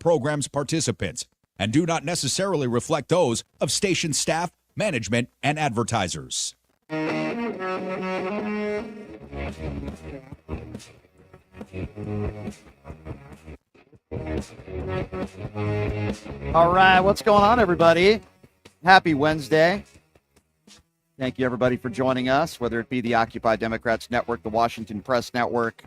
program's participants and do not necessarily reflect those of station staff, management, and advertisers. All right, what's going on, everybody? Happy Wednesday. Thank you, everybody, for joining us, whether it be the Occupy Democrats Network, the Washington Press Network,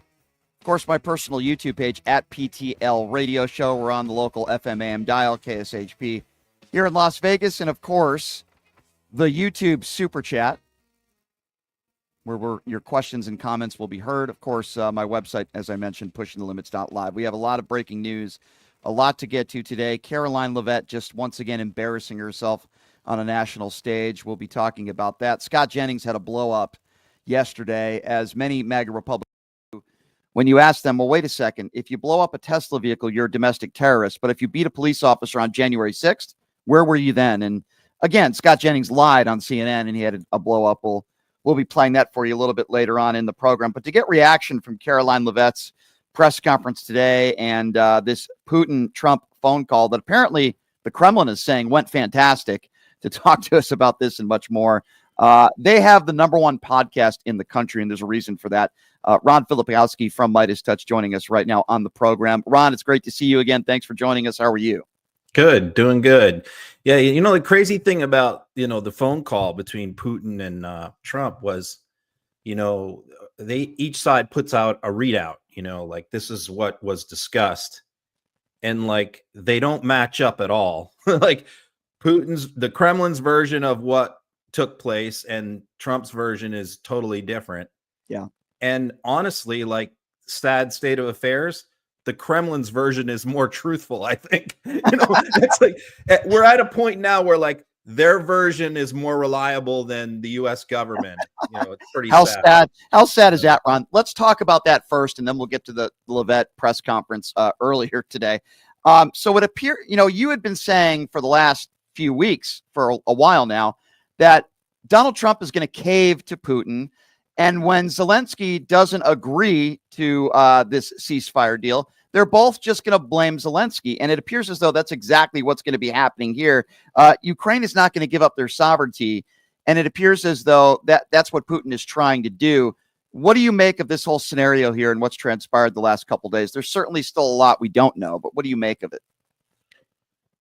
of course, my personal YouTube page, at PTL Radio Show. We're on the local FM AM dial, KSHP, here in Las Vegas, and, of course, the YouTube Super Chat, where your questions and comments will be heard. Of course, my website, as I mentioned, pushingthelimits.live. We have a lot of breaking news, a lot to get to today. Caroline Leavitt just once again embarrassing herself on a national stage. We'll be talking about that. Scott Jennings had a blow-up yesterday, as many MAGA Republicans do. When you ask them, well, wait a second, if you blow up a Tesla vehicle, you're a domestic terrorist. But if you beat a police officer on January 6th, where were you then? And again, Scott Jennings lied on CNN, and he had a blow-up. We'll be playing that for you a little bit later on in the program. But to get reaction from Caroline Leavitt's press conference today and this Putin-Trump phone call that apparently the Kremlin is saying went fantastic, to talk to us about this and much more. They have the #1 podcast in the country, and there's a reason for that. Ron Filipowski from Midas Touch joining us right now on the program. Ron, it's great to see you again. Thanks for joining us. How are you? Good, doing good. Yeah, you know, the crazy thing about, the phone call between Putin and Trump was, each side puts out a readout, like this is what was discussed. And like, they don't match up at all. Like the Kremlin's version of what took place and Trump's version is totally different. Yeah. And honestly, like, sad state of affairs, the Kremlin's version is more truthful, I think. It's like we're at a point now where like their version is more reliable than the U.S. government. It's pretty sad. How sad is that, Ron? Let's talk about that first, and then we'll get to the Leavitt press conference earlier today. So it appeared, you had been saying for the last few weeks, for a while now, that Donald Trump is going to cave to Putin. And when Zelensky doesn't agree to this ceasefire deal, they're both just going to blame Zelensky. And it appears as though that's exactly what's going to be happening here. Ukraine is not going to give up their sovereignty. And it appears as though that's what Putin is trying to do. What do you make of this whole scenario here and what's transpired the last couple of days? There's certainly still a lot we don't know, but what do you make of it?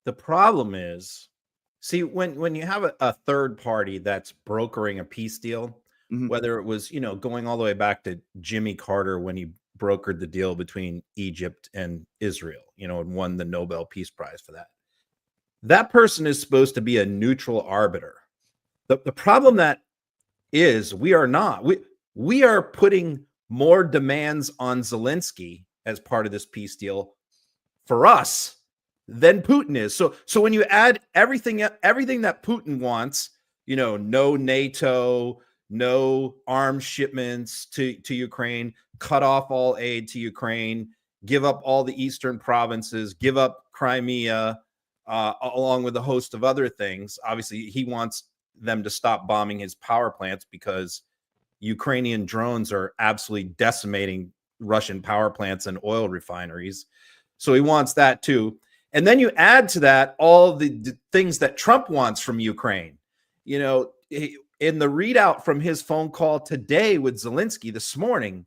The problem is, see, when you have a third party that's brokering a peace deal, whether it was, going all the way back to Jimmy Carter when he brokered the deal between Egypt and Israel, and won the Nobel Peace Prize for that. That person is supposed to be a neutral arbiter. The problem that is we are not. We are putting more demands on Zelensky as part of this peace deal for us than Putin is. So when you add everything that Putin wants, no NATO, no arms shipments to Ukraine, cut off all aid to Ukraine, give up all the eastern provinces, give up Crimea, along with a host of other things. Obviously, he wants them to stop bombing his power plants because Ukrainian drones are absolutely decimating Russian power plants and oil refineries. So he wants that too. And then you add to that all the things that Trump wants from Ukraine. In the readout from his phone call today with Zelensky this morning,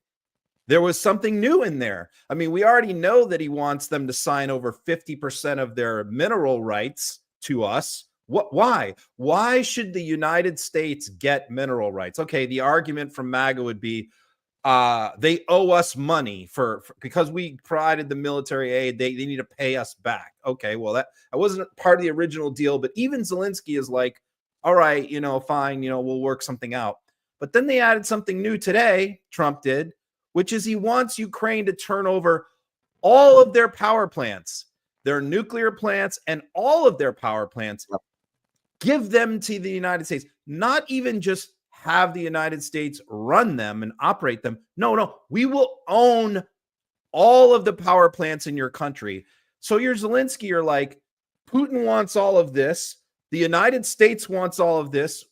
there was something new in there. I mean, we already know that he wants them to sign over 50% of their mineral rights to us. Why? Why should the United States get mineral rights? Okay, the argument from MAGA would be they owe us money for because we provided the military aid. They need to pay us back. Okay, well, that wasn't part of the original deal, but even Zelensky is like, all right, fine, we'll work something out. But then they added something new today, Trump did, which is he wants Ukraine to turn over all of their power plants, their nuclear plants, and all of their power plants, give them to the United States, not even just have the United States run them and operate them. No, we will own all of the power plants in your country. So you're Zelensky, you're like, Putin wants all of this. The United States wants all of this.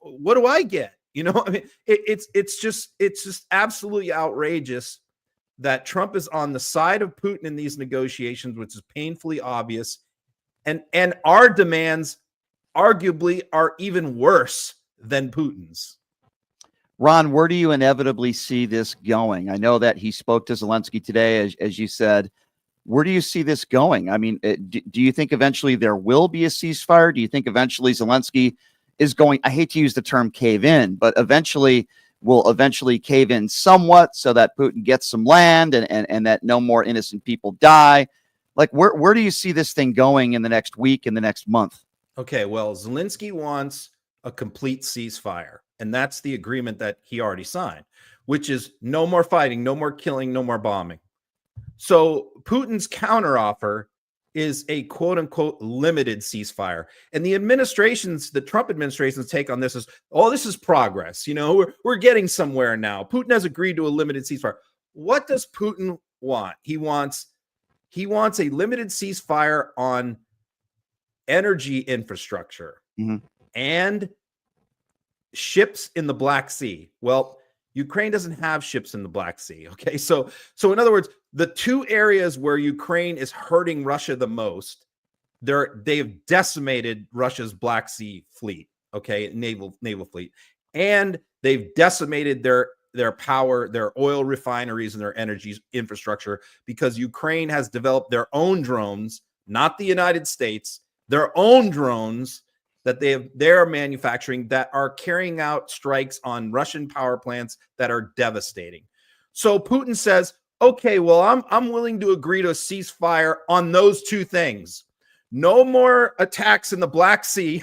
What do I get? I mean, it's just absolutely outrageous. that Trump is on the side of Putin in these negotiations, which is painfully obvious. And our demands arguably are even worse than Putin's. Ron, where do you inevitably see this going? I know that he spoke to Zelensky today, as you said. Where do you see this going? I mean, do you think eventually there will be a ceasefire? Do you think eventually Zelensky is going, I hate to use the term cave in, but will eventually cave in somewhat so that Putin gets some land and that no more innocent people die? Like, where do you see this thing going in the next week, in the next month? Okay, well, Zelensky wants a complete ceasefire, and that's the agreement that he already signed, which is no more fighting, no more killing, no more bombing. So Putin's counteroffer is a quote unquote limited ceasefire. And the Trump administration's take on this is, oh, this is progress. You know, we're getting somewhere now. Putin has agreed to a limited ceasefire. What does Putin want? He wants a limited ceasefire on energy infrastructure and ships in the Black Sea. Well, Ukraine doesn't have ships in the Black Sea. Okay. So in other words, the two areas where Ukraine is hurting Russia the most, they've decimated Russia's Black Sea fleet. Okay. Naval fleet. And they've decimated their power, their oil refineries, and their energy infrastructure because Ukraine has developed their own drones, not the United States, their own drones that they're manufacturing that are carrying out strikes on Russian power plants that are devastating. So Putin says, okay, well, I'm willing to agree to a ceasefire on those two things. No more attacks in the Black Sea.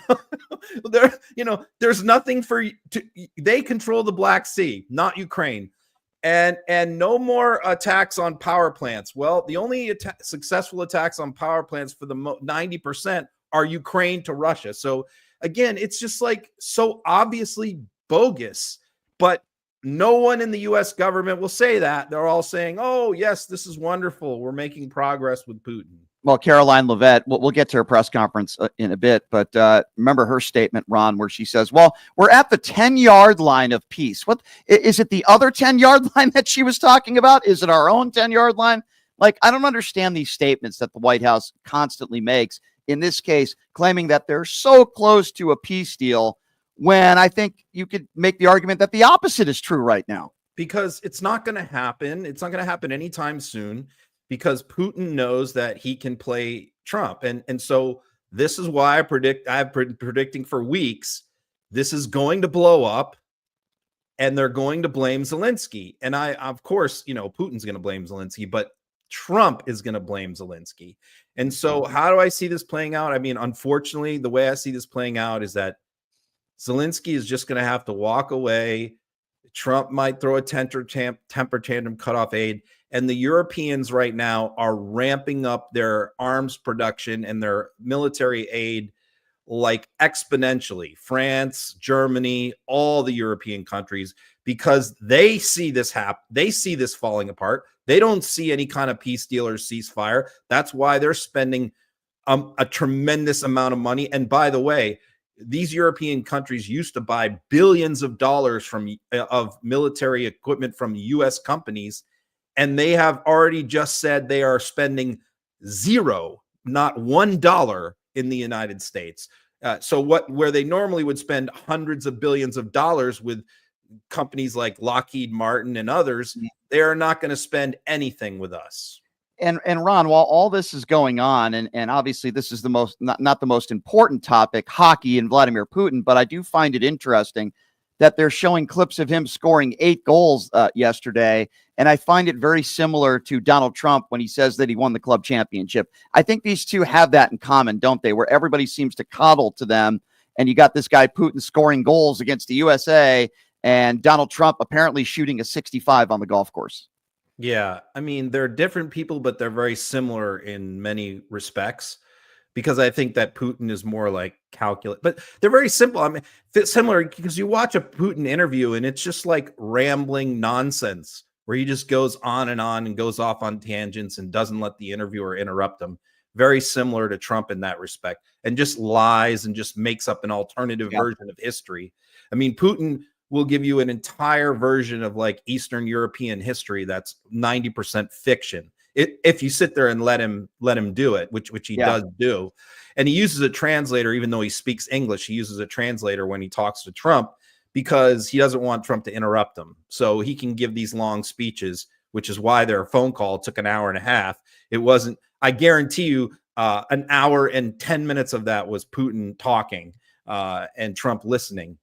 There's nothing they control the Black Sea, not Ukraine. And no more attacks on power plants. Well, the only successful attacks on power plants for the 90% are Ukraine to Russia. So again, it's just like so obviously bogus, but no one in the US government will say that. They're all saying, oh, yes, this is wonderful. We're making progress with Putin. Well, Caroline Levitt, we'll get to her press conference in a bit, but remember her statement, Ron, where she says, well, we're at the 10-yard line of peace. What is it, the other 10-yard line that she was talking about? Is it our own 10-yard line? Like, I don't understand these statements that the White House constantly makes, in this case, claiming that they're so close to a peace deal when I think you could make the argument that the opposite is true right now. Because it's not going to happen. It's not going to happen anytime soon because Putin knows that he can play Trump. And so this is why I've been predicting for weeks, this is going to blow up and they're going to blame Zelensky. And of course, Putin's going to blame Zelensky, but Trump is going to blame Zelensky. And so how do I see this playing out? I mean, unfortunately, the way I see this playing out is that Zelensky is just going to have to walk away. Trump might throw a temper tantrum, cut off aid. And the Europeans right now are ramping up their arms production and their military aid like exponentially. France, Germany, all the European countries, because they see this happen. They see this falling apart. They don't see any kind of peace deal or ceasefire. That's why they're spending a tremendous amount of money. And by the way, these European countries used to buy billions of dollars of military equipment from U.S. companies, and they have already just said they are spending zero, not $1 in the United States. So where they normally would spend hundreds of billions of dollars with companies like Lockheed Martin and others, they are not going to spend anything with us. And Ron, while all this is going on, and obviously this is the most not the most important topic, hockey and Vladimir Putin, but I do find it interesting that they're showing clips of him scoring 8 goals yesterday. And I find it very similar to Donald Trump when he says that he won the club championship. I think these two have that in common, don't they? Where everybody seems to coddle to them. And you got this guy Putin scoring goals against the USA and Donald Trump apparently shooting a 65 on the golf course. Yeah, I mean, they're different people, but they're very similar in many respects because I think that Putin is more like calculate, but they're very simple. I mean, similar because you watch a Putin interview and it's just like rambling nonsense where he just goes on and goes off on tangents and doesn't let the interviewer interrupt him. Very similar to Trump in that respect, and just lies and just makes up an alternative version of history. I mean, Putin will give you an entire version of like Eastern European history that's 90% fiction. If you sit there and let him do it, which he does do. And he uses a translator, even though he speaks English, he uses a translator when he talks to Trump because he doesn't want Trump to interrupt him. So he can give these long speeches, which is why their phone call took an hour and a half. It wasn't, I guarantee you, an hour and 10 minutes of that was Putin talking and Trump listening.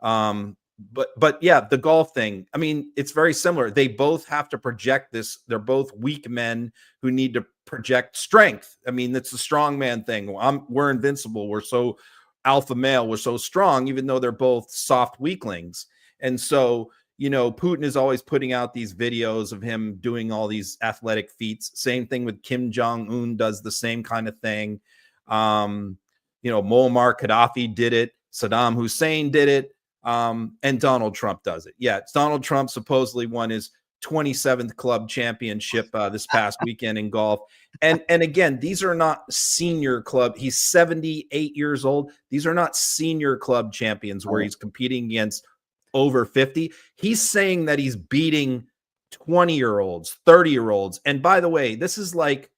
But yeah, the golf thing, I mean, it's very similar. They both have to project this. They're both weak men who need to project strength. I mean, it's the strong man thing. We're invincible. We're so alpha male. We're so strong, even though they're both soft weaklings. And so, you know, Putin is always putting out these videos of him doing all these athletic feats. Same thing with Kim Jong-un does the same kind of thing. You know, Muammar Gaddafi did it. Saddam Hussein did it. And Donald Trump does it. Yeah, Donald Trump supposedly won his 27th club championship this past weekend in golf. And again, these are not senior club. He's 78 years old. These are not senior club champions where he's competing against over 50. He's saying that he's beating 20-year-olds, 30-year-olds. And by the way, this is like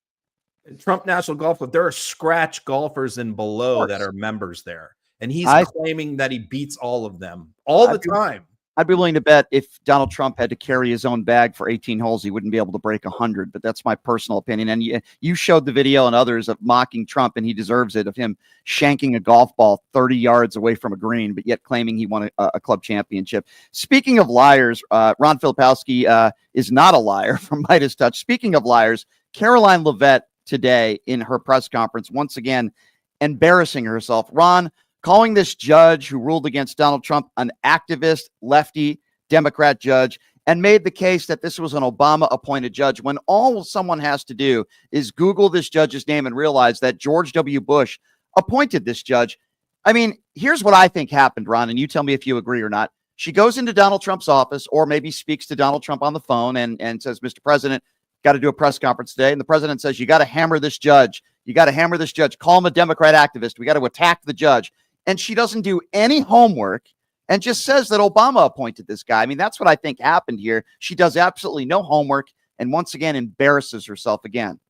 Trump National Golf Club. There are scratch golfers and below that are members there. And he's claiming that he beats all of them all the time. I'd be willing to bet if Donald Trump had to carry his own bag for 18 holes, he wouldn't be able to break 100. But that's my personal opinion. And you showed the video and others of mocking Trump, and he deserves it, of him shanking a golf ball 30 yards away from a green, but yet claiming he won a club championship. Speaking of liars, Ron Filipowski is not a liar from Midas Touch. Speaking of liars, Caroline Leavitt today in her press conference, once again, embarrassing herself. Ron, calling this judge who ruled against Donald Trump an activist, lefty, Democrat judge, and made the case that this was an Obama-appointed judge, when all someone has to do is Google this judge's name and realize that George W. Bush appointed this judge. I mean, here's what I think happened, Ron, and you tell me if you agree or not. She goes into Donald Trump's office, or maybe speaks to Donald Trump on the phone and says, Mr. President, got to do a press conference today. And the president says, you got to hammer this judge. You got to hammer this judge. Call him a Democrat activist. We got to attack the judge. And she doesn't do any homework and just says that Obama appointed this guy. I mean, that's what I think happened here. She does absolutely no homework and once again embarrasses herself again.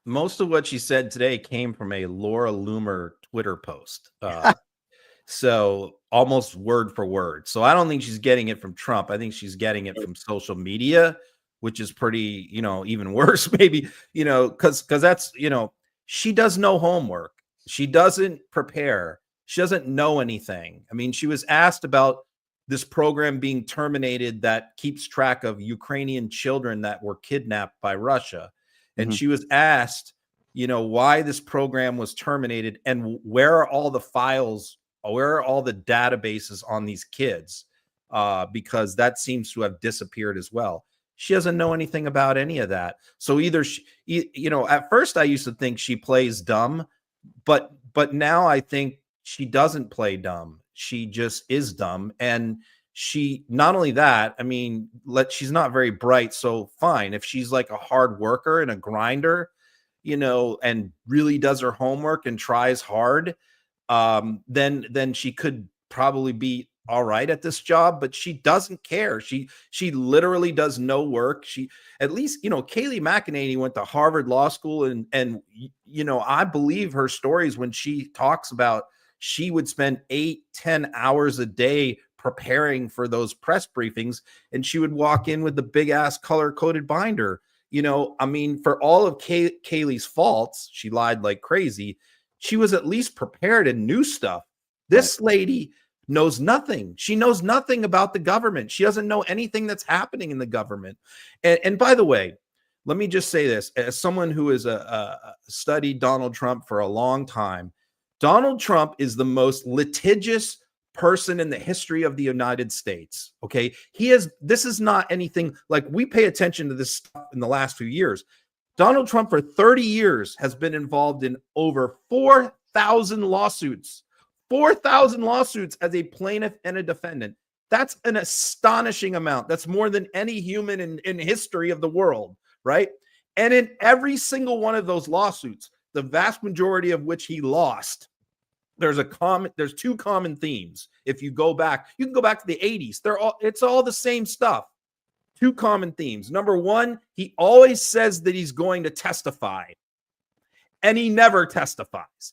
Most of what she said today came from a Laura Loomer Twitter post. So almost word for word. So I don't think she's getting it from Trump. I think she's getting it from social media, which is pretty, you know, even worse, maybe, you know, because that's, you know, she does no homework. She doesn't prepare. She doesn't know anything. I mean, she was asked about this program being terminated that keeps track of Ukrainian children that were kidnapped by Russia. And she was asked, you know, why this program was terminated and where are all the files, where are all the databases on these kids? Because that seems to have disappeared as well. She doesn't know anything about any of that. So either she, you know, at first I used to think she plays dumb, but now I think she doesn't play dumb. She just is dumb. And she, not only that, I mean, she's not very bright. So fine. If she's like a hard worker and a grinder, you know, and really does her homework and tries hard, then she could probably be all right at this job, but she doesn't care. She literally does no work. She, at least, you know, Kayleigh McEnany went to Harvard Law School and, you know, I believe her stories when she talks about she would spend 8-10 hours a day preparing for those press briefings. And she would walk in with the big ass color coded binder. You know, I mean, for all of Kayleigh's faults, she lied like crazy. She was at least prepared and knew stuff. This lady knows nothing. She knows nothing about the government. She doesn't know anything that's happening in the government. And by the way, let me just say this, as someone who has studied Donald Trump for a long time, Donald Trump is the most litigious person in the history of the United States. Okay. This is not anything like we pay attention to this stuff in the last few years. Donald Trump for 30 years has been involved in over 4,000 lawsuits, 4,000 lawsuits as a plaintiff and a defendant. That's an astonishing amount. That's more than any human in history of the world. Right. And in every single one of those lawsuits, the vast majority of which he lost, There's two common themes. If you go back, you can go back to the 80s. It's all the same stuff. Two common themes. Number one, he always says that he's going to testify, and he never testifies.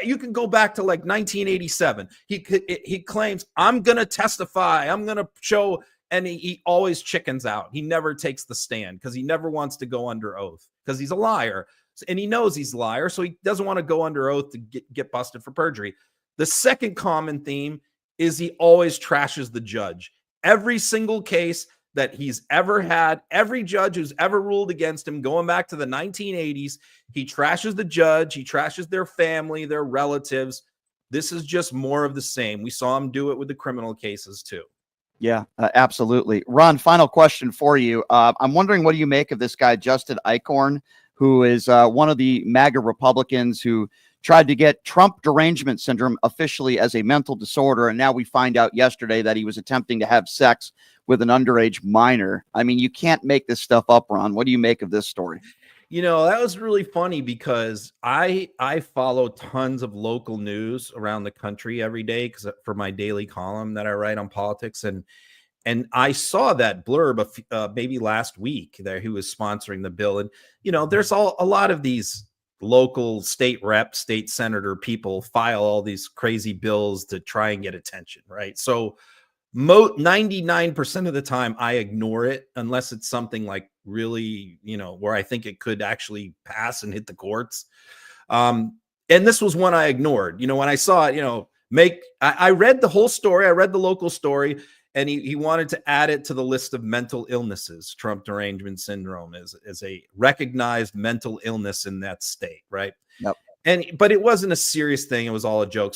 You can go back to like 1987. He claims, I'm going to testify. I'm going to show, and he always chickens out. He never takes the stand because he never wants to go under oath because he's a liar. And he knows he's a liar, so he doesn't want to go under oath to get busted for perjury. The second common theme is he always trashes the judge. Every single case that he's ever had, every judge who's ever ruled against him, going back to the 1980s, he trashes the judge, he trashes their family, their relatives. This is just more of the same. We saw him do it with the criminal cases too. Yeah, absolutely. Ron, final question for you. I'm wondering, what do you make of this guy, Justin Icorn, who is one of the MAGA Republicans who tried to get Trump derangement syndrome officially as a mental disorder, and now we find out yesterday that he was attempting to have sex with an underage minor. I mean, you can't make this stuff up, Ron. What do you make of this story? You know, that was really funny because I follow tons of local news around the country every day because for my daily column that I write on politics, and I saw that blurb maybe last week that he was sponsoring the bill. And you know, there's a lot of these local state rep, state senator people file all these crazy bills to try and get attention, right? So 99% of the time I ignore it unless it's something like really, you know, where I think it could actually pass and hit the courts. And this was one I ignored. You know, when I saw it, you know, I read the whole story. I read the local story, and he wanted to add it to the list of mental illnesses. Trump derangement syndrome is a recognized mental illness in that state, right? Yep. But it wasn't a serious thing. It was all a joke.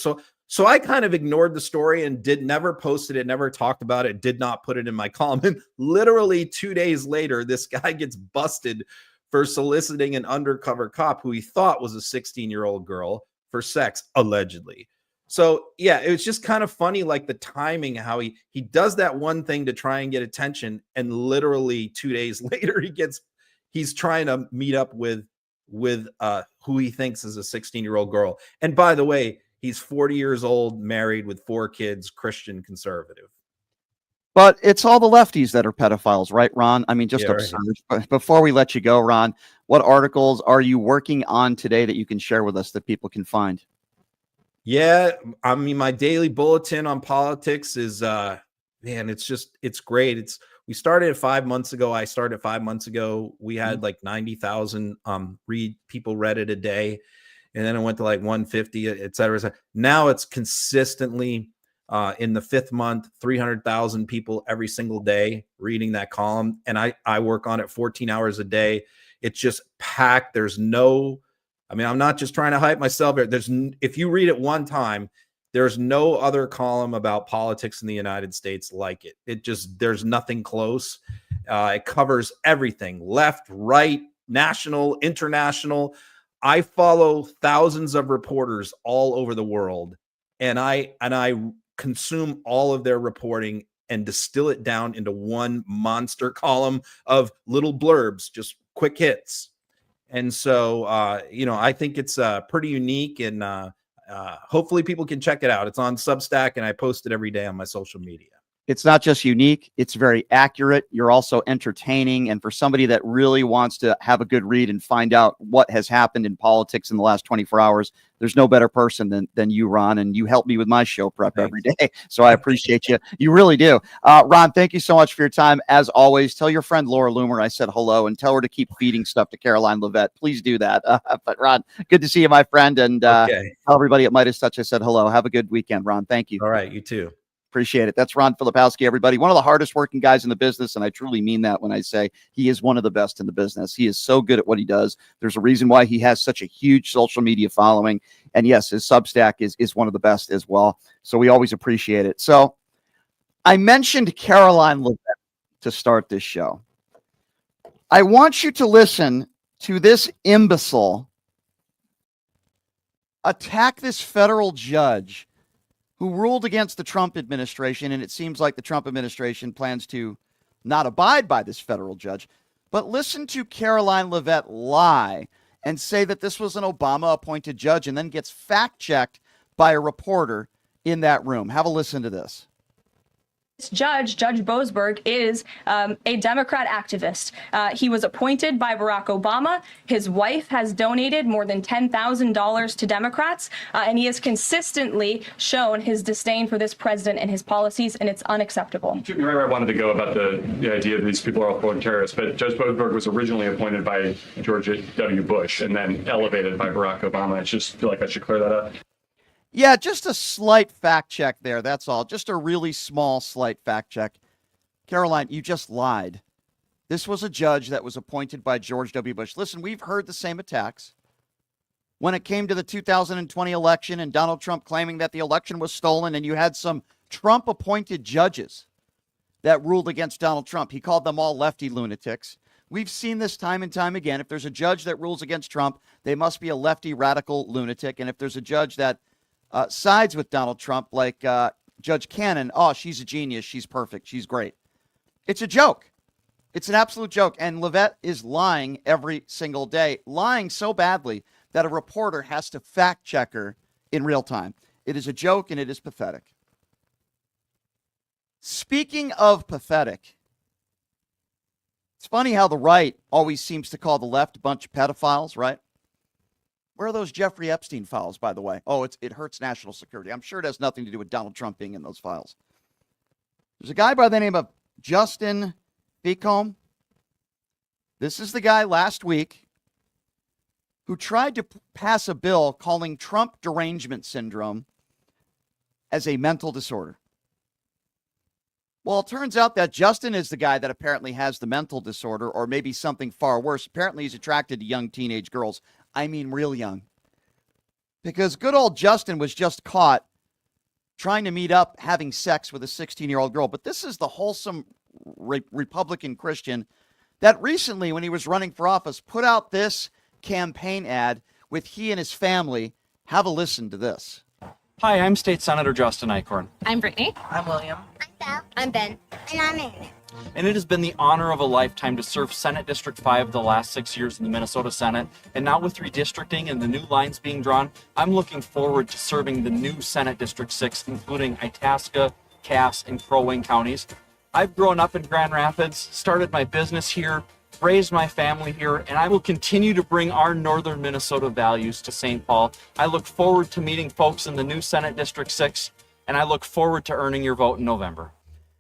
So I kind of ignored the story and never posted it, never talked about it, did not put it in my column. And literally 2 days later, this guy gets busted for soliciting an undercover cop who he thought was a 16-year-old girl for sex, allegedly. So yeah, it was just kind of funny, like the timing, how he does that one thing to try and get attention, and literally 2 days later he's trying to meet up with who he thinks is a 16-year-old girl. And by the way, he's 40 years old, married with 4 kids, Christian conservative. But it's all the lefties that are pedophiles, right, Ron? I mean, just absurd. Right. But before we let you go, Ron, what articles are you working on today that you can share with us that people can find? Yeah, I mean, my daily bulletin on politics is, man, it's great. We started 5 months ago. I started 5 months ago. We had like 90,000 people read it a day. And then it went to like 150, et cetera. Now it's consistently in the 5th month, 300,000 people every single day reading that column. And I work on it 14 hours a day. It's just packed. I'm not just trying to hype myself here. If you read it one time, there's no other column about politics in the United States like it. There's nothing close. It covers everything, left, right, national, international. I follow thousands of reporters all over the world, and I consume all of their reporting and distill it down into one monster column of little blurbs, just quick hits. And so, I think it's pretty unique, and hopefully people can check it out. It's on Substack, and I post it every day on my social media. It's not just unique, it's very accurate. You're also entertaining. And for somebody that really wants to have a good read and find out what has happened in politics in the last 24 hours, there's no better person than you, Ron. And you help me with my show prep every day. So I appreciate you. You really do. Ron, thank you so much for your time. As always, tell your friend Laura Loomer I said hello, and tell her to keep feeding stuff to Caroline Levitt. Please do that. But Ron, good to see you, my friend. And tell everybody at Midas Touch I said hello. Have a good weekend, Ron. Thank you. All right. You too. Appreciate it. That's Ron Filipowski, everybody. One of the hardest working guys in the business, and I truly mean that when I say he is one of the best in the business. He is so good at what he does. There's a reason why he has such a huge social media following. And yes, his Substack is one of the best as well. So we always appreciate it. So I mentioned Caroline Levitt to start this show. I want you to listen to this imbecile attack this federal judge who ruled against the Trump administration, and it seems like the Trump administration plans to not abide by this federal judge. But listen to Caroline Levitt lie and say that this was an Obama-appointed judge, and then gets fact-checked by a reporter in that room. Have a listen to this. Judge Boasberg, is a Democrat activist. He was appointed by Barack Obama. His wife has donated more than $10,000 to Democrats, and he has consistently shown his disdain for this president and his policies, and it's unacceptable. You took me right where I wanted to go about the idea that these people are all foreign terrorists, but Judge Boasberg was originally appointed by George W. Bush and then elevated by Barack Obama. I just feel like I should clear that up. Yeah, just a slight fact check there. That's all. Just a really small, slight fact check. Caroline, you just lied. This was a judge that was appointed by George W. Bush. Listen, we've heard the same attacks. When it came to the 2020 election and Donald Trump claiming that the election was stolen, and you had some Trump-appointed judges that ruled against Donald Trump. He called them all lefty lunatics. We've seen this time and time again. If there's a judge that rules against Trump, they must be a lefty radical lunatic. And if there's a judge that sides with Donald Trump, like Judge Cannon, oh, she's a genius. She's perfect. She's great. It's a joke. It's an absolute joke. And Levette is lying every single day, lying so badly that a reporter has to fact check her in real time. It is a joke and it is pathetic. Speaking of pathetic, it's funny how the right always seems to call the left a bunch of pedophiles, right? Where are those Jeffrey Epstein files, by the way? Oh, it hurts national security. I'm sure it has nothing to do with Donald Trump being in those files. There's a guy by the name of Justin Icorn. This is the guy last week who tried to pass a bill calling Trump derangement syndrome as a mental disorder. Well, it turns out that Justin is the guy that apparently has the mental disorder, or maybe something far worse. Apparently, he's attracted to young teenage girls. I mean, real young. Because good old Justin was just caught trying to meet up, having sex with a 16-year-old girl. But this is the wholesome Republican Christian that recently, when he was running for office, put out this campaign ad with he and his family. Have a listen to this. Hi, I'm State Senator Justin Icorn. I'm Brittany. I'm William. I'm Belle. I'm Ben. And I'm Amy. And it has been the honor of a lifetime to serve Senate District 5 the last 6 years in the Minnesota Senate. And now with redistricting and the new lines being drawn, I'm looking forward to serving the new Senate District 6, including Itasca, Cass, and Crow Wing counties. I've grown up in Grand Rapids, started my business here, raised my family here, and I will continue to bring our northern Minnesota values to St. Paul. I look forward to meeting folks in the new Senate District 6, and I look forward to earning your vote in November.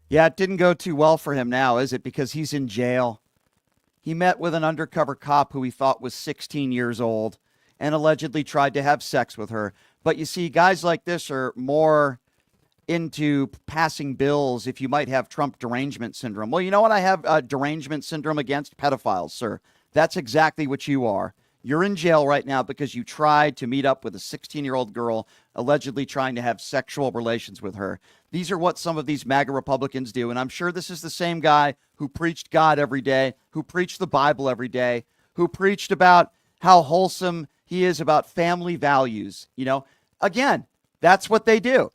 Yeah, it didn't go too well for him now, is it? Because he's in jail. He met with an undercover cop who he thought was 16 years old and allegedly tried to have sex with her. But you see, guys like this are more into passing bills if you might have Trump derangement syndrome. Well, you know what I have derangement syndrome against? Pedophiles, sir. That's exactly what you are. You're in jail right now because you tried to meet up with a 16-year-old girl, allegedly trying to have sexual relations with her. These are what some of these MAGA Republicans do. And I'm sure this is the same guy who preached God every day, who preached the Bible every day, who preached about how wholesome he is about family values. You know, again, that's what they do.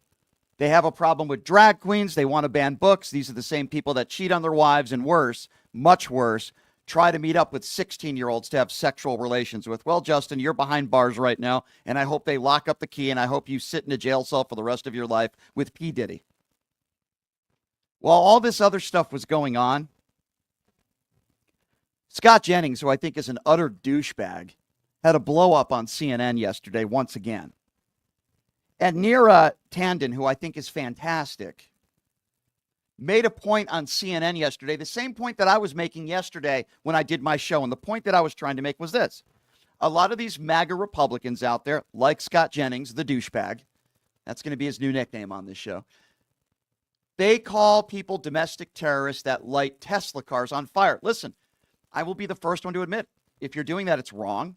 They have a problem with drag queens. They want to ban books. These are the same people that cheat on their wives and worse, much worse, try to meet up with 16-year-olds to have sexual relations with. Well, Justin, you're behind bars right now, and I hope they lock up the key, and I hope you sit in a jail cell for the rest of your life with P. Diddy. While all this other stuff was going on, Scott Jennings, who I think is an utter douchebag, had a blow-up on CNN yesterday once again. And Neera Tanden, who I think is fantastic, made a point on CNN yesterday, the same point that I was making yesterday when I did my show. And the point that I was trying to make was this. A lot of these MAGA Republicans out there, like Scott Jennings, the douchebag, that's going to be his new nickname on this show, they call people domestic terrorists that light Tesla cars on fire. Listen, I will be the first one to admit, if you're doing that, it's wrong.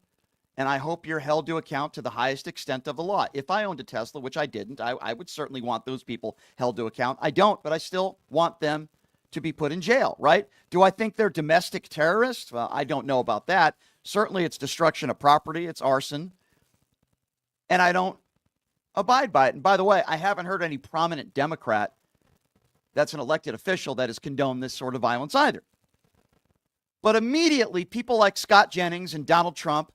And I hope you're held to account to the highest extent of the law. If I owned a Tesla, which I didn't, I would certainly want those people held to account. I don't, but I still want them to be put in jail, right? Do I think they're domestic terrorists? Well, I don't know about that. Certainly it's destruction of property. It's arson. And I don't abide by it. And by the way, I haven't heard any prominent Democrat that's an elected official that has condoned this sort of violence either. But immediately, people like Scott Jennings and Donald Trump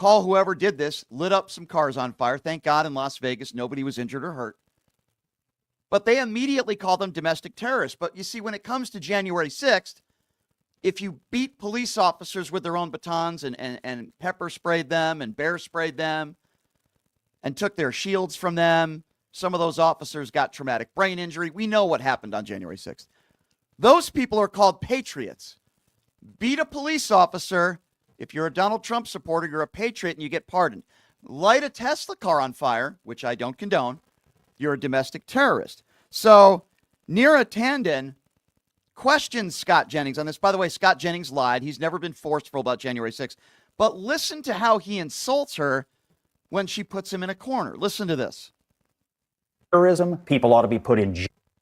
call whoever did this, lit up some cars on fire. Thank God in Las Vegas, nobody was injured or hurt. But they immediately call them domestic terrorists. But you see, when it comes to January 6th, if you beat police officers with their own batons and pepper sprayed them and bear sprayed them and took their shields from them, some of those officers got traumatic brain injury. We know what happened on January 6th. Those people are called patriots. Beat a police officer. If you're a Donald Trump supporter, you're a patriot and you get pardoned. Light a Tesla car on fire, which I don't condone, you're a domestic terrorist. So Neera Tanden questions Scott Jennings on this. By the way, Scott Jennings lied. He's never been forceful about January 6th. But listen to how he insults her when she puts him in a corner. Listen to this. Terrorism, people ought to be put in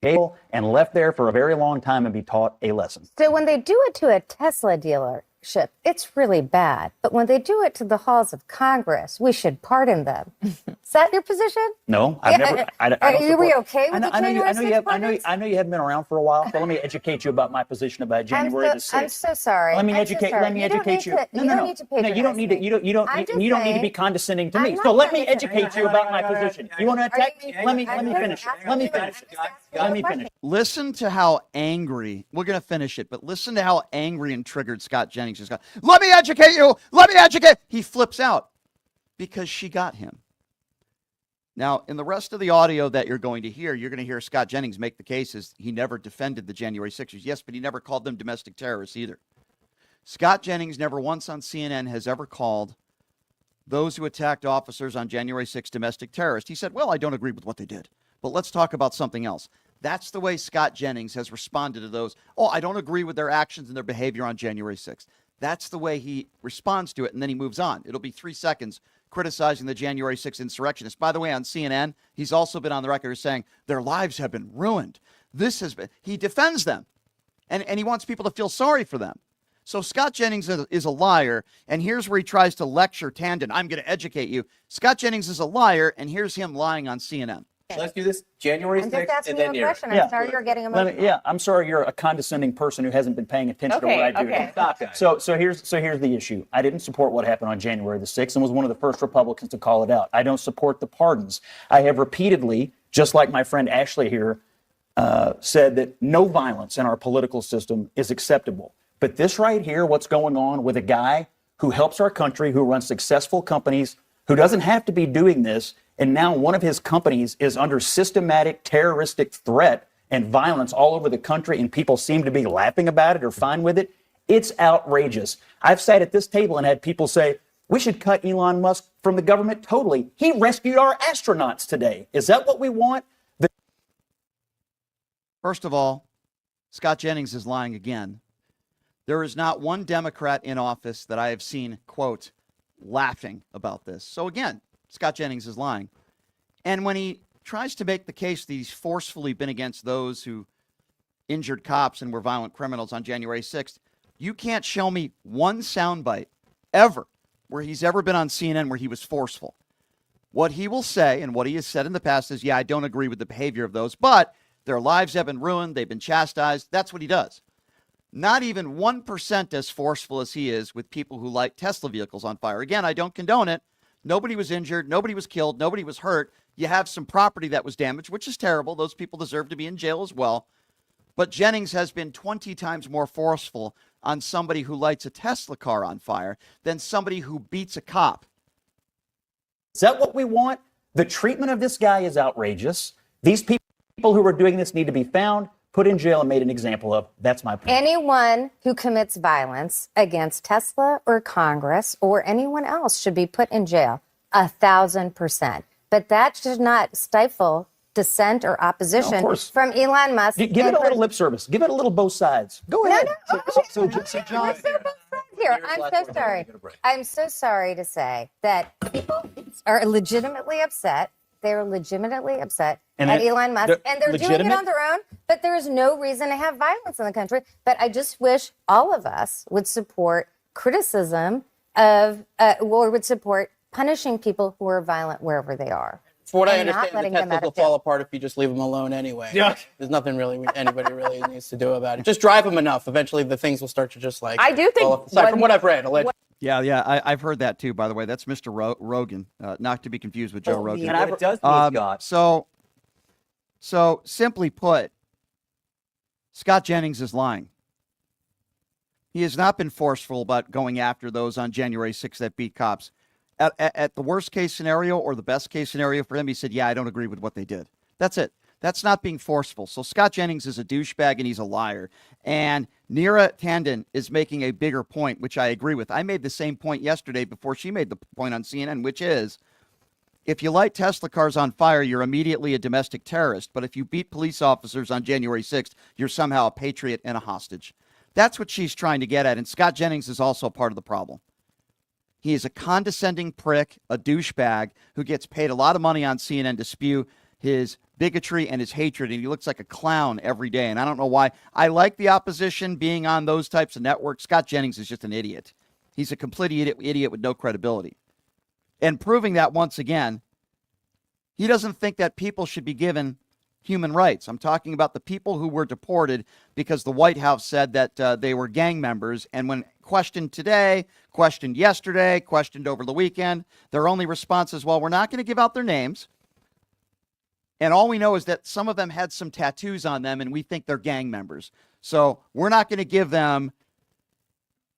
jail and left there for a very long time and be taught a lesson. So when they do it to a Tesla dealership, it's really bad. But when they do it to the halls of Congress, we should pardon them. Is that your position? No, I've never. I don't Are support- we okay with the I know January 6th pardons? I know you haven't been around for a while, so let me educate you about my position about January the 6th. I'm so sorry. Let me I'm so educate. sorry. Let me educate you. You don't need to patronize you don't need to. me. You don't. You don't. I'm just You don't need to be saying, condescending to I'm me. not So let me condescending. educate you about my position. You want to attack me? Let me I'm finish. just Let me asking you- finish. I'm just asking Let you me a finish. Listen to how angry, we're going to finish it, but listen to how angry and triggered Scott Jennings has got. Let me educate you. Let me educate. He flips out because she got him. Now, in the rest of the audio that you're going to hear Scott Jennings make the case as he never defended the January 6ers. Yes, but he never called them domestic terrorists either. Scott Jennings never once on CNN has ever called those who attacked officers on January 6th domestic terrorists. He said, well, I don't agree with what they did, but let's talk about something else. That's the way Scott Jennings has responded to those. Oh, I don't agree with their actions and their behavior on January 6th. That's the way he responds to it, and then he moves on. It'll be 3 seconds criticizing the January 6th insurrectionists. By the way, on CNN, he's also been on the record as saying their lives have been ruined. He defends them, and he wants people to feel sorry for them. So Scott Jennings is a liar, and here's where he tries to lecture Tanden. I'm going to educate you. Scott Jennings is a liar, and here's him lying on CNN. Let's do this January I'm just 6th asking and you then a Neera. question. Yeah. I'm sorry you're getting emotional. I'm sorry you're a condescending person who hasn't been paying attention to what I do. Okay. Stop, guys. So here's the issue. I didn't support what happened on January the 6th and was one of the first Republicans to call it out. I don't support the pardons. I have repeatedly, just like my friend Ashley here, said that no violence in our political system is acceptable. But this right here, what's going on with a guy who helps our country, who runs successful companies, who doesn't have to be doing this, and now one of his companies is under systematic terroristic threat and violence all over the country, and people seem to be laughing about it or fine with it. It's outrageous. I've sat at this table and had people say, we should cut Elon Musk from the government totally. He rescued our astronauts today. Is that what we want? First of all, Scott Jennings is lying again. There is not one Democrat in office that I have seen, quote, laughing about this. So again, Scott Jennings is lying. And when he tries to make the case that he's forcefully been against those who injured cops and were violent criminals on January 6th, you can't show me one soundbite ever where he's ever been on CNN where he was forceful. What he will say and what he has said in the past is, yeah, I don't agree with the behavior of those, but their lives have been ruined. They've been chastised. That's what he does. Not even 1% as forceful as he is with people who light Tesla vehicles on fire. Again, I don't condone it. Nobody was injured. Nobody was killed. Nobody was hurt. You have some property that was damaged, which is terrible. Those people deserve to be in jail as well. But Jennings has been 20 times more forceful on somebody who lights a Tesla car on fire than somebody who beats a cop. Is that what we want? The treatment of this guy is outrageous. These people who are doing this need to be found, put in jail, and made an example of. That's my point. Anyone who commits violence against Tesla or Congress or anyone else should be put in jail, 1,000%. But that should not stifle dissent or opposition from Elon Musk. Give it a little lip service. Give it a little both sides. Go ahead. So John, Here, I'm so sorry. I'm so sorry to say that people are legitimately upset. They're legitimately upset at Elon Musk, and they're doing it on their own. But there is no reason to have violence in the country. But I just wish all of us would support criticism of, or would support punishing people who are violent wherever they are. For what I and not understand, the letting them testicles out will of jail. fall apart if you just leave them alone anyway. Yeah. There's nothing really anybody really needs to do about it. Just drive them enough. Eventually, the things will start to just like. I do think fall aside, from what I've read, allegedly. Yeah, I've heard that too. By the way, that's Mr. Rogan, not to be confused with Joe Rogan. And it does mean, Scott. So simply put, Scott Jennings is lying. He has not been forceful about going after those on January 6th that beat cops. At the worst case scenario or the best case scenario for him, he said, yeah, I don't agree with what they did. That's it. That's not being forceful. So Scott Jennings is a douchebag and he's a liar. And Neera Tanden is making a bigger point, which I agree with. I made the same point yesterday before she made the point on CNN, which is, if you light Tesla cars on fire, you're immediately a domestic terrorist. But if you beat police officers on January 6th, you're somehow a patriot and a hostage. That's what she's trying to get at. And Scott Jennings is also part of the problem. He is a condescending prick, a douchebag who gets paid a lot of money on CNN to spew his bigotry and his hatred, and he looks like a clown every day. And I don't know why. I like the opposition being on those types of networks. Scott Jennings is just an idiot. He's a complete idiot with no credibility. And proving that once again, he doesn't think that people should be given human rights. I'm talking about the people who were deported because the White House said that they were gang members. And when questioned today, questioned yesterday, questioned over the weekend, their only response is, well, we're not going to give out their names. And all we know is that some of them had some tattoos on them and we think they're gang members. So we're not going to give them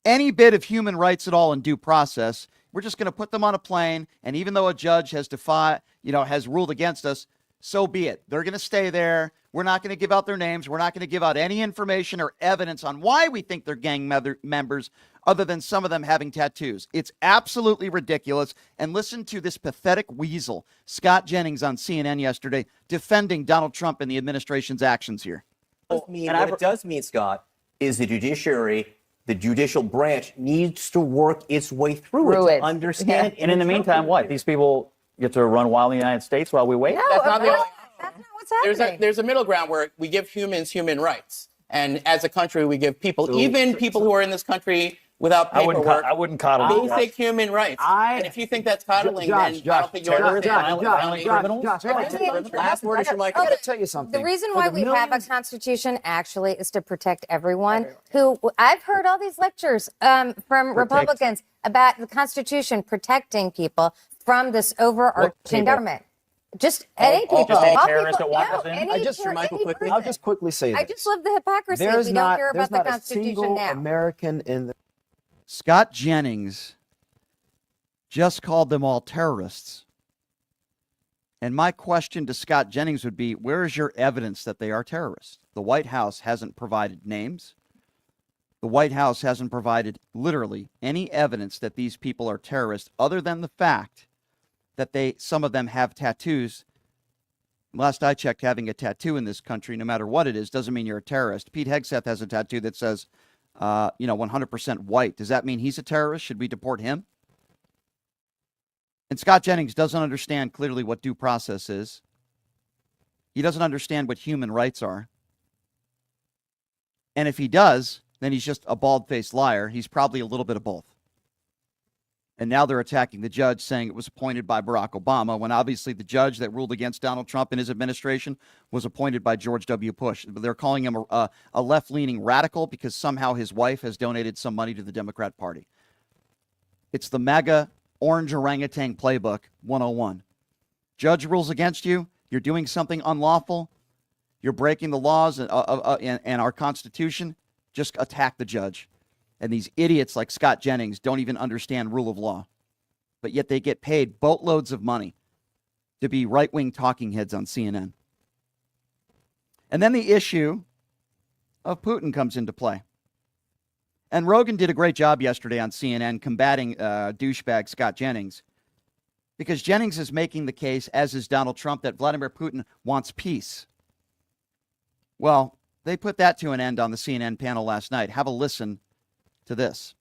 any bit of human rights at all in due process. We're just going to put them on a plane. And even though a judge has has ruled against us, so be it. They're going to stay there. We're not going to give out their names. We're not going to give out any information or evidence on why we think they're gang members other than some of them having tattoos. It's absolutely ridiculous. And listen to this pathetic weasel, Scott Jennings, on CNN yesterday, defending Donald Trump and the administration's actions here. What it does mean, Scott, is the judiciary, the judicial branch needs to work its way through it to understand. And in the meantime, what? These people get to run wild in the United States while we wait? No, That's not that's not what's happening. There's a middle ground where we give humans human rights. And as a country, we give people, even people who are in this country without paperwork, I wouldn't coddle basic human rights. And if you think that's coddling, then I don't think you understand. Last word is your mic. I gotta tell you something. The reason why we have a constitution actually is to protect everyone who, I've heard all these lectures from Republicans about the Constitution protecting people from this overarching government. Just any people. I'll just quickly say this. I just love the hypocrisy. We don't care about the Constitution now. American in the Scott Jennings just called them all terrorists. And my question to Scott Jennings would be, where is your evidence that they are terrorists? The White House hasn't provided names. The White House hasn't provided literally any evidence that these people are terrorists other than the fact that some of them have tattoos. Last I checked, having a tattoo in this country, no matter what it is, doesn't mean you're a terrorist. Pete Hegseth has a tattoo that says, 100% white. Does that mean he's a terrorist? Should we deport him? And Scott Jennings doesn't understand clearly what due process is. He doesn't understand what human rights are. And if he does, then he's just a bald-faced liar. He's probably a little bit of both. And now they're attacking the judge, saying it was appointed by Barack Obama, when obviously the judge that ruled against Donald Trump and his administration was appointed by George W. Bush. They're calling him a left-leaning radical because somehow his wife has donated some money to the Democrat Party. It's the MAGA orange orangutan playbook 101. Judge rules against you. You're doing something unlawful. You're breaking the laws and our Constitution. Just attack the judge. And these idiots like Scott Jennings don't even understand rule of law. But yet they get paid boatloads of money to be right-wing talking heads on CNN. And then the issue of Putin comes into play. And Rogan did a great job yesterday on CNN combating douchebag Scott Jennings, because Jennings is making the case, as is Donald Trump, that Vladimir Putin wants peace. Well, they put that to an end on the CNN panel last night. Have a listen to this.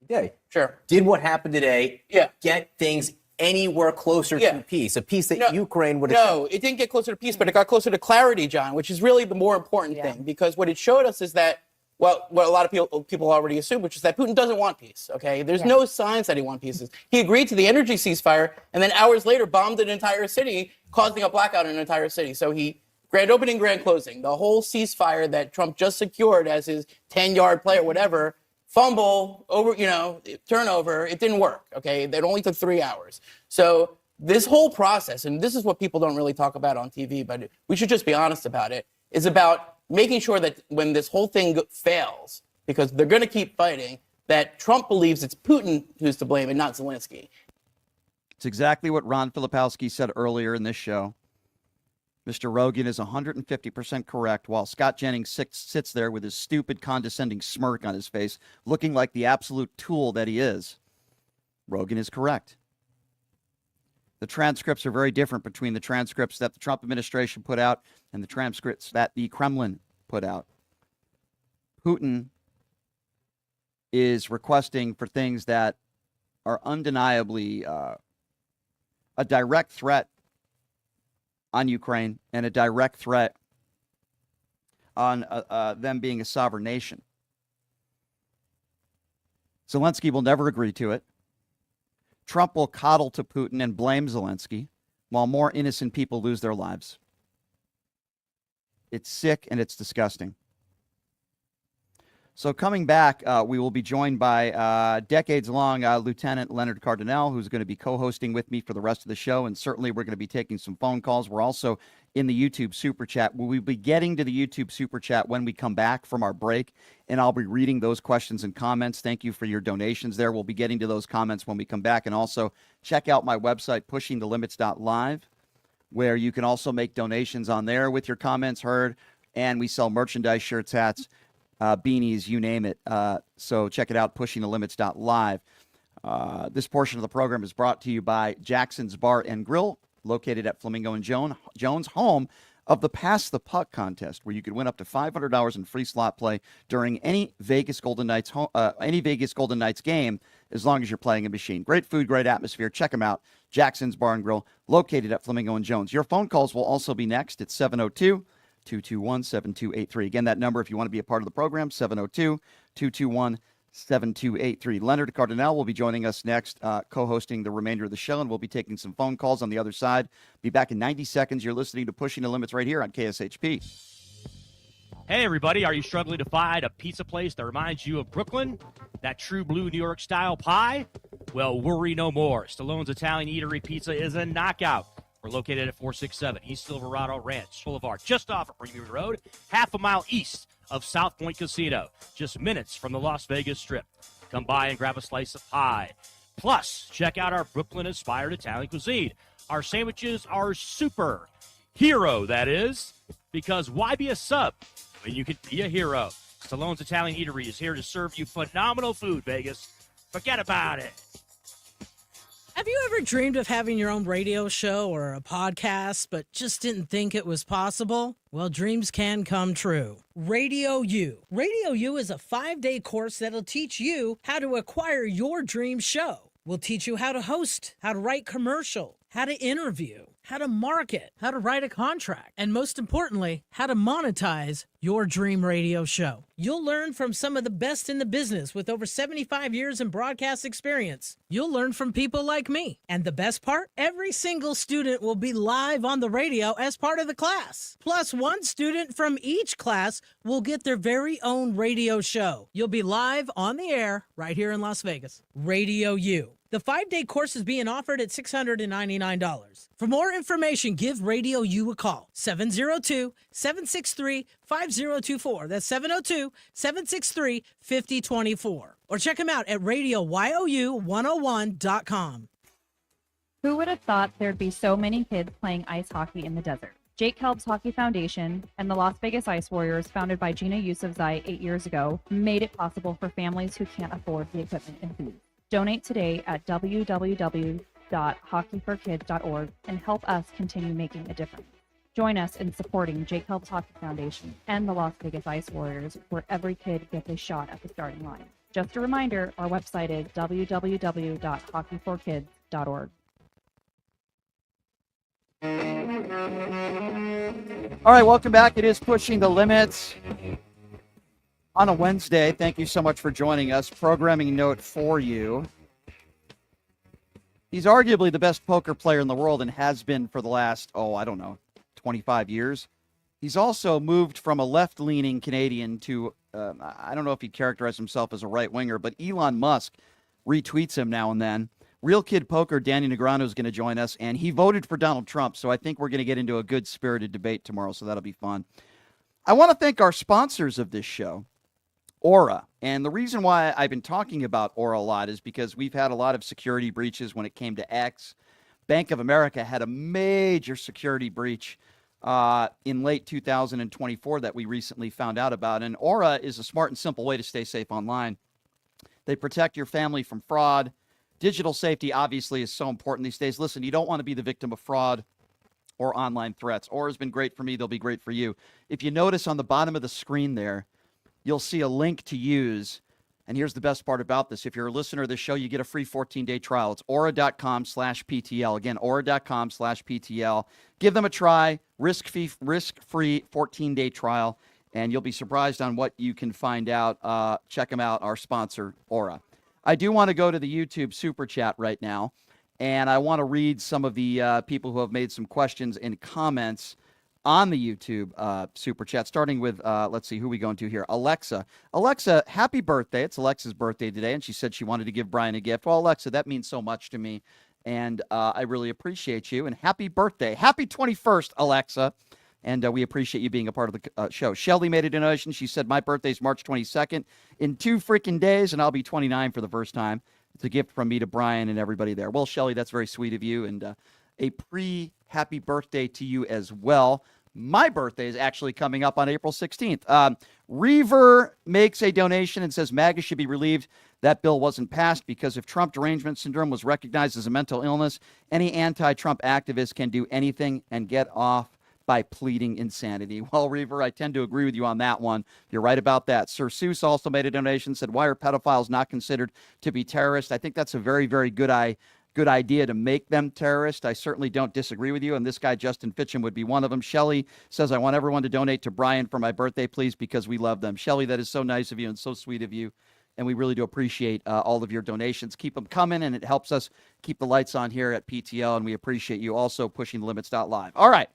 Okay. Sure. Did what happened today get things anywhere closer to peace? A peace that Ukraine would have. No, it didn't get closer to peace, but it got closer to clarity, John, which is really the more important thing, because what it showed us is that what a lot of people already assume, which is that Putin doesn't want peace. Okay, there's no signs that he wants peace. He agreed to the energy ceasefire, and then hours later bombed an entire city, causing a blackout in an entire city. So he grand opening, grand closing, the whole ceasefire that Trump just secured as his 10-yard play or whatever, fumble over, turnover. It didn't work. Okay, it only took 3 hours. So this whole process, and this is what people don't really talk about on TV, but we should just be honest about it, is about making sure that when this whole thing fails, because they're going to keep fighting, that Trump believes it's Putin who's to blame and not Zelensky. It's exactly what Ron Filipowski said earlier in this show. Mr. Rogan is 150% correct, while Scott Jennings sits there with his stupid, condescending smirk on his face, looking like the absolute tool that he is. Rogan is correct. The transcripts are very different between the transcripts that the Trump administration put out and the transcripts that the Kremlin put out. Putin is requesting for things that are undeniably a direct threat on Ukraine and a direct threat on them being a sovereign nation. Zelensky will never agree to it. Trump will coddle to Putin and blame Zelensky while more innocent people lose their lives. It's sick and it's disgusting. So coming back, we will be joined by decades-long Lieutenant Leonard Cardinal, who's going to be co-hosting with me for the rest of the show, and certainly we're going to be taking some phone calls. We're also in the YouTube Super Chat. We'll be getting to the YouTube Super Chat when we come back from our break, and I'll be reading those questions and comments. Thank you for your donations there. We'll be getting to those comments when we come back, and also check out my website, pushingthelimits.live, where you can also make donations on there with your comments heard, and we sell merchandise, shirts, hats, beanies, you name it. So check it out, pushingthelimits.live. This portion of the program is brought to you by Jackson's Bar and Grill, located at Flamingo and Jones, home of the Pass the Puck contest, where you could win up to $500 in free slot play during any Vegas Golden Knights game, as long as you're playing a machine. Great food, great atmosphere. Check them out. Jackson's Bar and Grill, located at Flamingo and Jones. Your phone calls will also be next at 702-221-7283. Again, that number, if you want to be a part of the program, 702-221-7283. Leonard Cardinal will be joining us next, co-hosting the remainder of the show, and we'll be taking some phone calls on the other side. Be back in 90 seconds. You're listening to Pushing the Limits right here on KSHP. Hey, everybody. Are you struggling to find a pizza place that reminds you of Brooklyn? That true blue New York-style pie? Well, worry no more. Stallone's Italian Eatery Pizza is a knockout. We're located at 467 East Silverado Ranch Boulevard, just off of Premium Road, half a mile east of South Point Casino, just minutes from the Las Vegas Strip. Come by and grab a slice of pie. Plus, check out our Brooklyn-inspired Italian cuisine. Our sandwiches are super. Hero, that is. Because why be a sub when you can be a hero? Stallone's Italian Eatery is here to serve you phenomenal food, Vegas. Forget about it. Have you ever dreamed of having your own radio show or a podcast, but just didn't think it was possible? Well, dreams can come true. Radio U. Radio U is a 5-day course that'll teach you how to acquire your dream show. We'll teach you how to host, how to write commercial, how to interview, how to market, how to write a contract, and most importantly, how to monetize your dream radio show. You'll learn from some of the best in the business with over 75 years in broadcast experience. You'll learn from people like me. And the best part? Every single student will be live on the radio as part of the class. Plus, one student from each class will get their very own radio show. You'll be live on the air right here in Las Vegas. Radio U. The 5-day course is being offered at $699. For more information, give Radio U a call. 702-763-5024. That's 702-763-5024. Or check them out at RadioYOU101.com. Who would have thought there'd be so many kids playing ice hockey in the desert? Jake Helps Hockey Foundation and the Las Vegas Ice Warriors, founded by Gina Yusufzai 8 years ago, made it possible for families who can't afford the equipment and fees. Donate today at www.hockeyforkids.org and help us continue making a difference. Join us in supporting Jake Helps Hockey Foundation and the Las Vegas Ice Warriors, where every kid gets a shot at the starting line. Just a reminder, our website is www.hockeyforkids.org. All right, welcome back. It is Pushing the Limits. on a Wednesday. Thank you so much for joining us. Programming note for you. He's arguably the best poker player in the world and has been for the last, 25 years. He's also moved from a left-leaning Canadian to, I don't know if he'd characterize himself as a right-winger, but Elon Musk retweets him now and then. Real Kid Poker, Danny Negreanu is going to join us, and he voted for Donald Trump, so I think we're going to get into a good spirited debate tomorrow, so that'll be fun. I want to thank our sponsors of this show, Aura. And the reason why I've been talking about Aura a lot is because we've had a lot of security breaches when it came to X. Bank of America had a major security breach in late 2024 that we recently found out about. And Aura is a smart and simple way to stay safe online. They protect your family from fraud. Digital safety, obviously, is so important these days. Listen, you don't want to be the victim of fraud or online threats. Aura has been great for me. They'll be great for you. If you notice on the bottom of the screen there, you'll see a link to use. And here's the best part about this. If you're a listener of this show, you get a free 14-day trial. It's aura.com/PTL. Again, aura.com/PTL. Give them a try. Risk-free 14-day trial. And you'll be surprised on what you can find out. Check them out, our sponsor, Aura. I do want to go to the YouTube Super Chat right now, and I want to read some of the people who have made some questions and comments on the YouTube Super Chat, starting with, let's see, who are we going to here? Alexa. Alexa, happy birthday. It's Alexa's birthday today, and she said she wanted to give Brian a gift. Well, Alexa, that means so much to me, and I really appreciate you, and happy birthday. Happy 21st, Alexa. And we appreciate you being a part of the show. Shelly made a donation. She said, my birthday's March 22nd in 2 freaking days, and I'll be 29 for the first time. It's a gift from me to Brian and everybody there. Well, Shelly, that's very sweet of you, and a pre-happy birthday to you as well. My birthday is actually coming up on April 16th. Reaver makes a donation and says MAGA should be relieved that bill wasn't passed because if Trump derangement syndrome was recognized as a mental illness, any anti-Trump activist can do anything and get off by pleading insanity. Well, Reaver, I tend to agree with you on that one. You're right about that. Sir Seuss also made a donation, said, why are pedophiles not considered to be terrorists? I think that's a very, very good idea to make them terrorists. I certainly don't disagree with you, and this guy, Justin Fitcham, would be one of them. Shelley says, I want everyone to donate to Brian for my birthday, please, because we love them. Shelley, that is so nice of you and so sweet of you, and we really do appreciate all of your donations. Keep them coming, and it helps us keep the lights on here at PTL, and we appreciate you also pushing the limits.live. All right.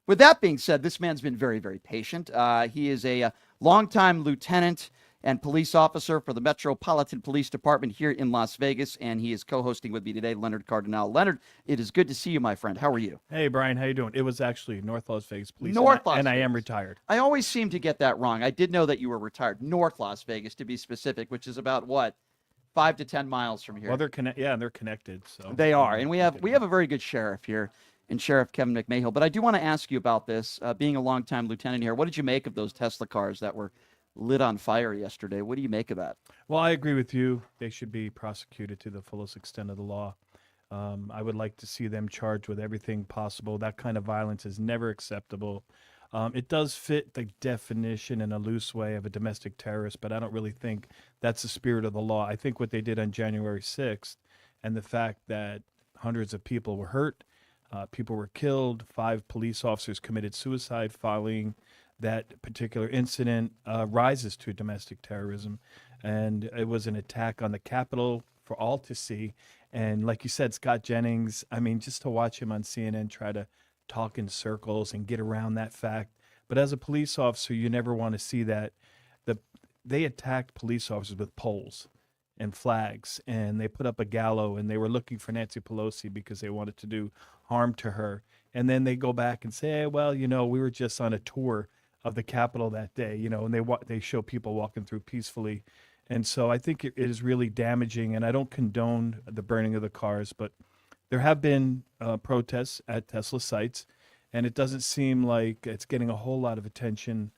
With that being said, this man's been very, very patient. He is a longtime lieutenant and police officer for the Metropolitan Police Department here in Las Vegas, and he is co-hosting with me today, Leonard Cardinal. Leonard, it is good to see you, my friend. How are you? Hey, Brian, how you doing? It was actually North Las Vegas Police, and I am retired. I always seem to get that wrong. I did know that you were retired. North Las Vegas, to be specific, which is about, 5 to 10 miles from here? Well, they're connected. So they are, and we have a very good sheriff here. And Sheriff Kevin McMahill. But I do want to ask you about this, being a longtime lieutenant here. What did you make of those Tesla cars that were lit on fire yesterday? What do you make of that? Well, I agree with you. They should be prosecuted to the fullest extent of the law. I would like to see them charged with everything possible. That kind of violence is never acceptable. It does fit the definition in a loose way of a domestic terrorist, but I don't really think that's the spirit of the law. I think what they did on January 6th and the fact that hundreds of people were hurt, people were killed. 5 police officers committed suicide following that particular incident rises to domestic terrorism. And it was an attack on the Capitol for all to see. And like you said, Scott Jennings, I mean, just to watch him on CNN try to talk in circles and get around that fact. But as a police officer, you never want to see that. They attacked police officers with poles and flags, and they put up a gallows, and they were looking for Nancy Pelosi because they wanted to do harm to her. And then they go back and say, well, we were just on a tour of the Capitol that day, and they show people walking through peacefully. And so I think it is really damaging, and I don't condone the burning of the cars, but there have been protests at Tesla sites, and it doesn't seem like it's getting a whole lot of attention.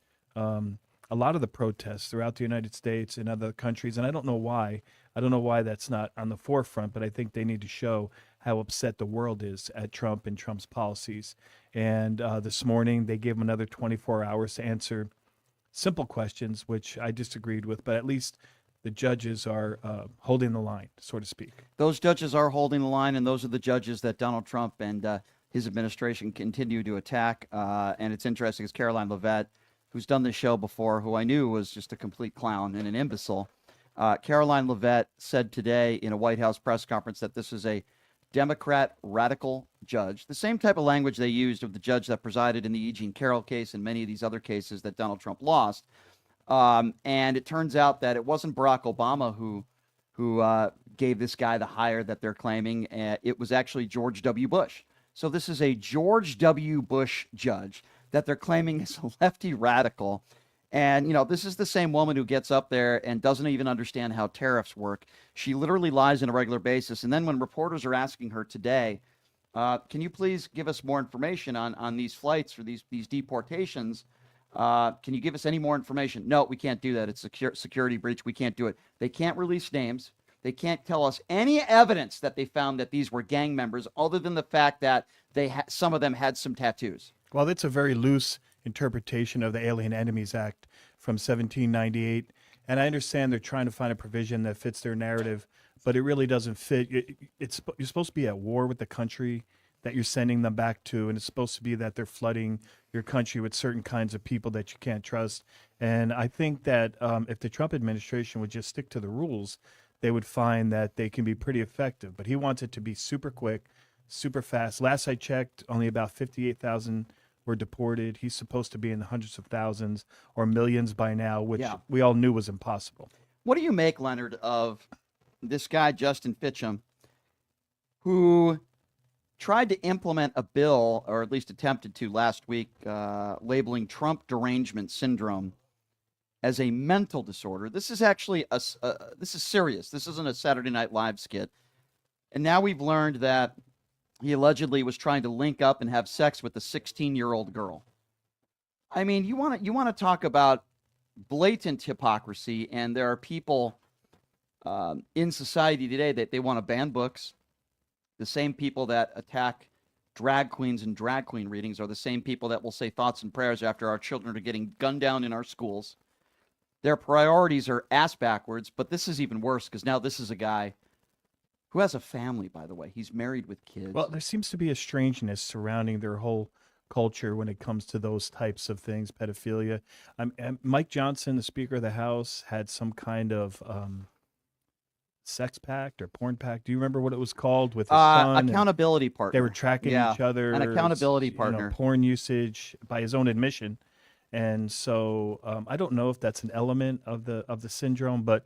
A lot of the protests throughout the United States and other countries, and I don't know why. I don't know why that's not on the forefront, but I think they need to show how upset the world is at Trump and Trump's policies. And this morning, they gave him another 24 hours to answer simple questions, which I disagreed with, but at least the judges are holding the line, so to speak. Those judges are holding the line, and those are the judges that Donald Trump and his administration continue to attack. And it's interesting, as Caroline Leavitt who's done this show before, who I knew was just a complete clown and an imbecile. Caroline Leavitt said today in a White House press conference that this is a Democrat radical judge, the same type of language they used of the judge that presided in the E. Jean Carroll case and many of these other cases that Donald Trump lost. And it turns out that it wasn't Barack Obama who gave this guy the hire that they're claiming. It was actually George W. Bush. So this is a George W. Bush judge that they're claiming is a lefty radical. And, you know, this is the same woman who gets up there and doesn't even understand how tariffs work. She literally lies on a regular basis. And then when reporters are asking her today, can you please give us more information on these flights or these deportations? Can you give us any more information? No, we can't do that. It's a security breach. We can't do it. They can't release names. They can't tell us any evidence that they found that these were gang members other than the fact that some of them had some tattoos. Well, that's a very loose interpretation of the Alien Enemies Act from 1798. And I understand they're trying to find a provision that fits their narrative, but it really doesn't fit. You're supposed to be at war with the country that you're sending them back to, and it's supposed to be that they're flooding your country with certain kinds of people that you can't trust. And I think that if the Trump administration would just stick to the rules, they would find that they can be pretty effective. But he wants it to be super quick, super fast. Last I checked, only about 58,000 were deported. He's supposed to be in the hundreds of thousands or millions by now, which we all knew was impossible. What do you make, Leonard, of this guy, Justin Fitcham, who tried to implement a bill, or at least attempted to last week, labeling Trump derangement syndrome as a mental disorder? This is actually this is serious. This isn't a Saturday Night Live skit. And now we've learned that he allegedly was trying to link up and have sex with a 16-year-old girl. I mean, you want to talk about blatant hypocrisy, and there are people in society today that they want to ban books. The same people that attack drag queens and drag queen readings are the same people that will say thoughts and prayers after our children are getting gunned down in our schools. Their priorities are ass backwards, but this is even worse because now this is a guy who has a family, by the way. He's married with kids. Well, there seems to be a strangeness surrounding their whole culture when it comes to those types of things, pedophilia. Mike Johnson, the Speaker of the House, had some kind of sex pact or porn pact. Do you remember what it was called with his son? Accountability partner. They were tracking each other. An accountability partner. Porn usage by his own admission. And so I don't know if that's an element of the syndrome, but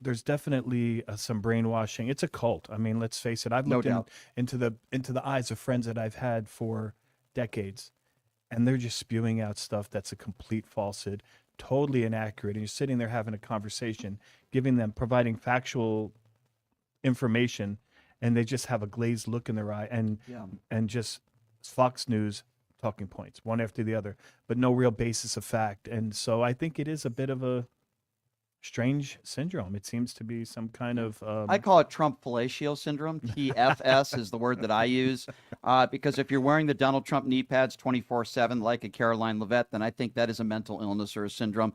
there's definitely some brainwashing. It's a cult. I mean, let's face it. I've looked into the eyes of friends that I've had for decades, and they're just spewing out stuff that's a complete falsehood, totally inaccurate. And you're sitting there having a conversation, providing factual information, and they just have a glazed look in their eye and just Fox News talking points, one after the other, but no real basis of fact. And so I think it is a bit of a strange syndrome. It seems to be some kind of I call it Trump fellatio syndrome. TFS is the word that I use, because if you're wearing the Donald Trump knee pads 24/7 like a Caroline Leavitt, then I think that is a mental illness or a syndrome.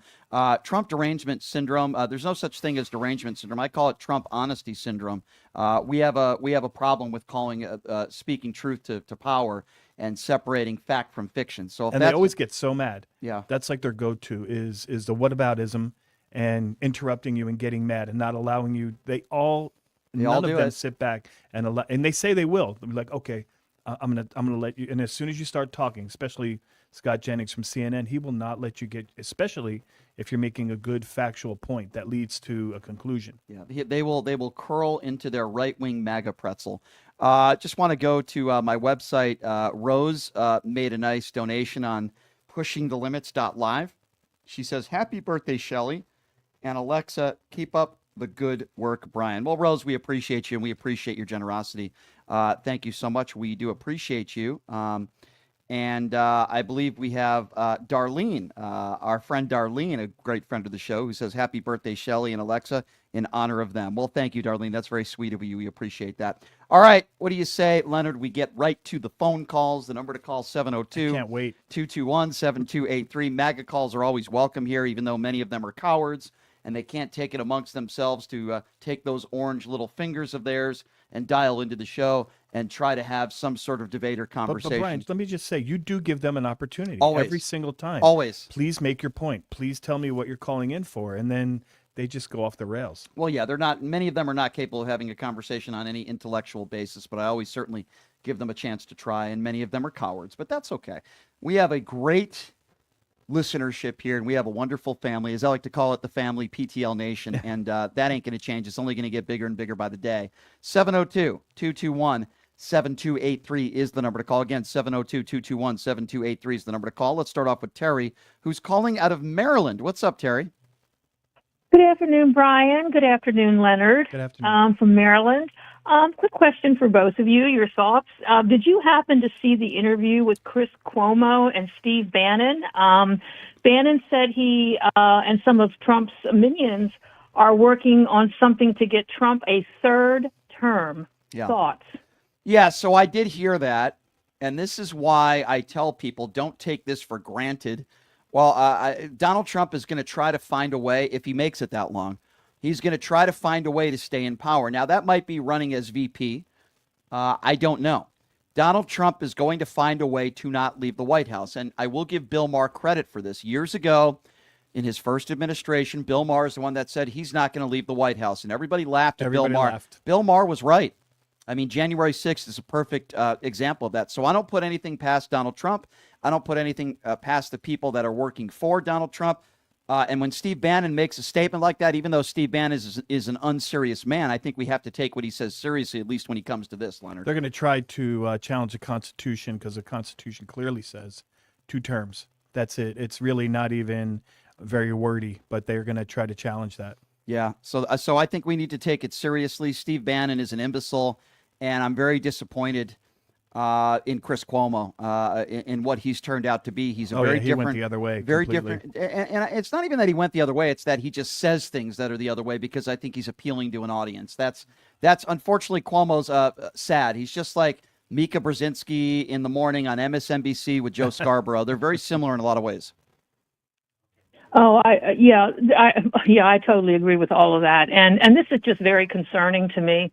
Trump derangement syndrome, there's no such thing as derangement syndrome. I call it Trump honesty syndrome. We have a problem with calling speaking truth to power and separating fact from fiction. So and they always get so mad. Yeah, that's like their go-to is the whataboutism and interrupting you and getting mad and not allowing you. None of them sit back and they say they will. They'll be like, okay, I'm gonna let you. And as soon as you start talking, especially Scott Jennings from CNN, he will not let you get, especially if you're making a good factual point that leads to a conclusion. Yeah, they will curl into their right-wing MAGA pretzel. Just want to go to my website. Rose made a nice donation on pushingthelimits.live. She says, "Happy birthday, Shelley. And Alexa, keep up the good work, Brian." Well, Rose, we appreciate you and we appreciate your generosity. Thank you so much. We do appreciate you. And I believe we have Darlene, our friend Darlene, a great friend of the show, who says, "Happy birthday, Shelley and Alexa," in honor of them. Well, thank you, Darlene. That's very sweet of you. We appreciate that. All right. What do you say, Leonard? We get right to the phone calls. The number to call, 702. I can't wait. 221-7283. MAGA calls are always welcome here, even though many of them are cowards and they can't take it amongst themselves to take those orange little fingers of theirs and dial into the show and try to have some sort of debate or conversation. But Brian, let me just say, you do give them an opportunity Always. every single time. Always. Please make your point. Please tell me what you're calling in for. And then they just go off the rails. Well, yeah, many of them are not capable of having a conversation on any intellectual basis, but I always certainly give them a chance to try, and many of them are cowards, but that's okay. We have a great listenership here, and we have a wonderful family, as I like to call it, the family PTL Nation, and that ain't going to change. It's only going to get bigger and bigger by the day. 702-221-7283 is the number to call. Again, 702-221-7283 is the number to call. Let's start off with Terry, who's calling out of Maryland. What's up, Terry? Good afternoon, Brian. Good afternoon, Leonard. Good afternoon. From Maryland. Quick question for both of you, your thoughts. Did you happen to see the interview with Chris Cuomo and Steve Bannon? Bannon said he and some of Trump's minions are working on something to get Trump a third term. Yeah. Thoughts? Yeah, so I did hear that, and this is why I tell people don't take this for granted. Well, Donald Trump is going to try to find a way, if he makes it that long, he's going to try to find a way to stay in power. Now, that might be running as VP. I don't know. Donald Trump is going to find a way to not leave the White House, and I will give Bill Maher credit for this. Years ago, in his first administration, Bill Maher is the one that said he's not going to leave the White House, and everybody laughed at Bill Maher. Bill Maher was right. I mean, January 6th is a perfect example of that. So I don't put anything past Donald Trump. I don't put anything past the people that are working for Donald Trump. And when Steve Bannon makes a statement like that, even though Steve Bannon is an unserious man, I think we have to take what he says seriously, at least when he comes to this, Leonard. They're going to try to challenge the Constitution because the Constitution clearly says 2 terms. That's it. It's really not even very wordy, but they're going to try to challenge that. Yeah. So I think we need to take it seriously. Steve Bannon is an imbecile, and I'm very disappointed in Chris Cuomo, in what he's turned out to be. He's a very he different, went the other way, very completely. different. And it's not even that he went the other way; it's that he just says things that are the other way because I think he's appealing to an audience. That's unfortunately Cuomo's sad. He's just like Mika Brzezinski in the morning on MSNBC with Joe Scarborough. They're very similar in a lot of ways. Oh, I totally agree with all of that, and this is just very concerning to me.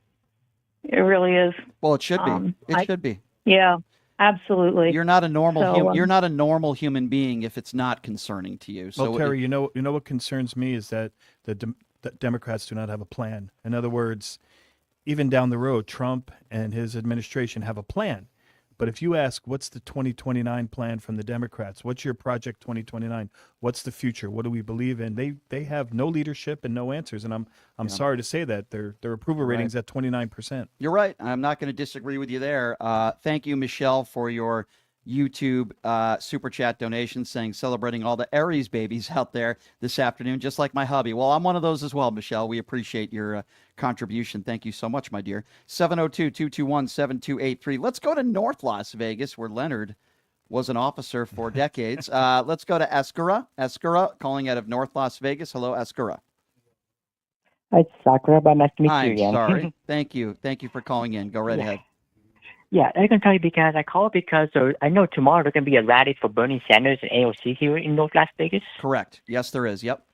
It really is. Well, it should be. It should be. Yeah, absolutely. You're not a normal. You're not a normal human being if it's not concerning to you. So, well, Terry, you know what concerns me is that the Democrats do not have a plan. In other words, even down the road, Trump and his administration have a plan. But if you ask, what's the 2029 plan from the Democrats? What's your Project 2029? What's the future? What do we believe in? They have no leadership and no answers. And I'm sorry to say that their approval ratings at 29%. You're right. I'm not going to disagree with you there. Thank you, Michelle, for your YouTube super chat donation saying celebrating all the Aries babies out there this afternoon, just like my hubby. Well, I'm one of those as well, Michelle. We appreciate your contribution. Thank you so much, my dear. 702-221-7283. Let's go to North Las Vegas, where Leonard was an officer for decades. Let's go to Escura. Escura calling out of North Las Vegas. Hello, Escura. Hi, Sakura. But nice to meet you again. Sorry. Thank you. Thank you for calling in. Go right ahead. Yeah, I can tell you because I called because I know tomorrow there's going to be a rally for Bernie Sanders and AOC here in North Las Vegas. Correct. Yes, there is. Yep.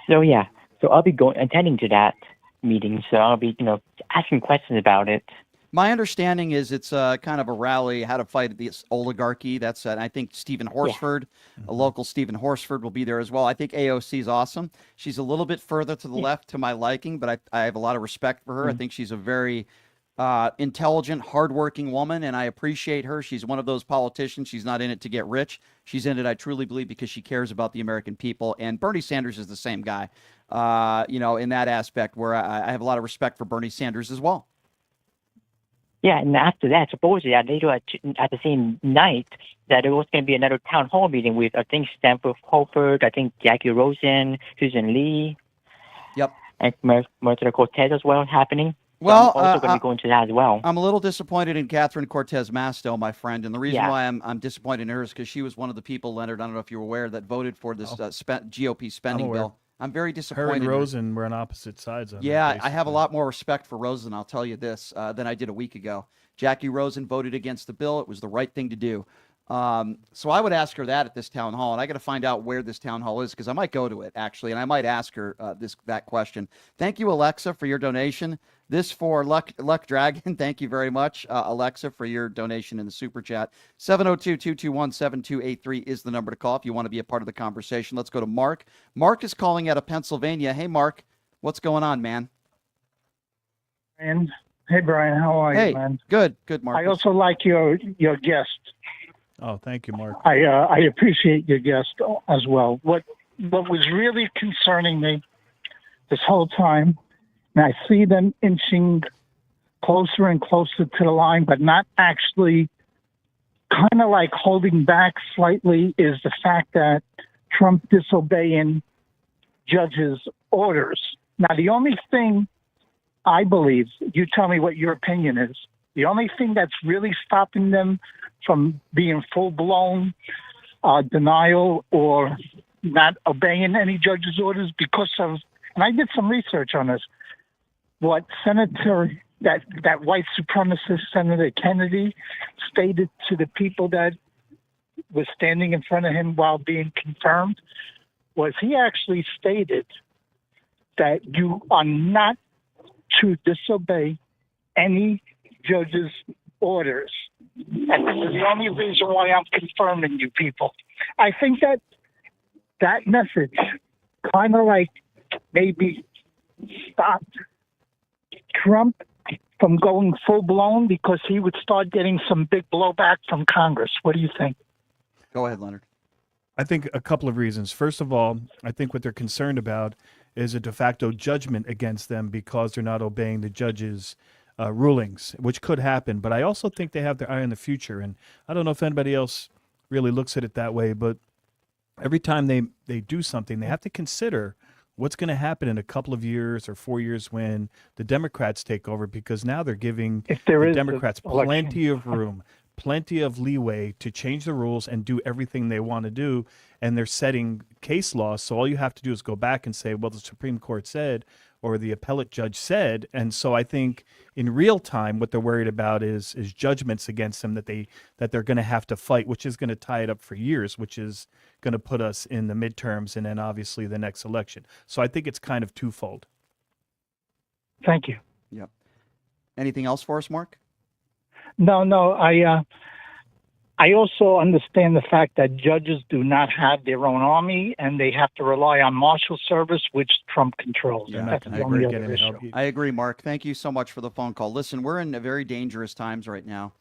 So yeah, so I'll be attending to that meeting. So I'll be, asking questions about it. My understanding is it's kind of a rally how to fight this oligarchy. That's I think Stephen Horsford, a local Stephen Horsford, will be there as well. I think AOC is awesome. She's a little bit further to the left to my liking, but I have a lot of respect for her. I think she's a very intelligent, hardworking woman, and I appreciate her. She's one of those politicians. She's not in it to get rich. She's in it, I truly believe, because she cares about the American people. And Bernie Sanders is the same guy, in that aspect where I have a lot of respect for Bernie Sanders as well. Yeah, and after that, supposedly later at the same night, that there was going to be another town hall meeting with, I think, Stanford Holford, I think Jackie Rosen, Susan Lee. Yep. And Martha Cortez as well happening. Well, I'm also going to be going to that as well. I'm a little disappointed in Catherine Cortez Masto, my friend, and the reason why I'm disappointed in her is because she was one of the people, Leonard, I don't know if you were aware, that voted for this GOP spending bill. I'm very disappointed. Her and Rosen were on opposite sides of it. Yeah, I have a lot more respect for Rosen, I'll tell you this, than I did a week ago. Jackie Rosen voted against the bill. It was the right thing to do. So I would ask her that at this town hall, and I got to find out where this town hall is because I might go to it actually, and I might ask her that question. Thank you, Alexa, for your donation. This for Luck Dragon. Thank you very much, Alexa, for your donation in the super chat. 702-221-7283 is the number to call if you want to be a part of the conversation. Let's go to Mark. Mark is calling out of Pennsylvania. Hey, Mark, what's going on, man? And hey, Brian, how are you, man? Good, Mark. I also like your guest. Oh, thank you, Mark. I appreciate your guest as well. What was really concerning me this whole time, and I see them inching closer and closer to the line, but not actually kind of like holding back slightly, is the fact that Trump disobeying judges' orders. Now, the only thing I believe, you tell me what your opinion is, the only thing that's really stopping them from being full-blown denial or not obeying any judge's orders because of, and I did some research on this, what that white supremacist Senator Kennedy stated to the people that was standing in front of him while being confirmed, was he actually stated that you are not to disobey any judge's orders. And this is the only reason why I'm confirming you people. I think that message kind of like maybe stopped Trump from going full blown because he would start getting some big blowback from Congress. What do you think? Go ahead, Leonard. I think a couple of reasons. First of all, I think what they're concerned about is a de facto judgment against them because they're not obeying the judge's rulings, which could happen. But I also think they have their eye on the future. And I don't know if anybody else really looks at it that way, but every time they do something, they have to consider what's going to happen in a couple of years or 4 years when the Democrats take over, because now they're giving the Democrats plenty of room, plenty of leeway to change the rules and do everything they want to do. And they're setting case laws. So all you have to do is go back and say, well, the Supreme Court said, or the appellate judge said. And so I think in real time, what they're worried about is judgments against them that they're going to have to fight, which is going to tie it up for years, which is going to put us in the midterms and then obviously the next election. So I think it's kind of twofold. Thank you. Yep. Anything else for us, Mark? No. I also understand the fact that judges do not have their own army and they have to rely on marshal service, which Trump controls. Yeah, That's the only other issue. I agree, Mark. Thank you so much for the phone call. Listen, we're in very dangerous times right now.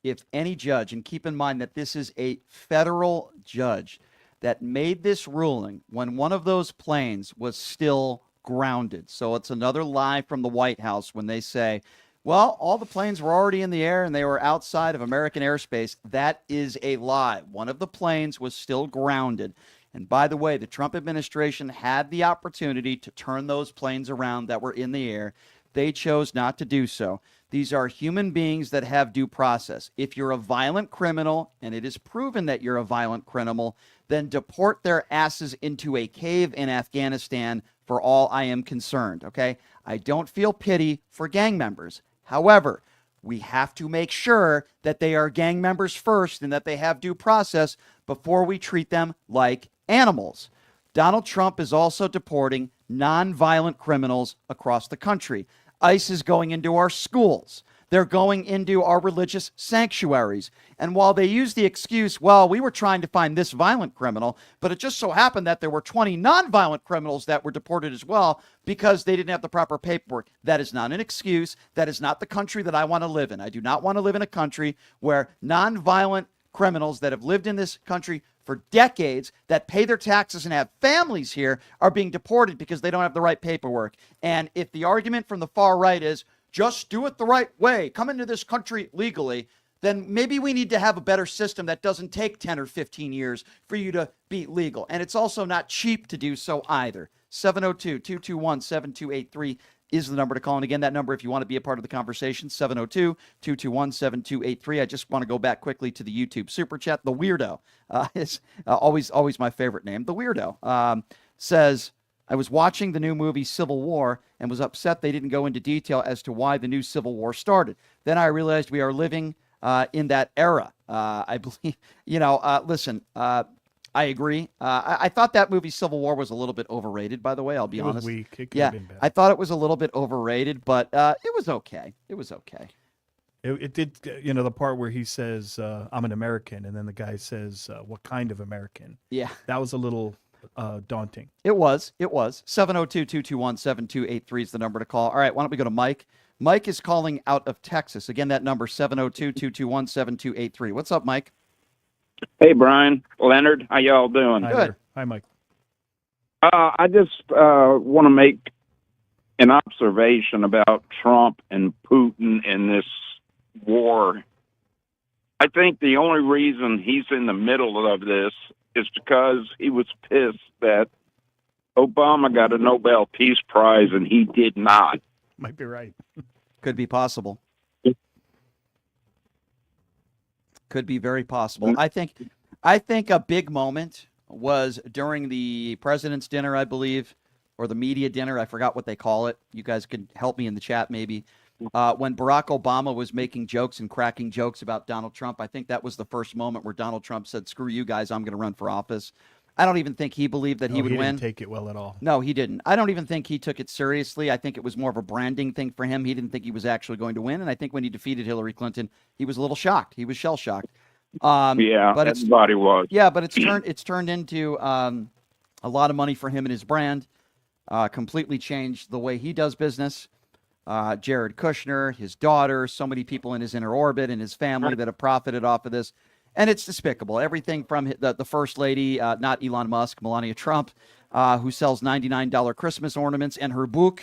If any judge, and keep in mind that this is a federal judge that made this ruling when one of those planes was still grounded. So it's another lie from the White House when they say, well, all the planes were already in the air and they were outside of American airspace. That is a lie. One of the planes was still grounded. And by the way, the Trump administration had the opportunity to turn those planes around that were in the air. They chose not to do so. These are human beings that have due process. If you're a violent criminal, and it is proven that you're a violent criminal, then deport their asses into a cave in Afghanistan for all I am concerned, okay? I don't feel pity for gang members. However, we have to make sure that they are gang members first and that they have due process before we treat them like animals. Donald Trump is also deporting nonviolent criminals across the country. ICE is going into our schools. They're going into our religious sanctuaries. And while they use the excuse, well, we were trying to find this violent criminal, but it just so happened that there were 20 nonviolent criminals that were deported as well because they didn't have the proper paperwork. That is not an excuse. That is not the country that I want to live in. I do not want to live in a country where nonviolent criminals that have lived in this country for decades, that pay their taxes and have families here, are being deported because they don't have the right paperwork. And if the argument from the far right is, just do it the right way, come into this country legally, then maybe we need to have a better system that doesn't take 10 or 15 years for you to be legal. And it's also not cheap to do so either. 702-221-7283 is the number to call. And again, that number, if you want to be a part of the conversation, 702-221-7283. I just want to go back quickly to the YouTube Super Chat. The Weirdo is always my favorite name. The Weirdo says, I was watching the new movie Civil War and was upset they didn't go into detail as to why the new Civil War started. Then I realized we are living in that era. I believe, listen, I agree. I thought that movie Civil War was a little bit overrated, by the way. I'll be honest. It was weak. It could have been better. I thought it was a little bit overrated, but it was okay. It was okay. It did, the part where he says, I'm an American, and then the guy says, what kind of American? Yeah. That was a little daunting. It was. 702-221-7283 is the number to call. All right, why don't we go to Mike? Mike is calling out of Texas. Again, that number, 702-221-7283. What's up, Mike? Hey, Brian, Leonard, how y'all doing? Good. Hi, Mike. I just want to make an observation about Trump and Putin and this war. I think the only reason he's in the middle of this is because he was pissed that Obama got a Nobel Peace Prize and he did not. Might be right. Could be possible. Could be very possible. I think a big moment was during the president's dinner, I believe, or the media dinner. I forgot what they call it. You guys could help me in the chat maybe. When Barack Obama was making jokes and cracking jokes about Donald Trump, I think that was the first moment where Donald Trump said, screw you guys, I'm going to run for office. I don't even think he believed that he would win. He didn't take it well at all. No, he didn't. I don't even think he took it seriously. I think it was more of a branding thing for him. He didn't think he was actually going to win. And I think when he defeated Hillary Clinton, he was a little shocked. He was shell-shocked. But everybody was. Yeah, but it's turned into a lot of money for him and his brand. Completely changed the way he does business. Jared Kushner, his daughter, so many people in his inner orbit and his family that have profited off of this. And it's despicable. Everything from the first lady, not Elon Musk, Melania Trump, who sells $99 Christmas ornaments and her book,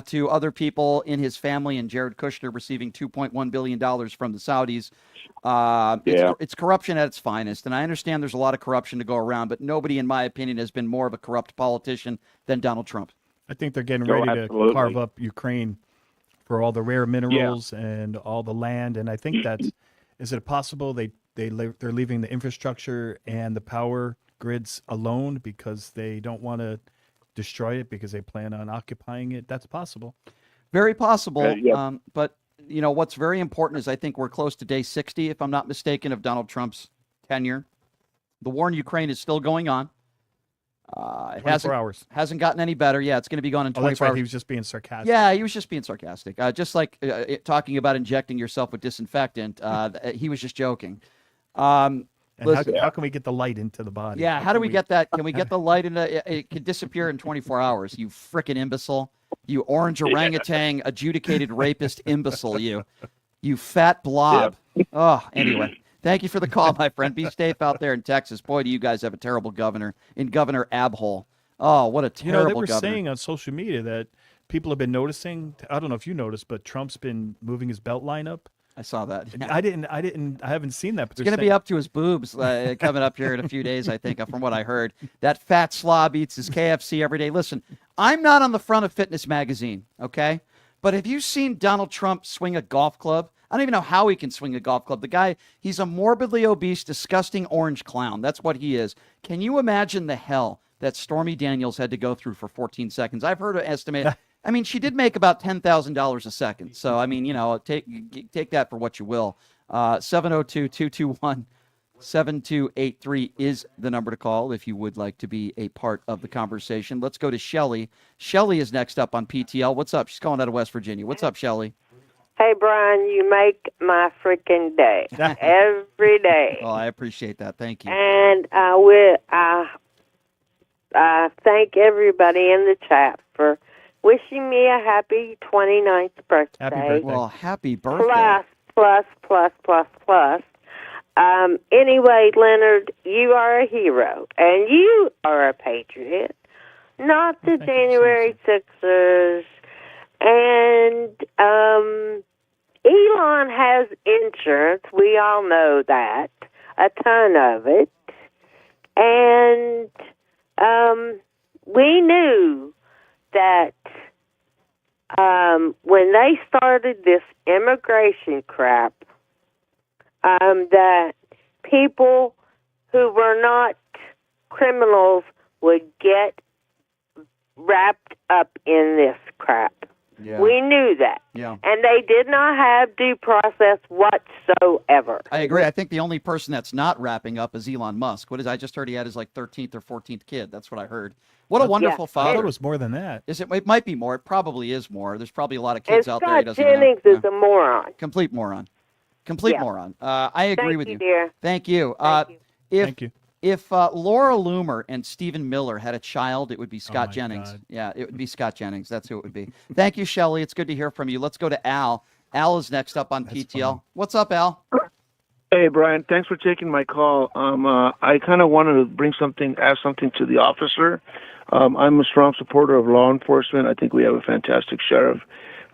to other people in his family, and Jared Kushner receiving $2.1 billion from the Saudis. It's corruption at its finest. And I understand there's a lot of corruption to go around, but nobody, in my opinion, has been more of a corrupt politician than Donald Trump. I think they're getting ready to carve up Ukraine for all the rare minerals and all the land. And I think is it possible they're leaving the infrastructure and the power grids alone because they don't want to destroy it because they plan on occupying it? That's possible. Very possible. But, what's very important is I think we're close to day 60, if I'm not mistaken, of Donald Trump's tenure. The war in Ukraine is still going on. It 24 hours. Hasn't gotten any better. Yeah, it's going to be gone in 24 that's right. hours. He was just being sarcastic. Yeah, he was just being sarcastic. Just like talking about injecting yourself with disinfectant. He was just joking. And how can we get the light into the body? Yeah, how do we get that? Can we get the light into it? Could disappear in 24 hours, you frickin' imbecile. You orange orangutan, adjudicated rapist imbecile, you fat blob. Oh, anyway. Thank you for the call, my friend. Be safe out there in Texas. Boy, do you guys have a terrible governor in Governor Abhole. Oh, what a terrible they were governor. saying on social media that people have been noticing, I don't know if you noticed, but Trump's been moving his belt line up. I saw that. Yeah. I haven't seen that. But it's going to be up to his boobs coming up here in a few days, I think, from what I heard. That fat slob eats his KFC every day. Listen, I'm not on the front of Fitness Magazine, okay? But have you seen Donald Trump swing a golf club? I don't even know how he can swing a golf club. The guy, he's a morbidly obese, disgusting orange clown. That's what he is. Can you imagine the hell that Stormy Daniels had to go through for 14 seconds? I've heard her estimate. I mean, she did make about $10,000 a second. So, I mean, take that for what you will. 702-221-7283 is the number to call if you would like to be a part of the conversation. Let's go to Shelly. Shelly is next up on PTL. What's up? She's calling out of West Virginia. What's up, Shelly? Hey, Brian, you make my freaking day every day. Oh, I appreciate that. Thank you. And I thank everybody in the chat for wishing me a happy 29th birthday. Happy birthday. Well, happy birthday. Plus. Anyway, Leonard, you are a hero, and you are a patriot, not the January 6ers. And Elon has insurance. We all know that, a ton of it. And we knew that when they started this immigration crap, that people who were not criminals would get wrapped up in this crap. Yeah. We knew that. Yeah. And and they did not have due process whatsoever. I agree. I think the only person that's not wrapping up is Elon Musk. What is? I just heard he had his 13th or 14th kid. That's what I heard. What a wonderful father. I thought it was more than that. Is it? It might be more. It probably is more. There's probably a lot of kids And out there he Scott doesn't Jennings know. is a moron. Complete moron. Complete moron. I agree Thank with you, you. dear. Thank you. Thank you. If Laura Loomer and Stephen Miller had a child, it would be Scott my Jennings. God. Yeah, it would be Scott Jennings. That's who it would be. Thank you, Shelley. It's good to hear from you. Let's go to Al. Al is next up on PTL. funny. What's up, Al? Hey, Brian. Thanks for taking my call. I kind of wanted to ask something to the officer. I'm a strong supporter of law enforcement. I think we have a fantastic sheriff.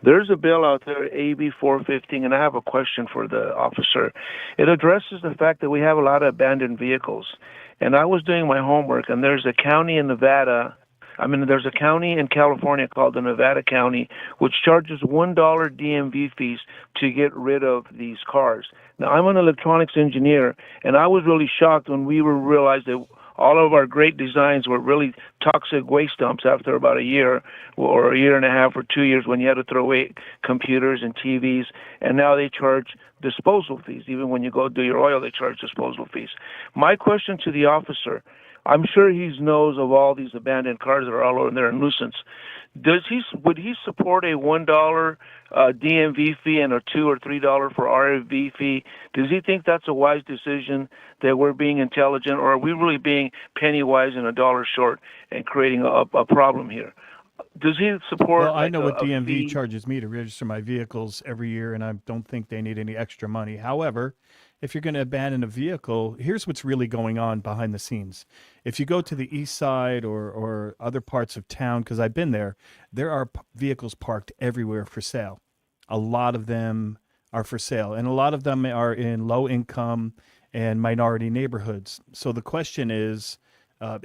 There's a bill out there, AB 415, and I have a question for the officer. It addresses the fact that we have a lot of abandoned vehicles. And I was doing my homework, and there's a county in Nevada. There's a county in California called the Nevada County, which charges $1 DMV fees to get rid of these cars. Now, I'm an electronics engineer, and I was really shocked when we realized that all of our great designs were really toxic waste dumps after about a year or a year and a half or 2 years when you had to throw away computers and TVs, and now they charge disposal fees. Even when you go do your oil, they charge disposal fees. My question to the officer, I'm sure he knows of all these abandoned cars that are all over and they're a nuisance. Would he support a $1 DMV fee and a $2 or $3 for RFV fee? Does he think that's a wise decision, that we're being intelligent, or are we really being penny wise and a dollar short and creating a problem here? Does he support? Well, I know what DMV fee? charges me to register my vehicles every year, and I don't think they need any extra money. However, if you're going to abandon a vehicle, here's what's really going on behind the scenes. If you go to the east side or other parts of town, because I've been there are vehicles parked everywhere for sale. A lot of them are for sale, and a lot of them are in low income and minority neighborhoods. So the question is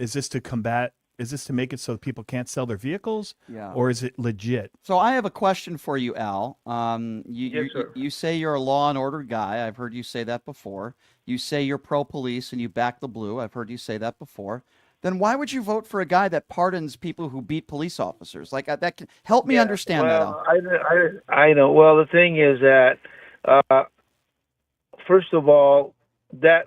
this to make it so that people can't sell their vehicles, or is it legit? So I have a question for you, Al. Yes, sir. You say you're a law and order guy. I've heard you say that before. You say you're pro-police and you back the blue. I've heard you say that before. Then why would you vote for a guy that pardons people who beat police officers? Like that can help me understand that, Al. I know. Well, the thing is that, first of all, that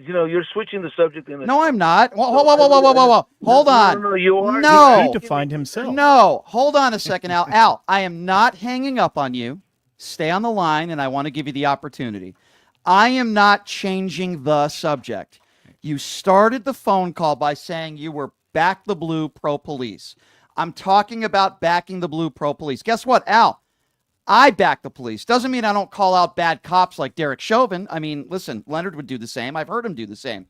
you're switching the subject. No, I'm not. Whoa. Hold on. No, you are. No. He defined himself. No. Hold on a second, Al. Al, I am not hanging up on you. Stay on the line, and I want to give you the opportunity. I am not changing the subject. You started the phone call by saying you were back the blue pro-police. I'm talking about backing the blue pro-police. Guess what, Al? I back the police. Doesn't mean I don't call out bad cops like Derek Chauvin. I mean, listen, Leonard would do the same. I've heard him do the same.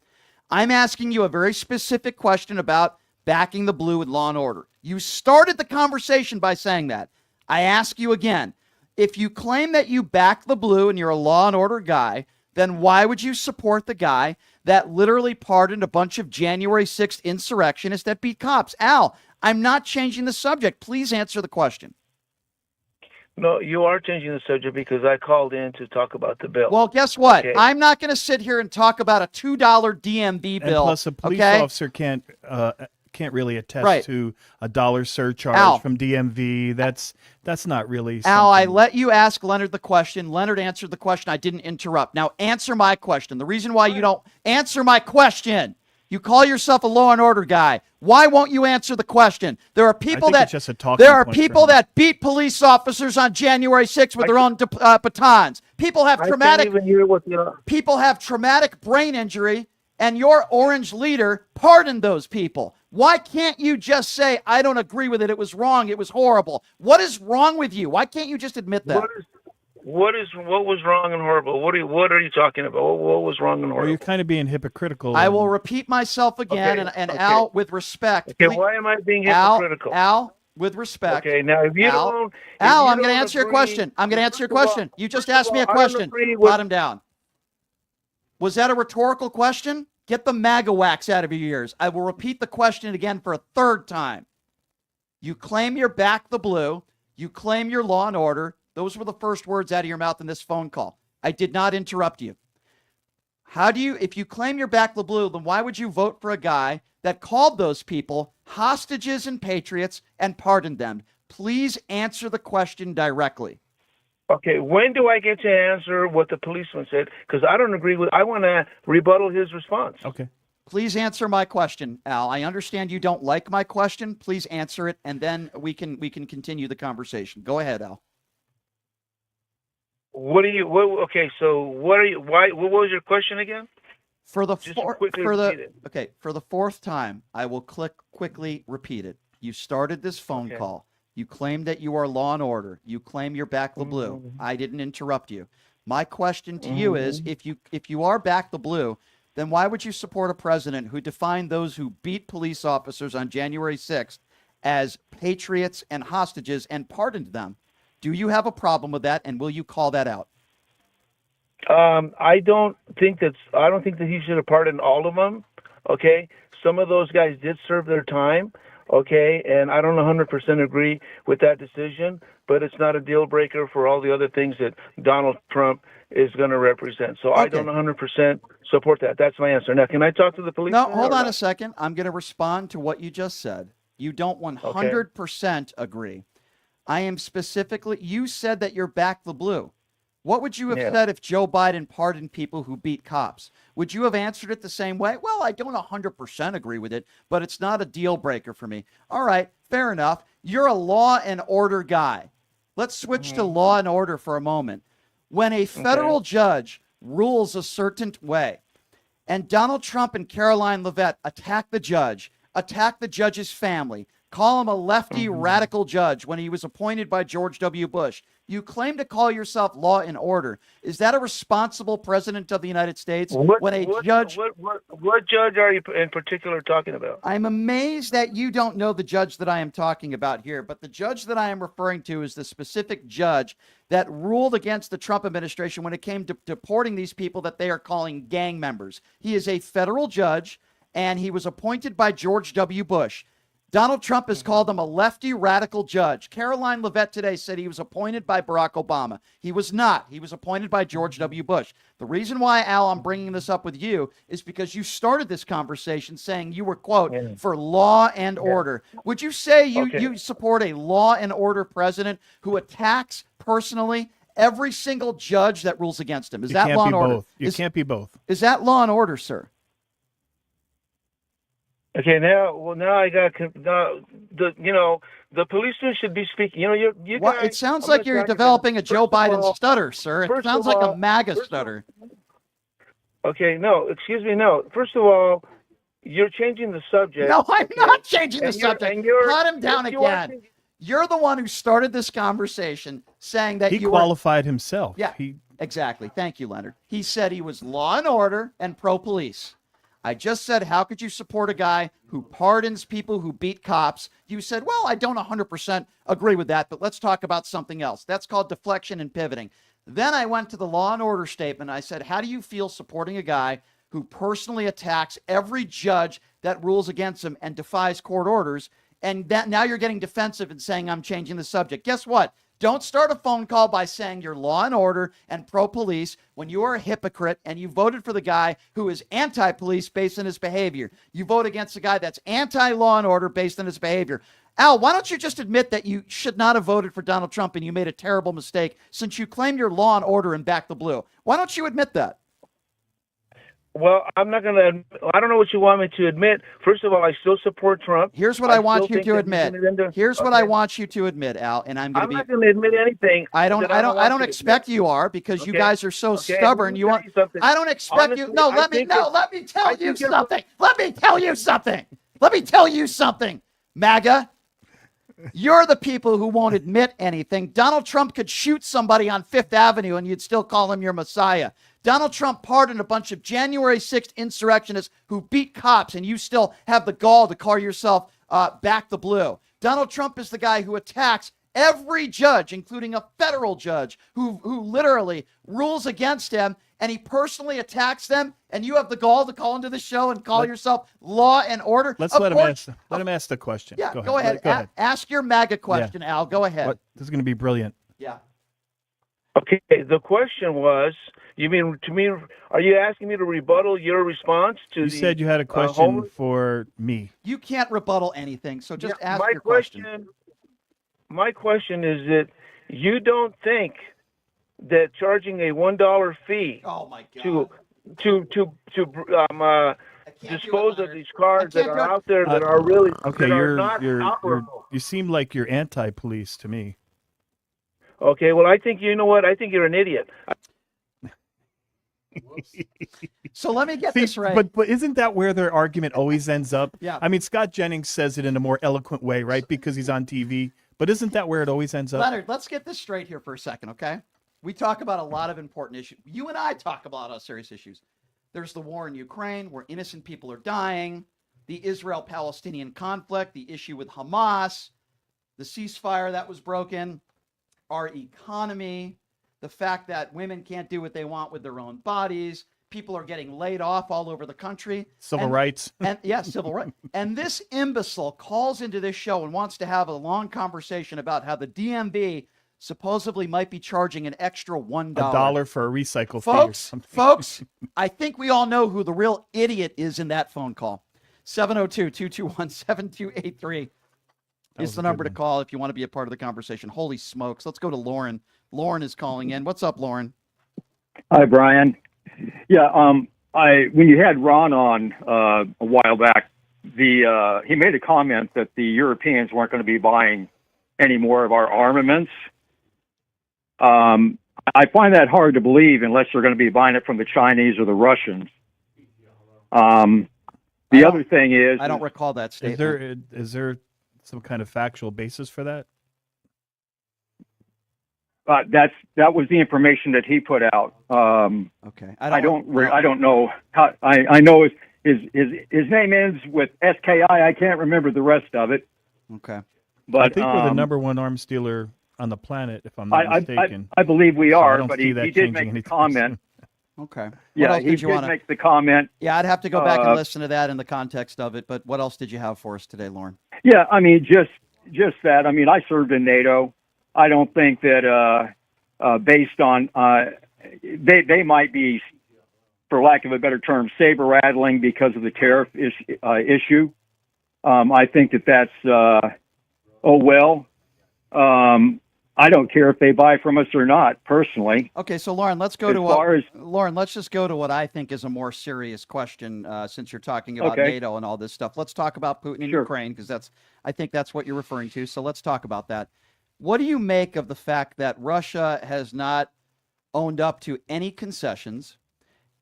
I'm asking you a very specific question about backing the blue with law and order. You started the conversation by saying that. I ask you again, if you claim that you back the blue and you're a law and order guy, then why would you support the guy that literally pardoned a bunch of January 6th insurrectionists that beat cops? Al, I'm not changing the subject. Please answer the question. No, you are changing the subject because I called in to talk about the bill. Well, guess what? Okay. I'm not going to sit here and talk about a $2 DMV bill. And plus, a police officer can't really attest Right. to a dollar surcharge Al. from DMV. That's not really Al, I something. let you ask Leonard the question. Leonard answered the question. I didn't interrupt. Now answer my question. The reason why you don't answer my question, you call yourself a law and order guy. Why won't you answer the question? There are people think that it's just a talking there are point for people him. that beat police officers on January 6th with their own batons. People have traumatic. I can't even hear what the People have traumatic brain injury, and your orange leader pardoned those people. Why can't you just say, I don't agree with it, it was wrong, it was horrible? What is wrong with you? Why can't you just admit that? What was wrong and horrible? What are you talking about? What was wrong and Or horrible? you're kind of being hypocritical. I will repeat myself again, Okay, and okay. Al, with respect. Okay, please- why am I being Al, hypocritical? Al, with respect. Okay, now if you Al, don't, if Al, you I'm going to don't answer your agree- question. I'm going to answer your First of all- question. You just first of asked me a all, I don't question. agree with- Bottom down. Was that a rhetorical question? Get the MAGA wax out of your ears. I will repeat the question again for a third time. You claim you're back the blue. You claim you're law and order. Those were the first words out of your mouth in this phone call. I did not interrupt you. If you claim you're back the blue, then why would you vote for a guy that called those people hostages and patriots and pardoned them? Please answer the question directly. Okay, when do I get to answer what the policeman said? Because I don't agree with. I want to rebuttal his response. Okay. Please answer my question, Al. I understand you don't like my question. Please answer it, and then we can continue the conversation. Go ahead, Al. What are you? Okay, so what are you? Why? What was your question again? For the for the fourth time, I will quickly repeat it. You started this phone call. You claim that you are law and order. You claim you're back the blue. I didn't interrupt you. My question to you is, if you are back the blue, then why would you support a president who defined those who beat police officers on January 6th as patriots and hostages and pardoned them? Do you have a problem with that, and will you call that out? I don't think that he should have pardoned all of them. Okay, some of those guys did serve their time. Okay, and I don't 100% agree with that decision, but it's not a deal breaker for all the other things that Donald Trump is going to represent. So I don't 100% support that. That's my answer. Now, can I talk to the police? No, hold on a second. I'm going to respond to what you just said. You don't 100% agree. I am specifically, you said that you're back the blue. What would you have said if Joe Biden pardoned people who beat cops? Would you have answered it the same way? Well, I don't 100% agree with it, but it's not a deal breaker for me. All right, fair enough. You're a law and order guy. Let's switch to law and order for a moment. When a federal judge rules a certain way, and Donald Trump and Caroline Leavitt attack the judge's family, call him a lefty radical judge when he was appointed by George W. Bush. You claim to call yourself law and order. Is that a responsible president of the United States? What judge are you in particular talking about? I'm amazed that you don't know the judge that I am talking about here, but the judge that I am referring to is the specific judge that ruled against the Trump administration when it came to deporting these people that they are calling gang members. He is a federal judge, and he was appointed by George W. Bush. Donald Trump has called him a lefty radical judge. Caroline Leavitt today said he was appointed by Barack Obama. He was not. He was appointed by George W. Bush. The reason why, Al, I'm bringing this up with you is because you started this conversation saying you were, quote, for law and order. Would you say you support a law and order president who attacks personally every single judge that rules against him? Is that law and order? You can't be both. Is that law and order, sir? Okay, now I got the policeman should be speaking. You guys, it sounds like you're developing a Joe Biden stutter, sir. It sounds like a MAGA stutter. Okay, no, excuse me, no. First of all, you're changing the subject. No, I'm not changing the subject. Cut him down again. You're the one who started this conversation saying that he qualified himself. Yeah, exactly. Thank you, Leonard. He said he was law and order and pro-police. I just said, how could you support a guy who pardons people who beat cops? You said, well, I don't 100% agree with that, but let's talk about something else. That's called deflection and pivoting. Then I went to the law and order statement. I said, how do you feel supporting a guy who personally attacks every judge that rules against him and defies court orders? And that now you're getting defensive and saying I'm changing the subject. Guess what? Don't start a phone call by saying you're law and order and pro-police when you are a hypocrite and you voted for the guy who is anti-police based on his behavior. You vote against the guy that's anti-law and order based on his behavior. Al, why don't you just admit that you should not have voted for Donald Trump and you made a terrible mistake since you claim you're law and order and back the blue? Why don't you admit that? Well, I'm not going to. I don't know what you want me to admit. First of all, I still support Trump. Here's what I want you to admit. Here's what I want you to admit, Al, and I'm not going to admit anything. I don't expect you are because you guys are so stubborn. You want. I don't expect you. No, let me tell you something. Let me tell you something. Let me tell you something. MAGA. You're the people who won't admit anything. Donald Trump could shoot somebody on Fifth Avenue and you'd still call him your messiah. Donald Trump pardoned a bunch of January 6th insurrectionists who beat cops, and you still have the gall to call yourself back the blue. Donald Trump is the guy who attacks every judge, including a federal judge, who literally rules against him, and he personally attacks them, and you have the gall to call into the show and call yourself law and order. Let's let him ask the question. Yeah, go ahead. Ask your MAGA question, Al. Go ahead. This is going to be brilliant. Yeah. Okay, the question was, you mean to me, are you asking me to rebuttal your response to You said you had a question for me. You can't rebuttal anything, so just ask your question. My question is that you don't think that charging a $1 fee Oh my to dispose of these I cars that can't are do it. out there that are really Okay, that are not operable. you seem like you're anti-police to me. Okay, well, I think you know what? I think you're an idiot. So let me get this right. But isn't that where their argument always ends up? Yeah. I mean, Scott Jennings says it in a more eloquent way, right? Because he's on TV. But isn't that where it always ends up? Leonard, let's get this straight here for a second, okay? We talk about a lot of important issues. You and I talk about a lot of serious issues. There's the war in Ukraine where innocent people are dying, the Israel-Palestinian conflict, the issue with Hamas, the ceasefire that was broken, our economy, the fact that women can't do what they want with their own bodies, people are getting laid off all over the country. Civil rights. And civil rights. And this imbecile calls into this show and wants to have a long conversation about how the DMV supposedly might be charging an extra $1. $1 for a recycle fee or something. Folks, I think we all know who the real idiot is in that phone call. 702-221-7283 is the number to call if you want to be a part of the conversation. Holy smokes. Let's go to Lauren. Lauren is calling in. What's up, Lauren? Hi, Brian. Yeah, when you had Ron on a while back, he made a comment that the Europeans weren't going to be buying any more of our armaments. I find that hard to believe unless they're going to be buying it from the Chinese or the Russians. The other thing is, I don't recall that statement. Is there some kind of factual basis for that? that was the information that he put out. Okay, I don't know how. I know his name ends with SKI. I can't remember the rest of it. Okay, but I think we're the number one arms dealer on the planet, if I'm not mistaken. I believe we are, so but he did make the comment. Okay. Yeah, he did make the comment. Yeah, I'd have to go back and listen to that in the context of it. But what else did you have for us today, Lauren? Yeah, I mean, just that. I mean, I served in NATO. I don't think that based on they might be, for lack of a better term, saber rattling because of the tariff issue. I think that's I don't care if they buy from us or not, personally. Okay, so Lauren, let's go Lauren. Let's just go to what I think is a more serious question, since you're talking about NATO and all this stuff. Let's talk about Putin and Ukraine, because I think that's what you're referring to. So let's talk about that. What do you make of the fact that Russia has not owned up to any concessions,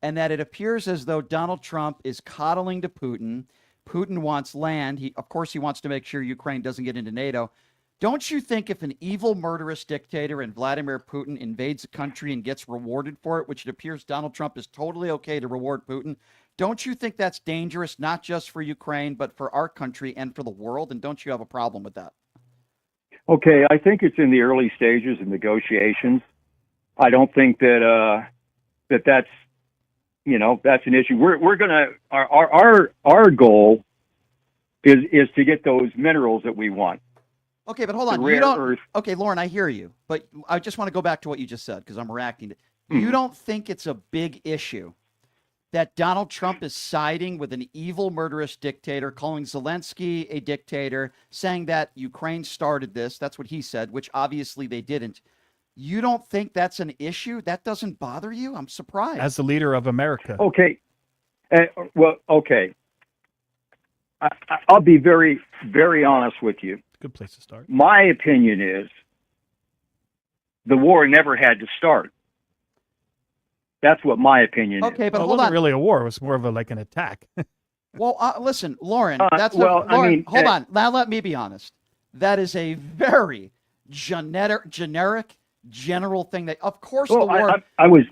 and that it appears as though Donald Trump is coddling to Putin? Putin wants land. Of course, he wants to make sure Ukraine doesn't get into NATO. Don't you think if an evil, murderous dictator and Vladimir Putin invades a country and gets rewarded for it, which it appears Donald Trump is totally okay to reward Putin, don't you think that's dangerous, not just for Ukraine, but for our country and for the world? And don't you have a problem with that? Okay, I think it's in the early stages of negotiations. I don't think that that's an issue. We're gonna our goal is to get those minerals that we want. Okay, but hold on. You don't. Okay, Lauren, I hear you, but I just want to go back to what you just said because I'm reacting to. You don't think it's a big issue that Donald Trump is siding with an evil, murderous dictator, calling Zelensky a dictator, saying that Ukraine started this? That's what he said, which obviously they didn't. You don't think that's an issue? That doesn't bother you? I'm surprised. As the leader of America. Okay. Okay. I'll be very, very honest with you. Good place to start. My opinion is the war never had to start. That's what my opinion is. Okay, but it hold wasn't on. really a war. It was more of an attack. Well, listen, Lauren. Lauren, hold on. Now let me be honest. That is a very generic, general thing. That, of course, the war. I was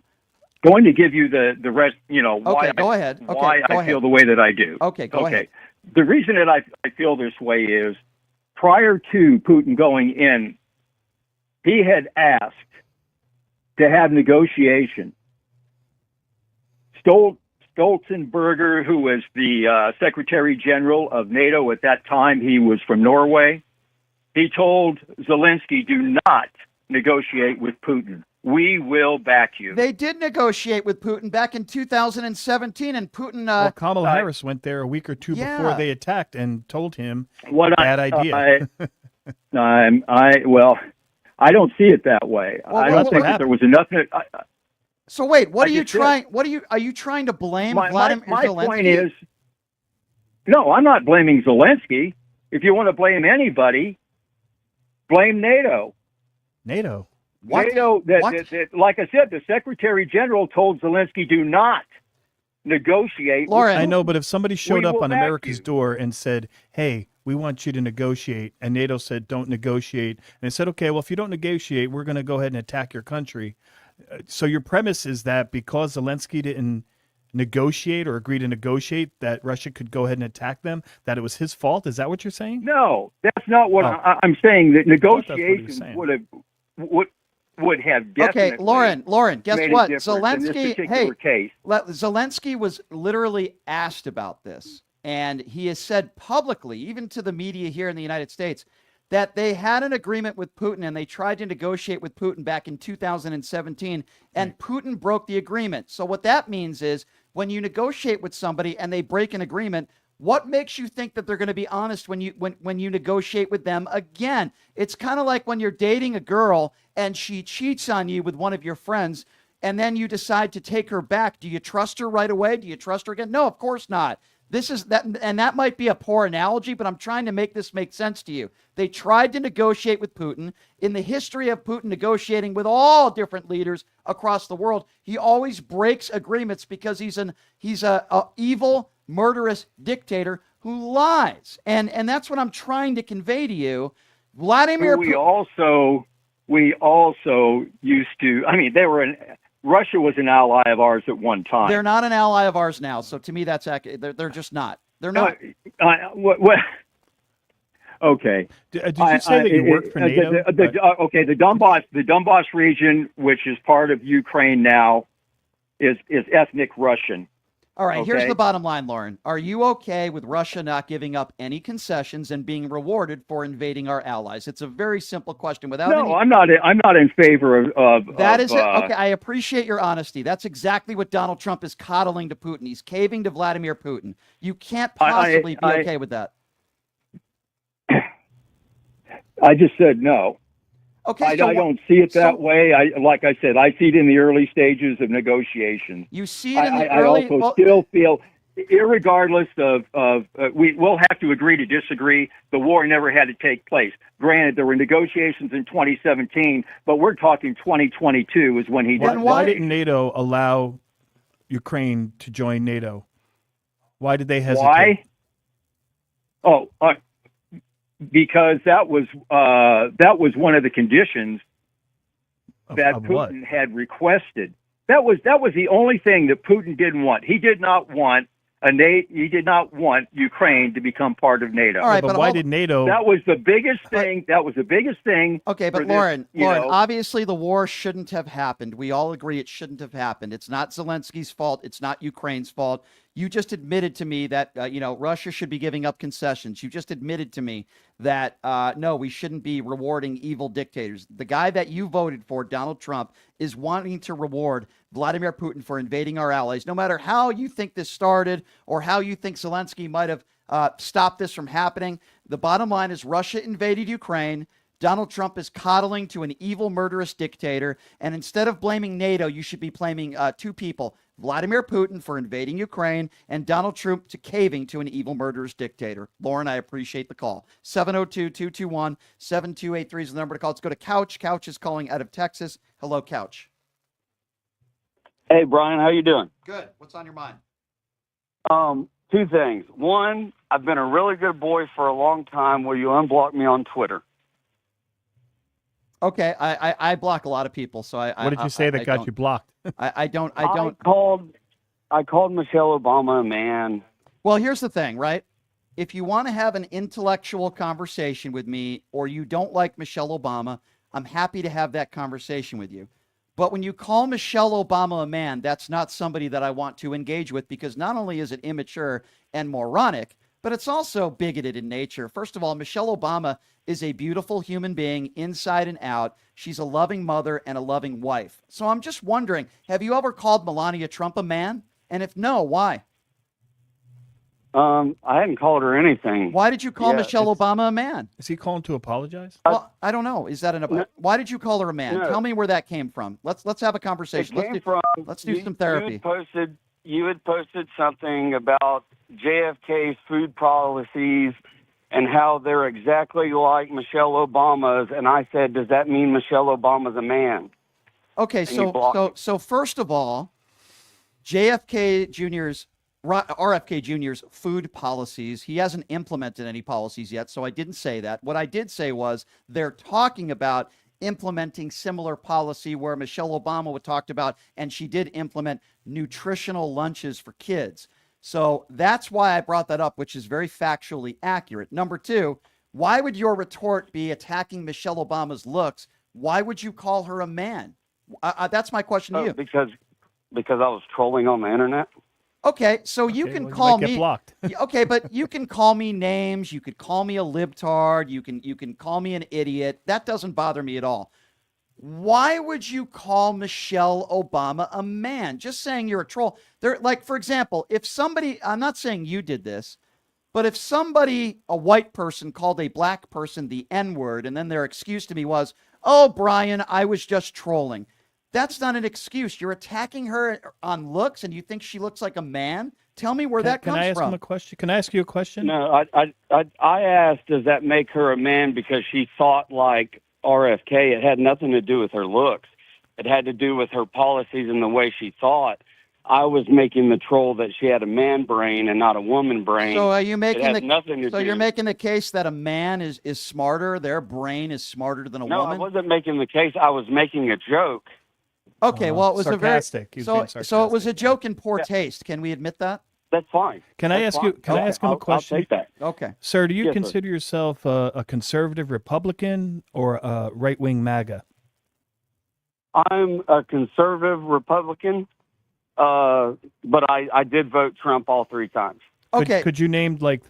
going to give you the rest. Why? Go ahead. Okay, why I feel the way that I do. Okay, go ahead. The reason that I feel this way is prior to Putin going in, he had asked to have negotiation. Stoltenberg, who was the Secretary General of NATO at that time, he was from Norway. He told Zelensky, do not negotiate with Putin. We will back you. They did negotiate with Putin back in 2017, and Putin... Kamala Harris went there a week or two before they attacked and told him bad idea. I don't see it that way. Well, I don't think that there was enough. So wait, what I are you just did. trying? Are you trying to blame My Vladimir Zelensky? point is, no, I'm not blaming Zelensky. If you want to blame anybody, blame NATO. NATO. What? NATO, that, like I said, the Secretary General told Zelensky, do not negotiate. Lauren, I know, but if somebody showed up will on back America's you. door and said, hey, we want you to negotiate, and NATO said, don't negotiate, and they said, okay, well, if you don't negotiate, we're going to go ahead and attack your country. So your premise is that because Zelensky didn't negotiate or agree to negotiate, that Russia could go ahead and attack them, that it was his fault? Is that what you're saying? No, that's not what I'm saying. That negotiations would have definitely. Okay, Lauren, guess made a what? difference in this Zelensky, particular case. Zelensky was literally asked about this, and he has said publicly, even to the media here in the United States, that they had an agreement with Putin and they tried to negotiate with Putin back in 2017, and Putin broke the agreement. So what that means is when you negotiate with somebody and they break an agreement, what makes you think that they're going to be honest when you negotiate with them again? It's kind of like when you're dating a girl and she cheats on you with one of your friends, and then you decide to take her back. Do you trust her right away? Do you trust her again? No, of course not. This is that, and that might be a poor analogy, but I'm trying to make this make sense to you. They tried to negotiate with Putin. In the history of Putin negotiating with all different leaders across the world, he always breaks agreements because he's a evil, murderous dictator who lies. And that's what I'm trying to convey to you. Vladimir Putin. We also used to, I mean, Russia was an ally of ours at one time. They're not an ally of ours now. So to me, that's accurate. They're just not. They're not. Okay. Did you say that you worked for NATO? The Donbass region, which is part of Ukraine now, is ethnic Russian. All right, okay? Here's the bottom line, Lauren. Are you okay with Russia not giving up any concessions and being rewarded for invading our allies? It's a very simple question. I'm not in favor of that. Okay, I appreciate your honesty. That's exactly what Donald Trump is coddling to Putin. He's caving to Vladimir Putin. You can't possibly be okay with that. I just said no. Okay, I don't see it that way. Like I said, I see it in the early stages of negotiations. You see it in the early. I also still feel, irregardless of we will have to agree to disagree. The war never had to take place. Granted, there were negotiations in 2017, but we're talking 2022 is when he did. Why didn't NATO allow Ukraine to join NATO? Why did they hesitate? Why? Because that was one of the conditions that Putin had requested. That was the only thing that Putin didn't want. He did not want Ukraine to become part of NATO. All right, but why did NATO? That was the biggest thing. That was the biggest thing. Okay, but Lauren, obviously the war shouldn't have happened. We all agree it shouldn't have happened. It's not Zelensky's fault. It's not Ukraine's fault. You just admitted to me that, Russia should be giving up concessions. You just admitted to me that, no, we shouldn't be rewarding evil dictators. The guy that you voted for, Donald Trump, is wanting to reward Vladimir Putin for invading our allies. No matter how you think this started or how you think Zelensky might have stopped this from happening, the bottom line is Russia invaded Ukraine. Donald Trump is coddling to an evil, murderous dictator. And instead of blaming NATO, you should be blaming two people, Vladimir Putin for invading Ukraine and Donald Trump to caving to an evil, murderous dictator. Lauren, I appreciate the call. 702-221-7283 is the number to call. Let's go to Couch. Couch is calling out of Texas. Hello, Couch. Hey, Brian, how you doing? Good. What's on your mind? Two things. One, I've been a really good boy for a long time. Will you unblock me on Twitter? Okay, I block a lot of people, so I. What did you say that got you blocked? I don't. I called Michelle Obama a man. Well, here's the thing, right? If you want to have an intellectual conversation with me, or you don't like Michelle Obama, I'm happy to have that conversation with you. But when you call Michelle Obama a man, that's not somebody that I want to engage with, because not only is it immature and moronic, but it's also bigoted in nature. First of all, Michelle Obama is a beautiful human being inside and out. She's a loving mother and a loving wife. So I'm just wondering, have you ever called Melania Trump a man? And if no, why? I hadn't called her anything. Why did you call Yeah, Michelle Obama a man? Is he calling to apologize? Well, I don't know. Is that why did you call her a man? No. Tell me where that came from. Let's have a conversation. It came from. Let's do some therapy. You had posted something about JFK's food policies and how they're exactly like Michelle Obama's, and I said, "Does that mean Michelle Obama's a man?" Okay, And you blocked so first of all, RFK Jr.'s food policies, he hasn't implemented any policies yet, so I didn't say that. What I did say was they're talking about implementing similar policy where Michelle Obama talked about, and she did implement nutritional lunches for kids. So that's why I brought that up, which is very factually accurate. Number two, why would your retort be attacking Michelle Obama's looks? Why would you call her a man? That's my question to you. Because I was trolling on the internet. Okay, so you can call might get me. blocked. Okay, but you can call me names. You could call me a libtard. You can call me an idiot. That doesn't bother me at all. Why would you call Michelle Obama a man? Just saying you're a troll. Like, for example, if somebody, I'm not saying you did this, but if somebody, a white person, called a black person the N-word, and then their excuse to me was, "Oh, Brian, I was just trolling." That's not an excuse. You're attacking her on looks, and you think she looks like a man? Tell me where that comes from. Can I ask him a question? Can I ask you a question? No, I asked, does that make her a man because she thought like RFK? It had nothing to do with her looks. It had to do with her policies and the way she thought. I was making the troll that she had a man brain and not a woman brain. So are you making you're making the case that a man is smarter? Their brain is smarter than a No, woman? I wasn't making the case. I was making a joke. Okay, well, it was sarcastic. a very so it was a joke in poor taste. Can we admit that? That's fine. Can I ask you? Can I ask him a question? I'll take that. Okay, sir. Do you Yes, sir. consider yourself a conservative Republican or a right-wing MAGA? I'm a conservative Republican, but I did vote Trump all three times. Okay. Could you name like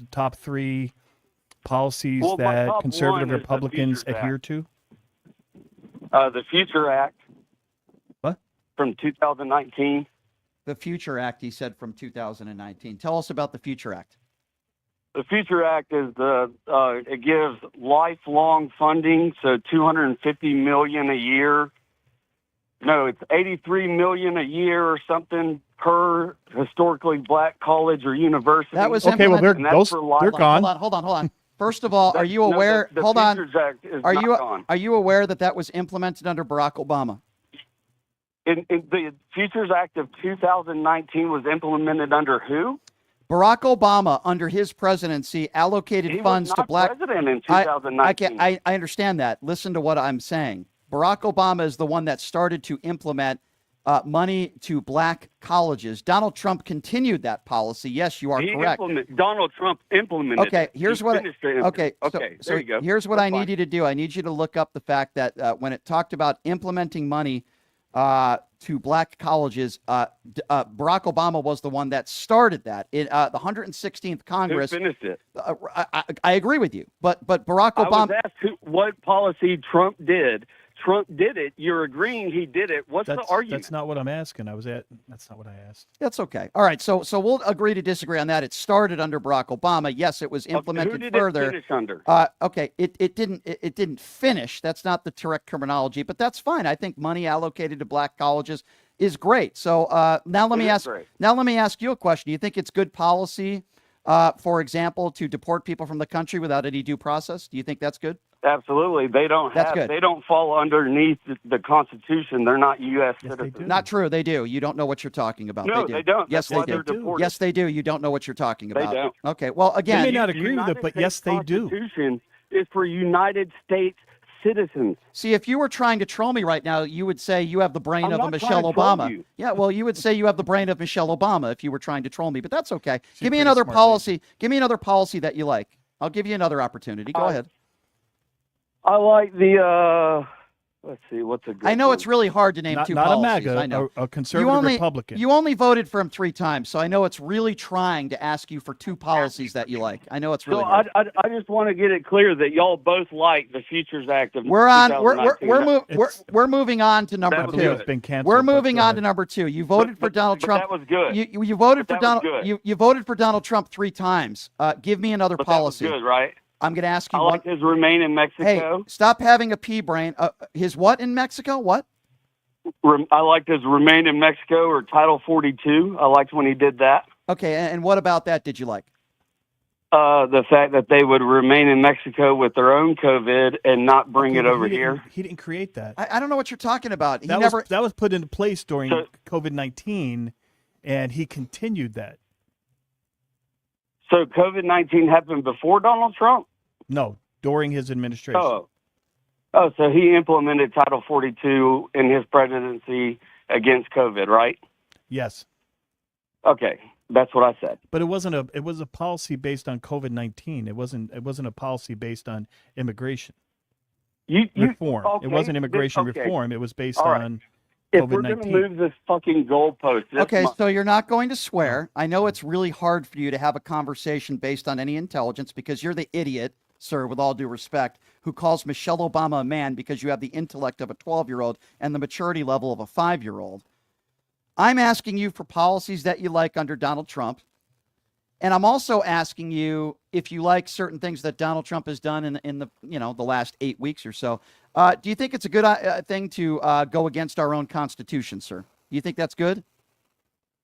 top three policies Well, my that top conservative one is the Republicans Futures adhere Act. to? The Future Act. What? From 2019. The Future Act, he said, from 2019. Tell us about the Future Act. The Future Act is it gives lifelong funding, so $250 million a year. No, it's $83 million a year or something per historically black college or university. That was Okay. Well, they're And that's for life. gone. Hold on. First of all, are you aware? The hold on. Futures Act is Are not you gone. are you aware that was implemented under Barack Obama? In the Futures Act of 2019 was implemented under who? Barack Obama, under his presidency, allocated He funds was to not black. president in 2019. I understand that. Listen to what I'm saying. Barack Obama is the one that started to implement money to black colleges. Donald Trump continued that policy. Yes, you are correct. Donald Trump implemented. Okay, it. here's He what. finished it. Okay, okay. So There you go. here's what That's I need fine. you to do. I need you to look up the fact that when it talked about implementing money to black colleges, Barack Obama was the one that started that. In the 116th Congress. Who finished it? I agree with you, but Barack I Obama. was asked what policy Trump did. Trump did it. You're agreeing he did it. What's the argument? That's not what I'm asking. That's not what I asked. That's okay. All right. So we'll agree to disagree on that. It started under Barack Obama. Yes, it was implemented Who did further. it finish under? Okay. It didn't finish. That's not the correct terminology, but that's fine. I think money allocated to black colleges is great. So now let me ask you a question. Do you think it's good policy, for example, to deport people from the country without any due process? Do you think that's good? Absolutely. They don't That's good. They don't fall underneath the Constitution. They're not U.S. citizens. Not true. They do. You don't know what you're talking about. No, they do. they don't. Yes, That's why they they're do. deported. Yes, they do. You don't know what you're talking They about. don't. Okay. Well, again, You may not agree with it, but yes, they do. The Constitution is for United States citizens. See, if you were trying to troll me right now, you would say you have the brain I'm of a not Michelle trying to troll Obama. you. Yeah, well, you would say you have the brain of Michelle Obama if you were trying to troll me, but that's okay. She's Give me pretty another smart policy. Give me another policy that you like. I'll give you another opportunity. Go ahead. I like the Let's see, what's a good I know one? it's really hard to name two Not policies. a MAGA, I know. a conservative Republican. You only voted for him 3 times, so I know it's really trying to ask you for 2 policies that you like. I know it's really So hard. I just want to get it clear that y'all both like the Futures Act of We're on. 2019. We're moving on to number That was 2. good. It's been canceled, We're but moving go on ahead. to number 2. You voted for Donald but Trump. that was good. You voted for But that was Donald. good. You voted for Donald Trump 3 times. Give me another But policy. that was good, right? I'm going to ask you I like his remain in Mexico. Hey, stop having a pea brain. His what in Mexico? What? I liked his remain in Mexico or Title 42. I liked when he did that. Okay, and what about that did you like? The fact that they would remain in Mexico with their own COVID and not bring it over here. He didn't create that. I don't know what you're talking about. That was put into place during COVID-19, and he continued that. So COVID-19 happened before Donald Trump? No, during his administration. Oh, so he implemented Title 42 in his presidency against COVID, right? Yes. Okay, that's what I said. But it was a policy based on COVID-19. It wasn't a policy based on immigration. Reform. Okay, it wasn't immigration okay. reform. It was based All right. on If COVID-19. we're going to move this fucking goalpost, Okay, so you're not going to swear. I know it's really hard for you to have a conversation based on any intelligence because you're the idiot, sir, with all due respect, who calls Michelle Obama a man because you have the intellect of a 12-year-old and the maturity level of a 5-year-old. I'm asking you for policies that you like under Donald Trump. And I'm also asking you if you like certain things that Donald Trump has done in the the last 8 weeks or so. Do you think it's a good thing to go against our own Constitution, sir? Do you think that's good?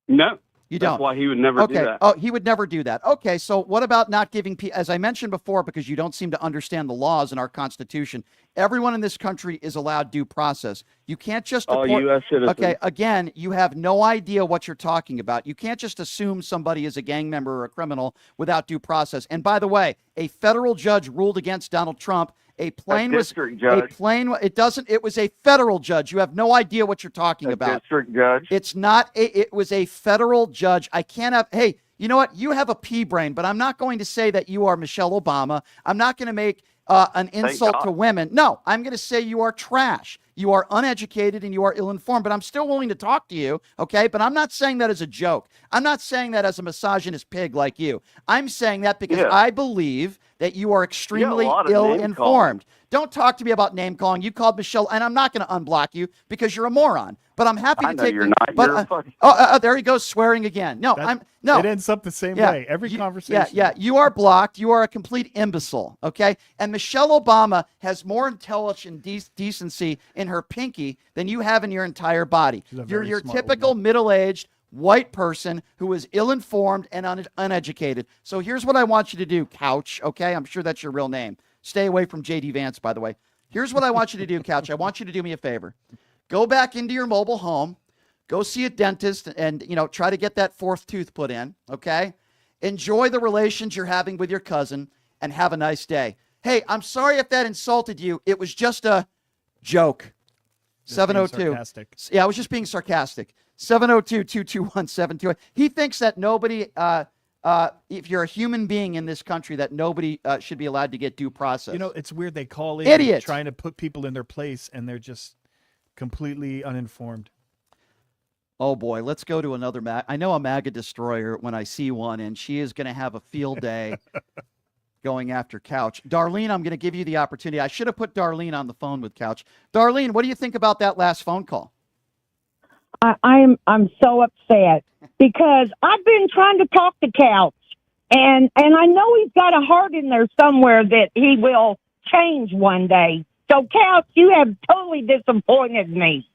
No. You don't. That's why he would never do that. Oh, he would never do that. Okay, so what about not giving people, as I mentioned before, because you don't seem to understand the laws in our Constitution, everyone in this country is allowed due process. You can't just All deport. U.S. citizens. Okay, again, you have no idea what you're talking about. You can't just assume somebody is a gang member or a criminal without due process. And by the way, a federal judge ruled against Donald Trump. It was a federal judge. You have no idea what you're talking about. District judge. It's not it was a federal judge. I can't have, hey, you know what? You have a pea brain, but I'm not going to say that you are Michelle Obama. I'm not going to make an insult to women. No, I'm going to say you are trash. You are uneducated and you are ill-informed, but I'm still willing to talk to you, okay? But I'm not saying that as a joke. I'm not saying that as a misogynist pig like you. I'm saying that because I believe that you are extremely ill-informed. Don't talk to me about name calling. You called Michelle, and I'm not going to unblock you because you're a moron. But I'm happy to take. You're not. But, you're fucking... there he goes swearing again. No, It ends up the same way every conversation. Yeah. You are blocked. You are a complete imbecile. Okay. And Michelle Obama has more intelligence and decency in her pinky than you have in your entire body. You're your typical middle-aged white person who is ill-informed and uneducated. So here's what I want you to do, Couch. Okay. I'm sure that's your real name. Stay away from J.D. Vance, by the way. Here's what I want you to do, Couch. I want you to do me a favor. Go back into your mobile home. Go see a dentist and, try to get that 4th tooth put in, okay? Enjoy the relations you're having with your cousin and have a nice day. Hey, I'm sorry if that insulted you. It was just a joke. 702. Yeah, I was just being sarcastic. 702-221-728. He thinks that nobody... if you're a human being in this country, that nobody should be allowed to get due process. It's weird. They call in Idiots. trying to put people in their place, and they're just completely uninformed. Oh, boy. Let's go to another I know a MAGA destroyer when I see one, and she is going to have a field day going after Couch. Darlene, I'm going to give you the opportunity. I should have put Darlene on the phone with Couch. Darlene, what do you think about that last phone call? I'm so upset because I've been trying to talk to Couch, and I know he's got a heart in there somewhere that he will change one day. So Couch, you have totally disappointed me.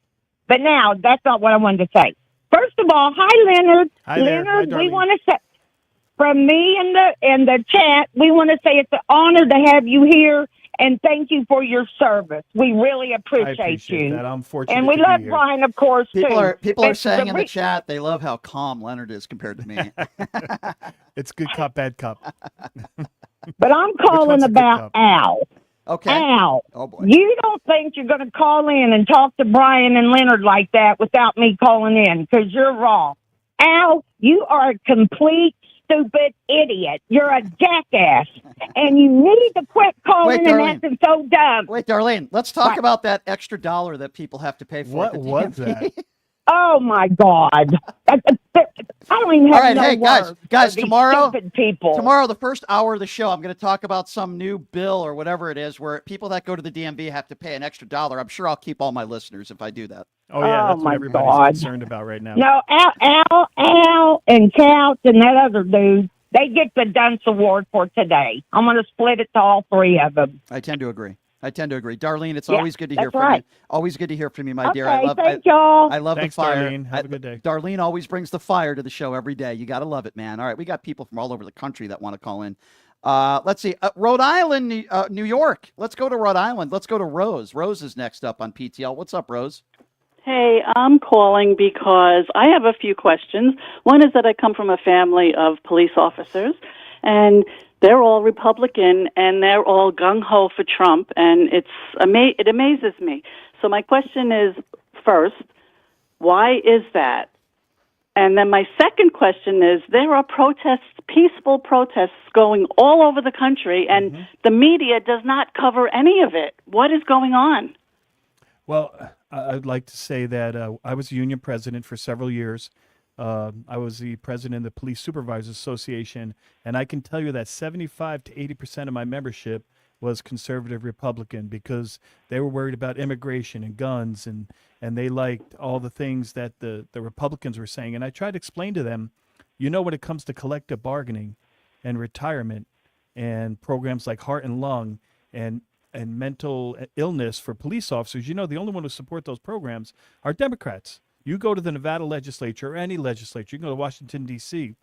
But now that's not what I wanted to say. First of all, hi Leonard. Hi there. Leonard, Hi, we want to say from me and the chat, we want to say it's an honor to have you here. And thank you for your service. We really appreciate you. That. I'm fortunate and we to love be here. Brian, of course, too. People are saying in the chat they love how calm Leonard is compared to me. It's good cop, bad cop. But I'm calling about Al. Okay. Al, oh boy. You don't think you're going to call in and talk to Brian and Leonard like that without me calling in, because you're wrong. Al, you are a complete stupid idiot. You're a jackass. And you need to quit calling and acting so dumb. Wait, Darlene, let's talk about that extra $1 that people have to pay for. What was that? Oh, my God. I don't even have All right, no hey, words guys, for these tomorrow, stupid people. tomorrow, the first hour of the show, I'm going to talk about some new bill or whatever it is where people that go to the DMV have to pay an extra $1. I'm sure I'll keep all my listeners if I do that. Oh, yeah, that's what everybody's concerned about right now. No, Al, and Couch and that other dude, they get the Dunce Award for today. I'm going to split it to all three of them. I tend to agree. Darlene, it's always good to hear from you. Always good to hear from you, my dear. Okay, thank y'all. I love Thanks, the fire. Darlene. Have a good day. Darlene always brings the fire to the show every day. You got to love it, man. All right, we got people from all over the country that want to call in. Let's see. Rhode Island, New York. Let's go to Rhode Island. Let's go to Rose. Rose is next up on PTL. What's up, Rose? Hey, I'm calling because I have a few questions. One is that I come from a family of police officers, and they're all Republican, and they're all gung-ho for Trump, and it amazes me. So my question is, first, why is that? And then my second question is, there are protests, peaceful protests going all over the country, and the media does not cover any of it. What is going on? Well, I'd like to say that I was a union president for several years. I was the president of the Police Supervisors Association, and I can tell you that 75 to 80% of my membership was conservative Republican because they were worried about immigration and guns, and they liked all the things that the Republicans were saying. And I tried to explain to them, when it comes to collective bargaining and retirement and programs like Heart and Lung and mental illness for police officers, the only one who support those programs are Democrats. You go to the Nevada legislature or any legislature, you can go to Washington, D.C.,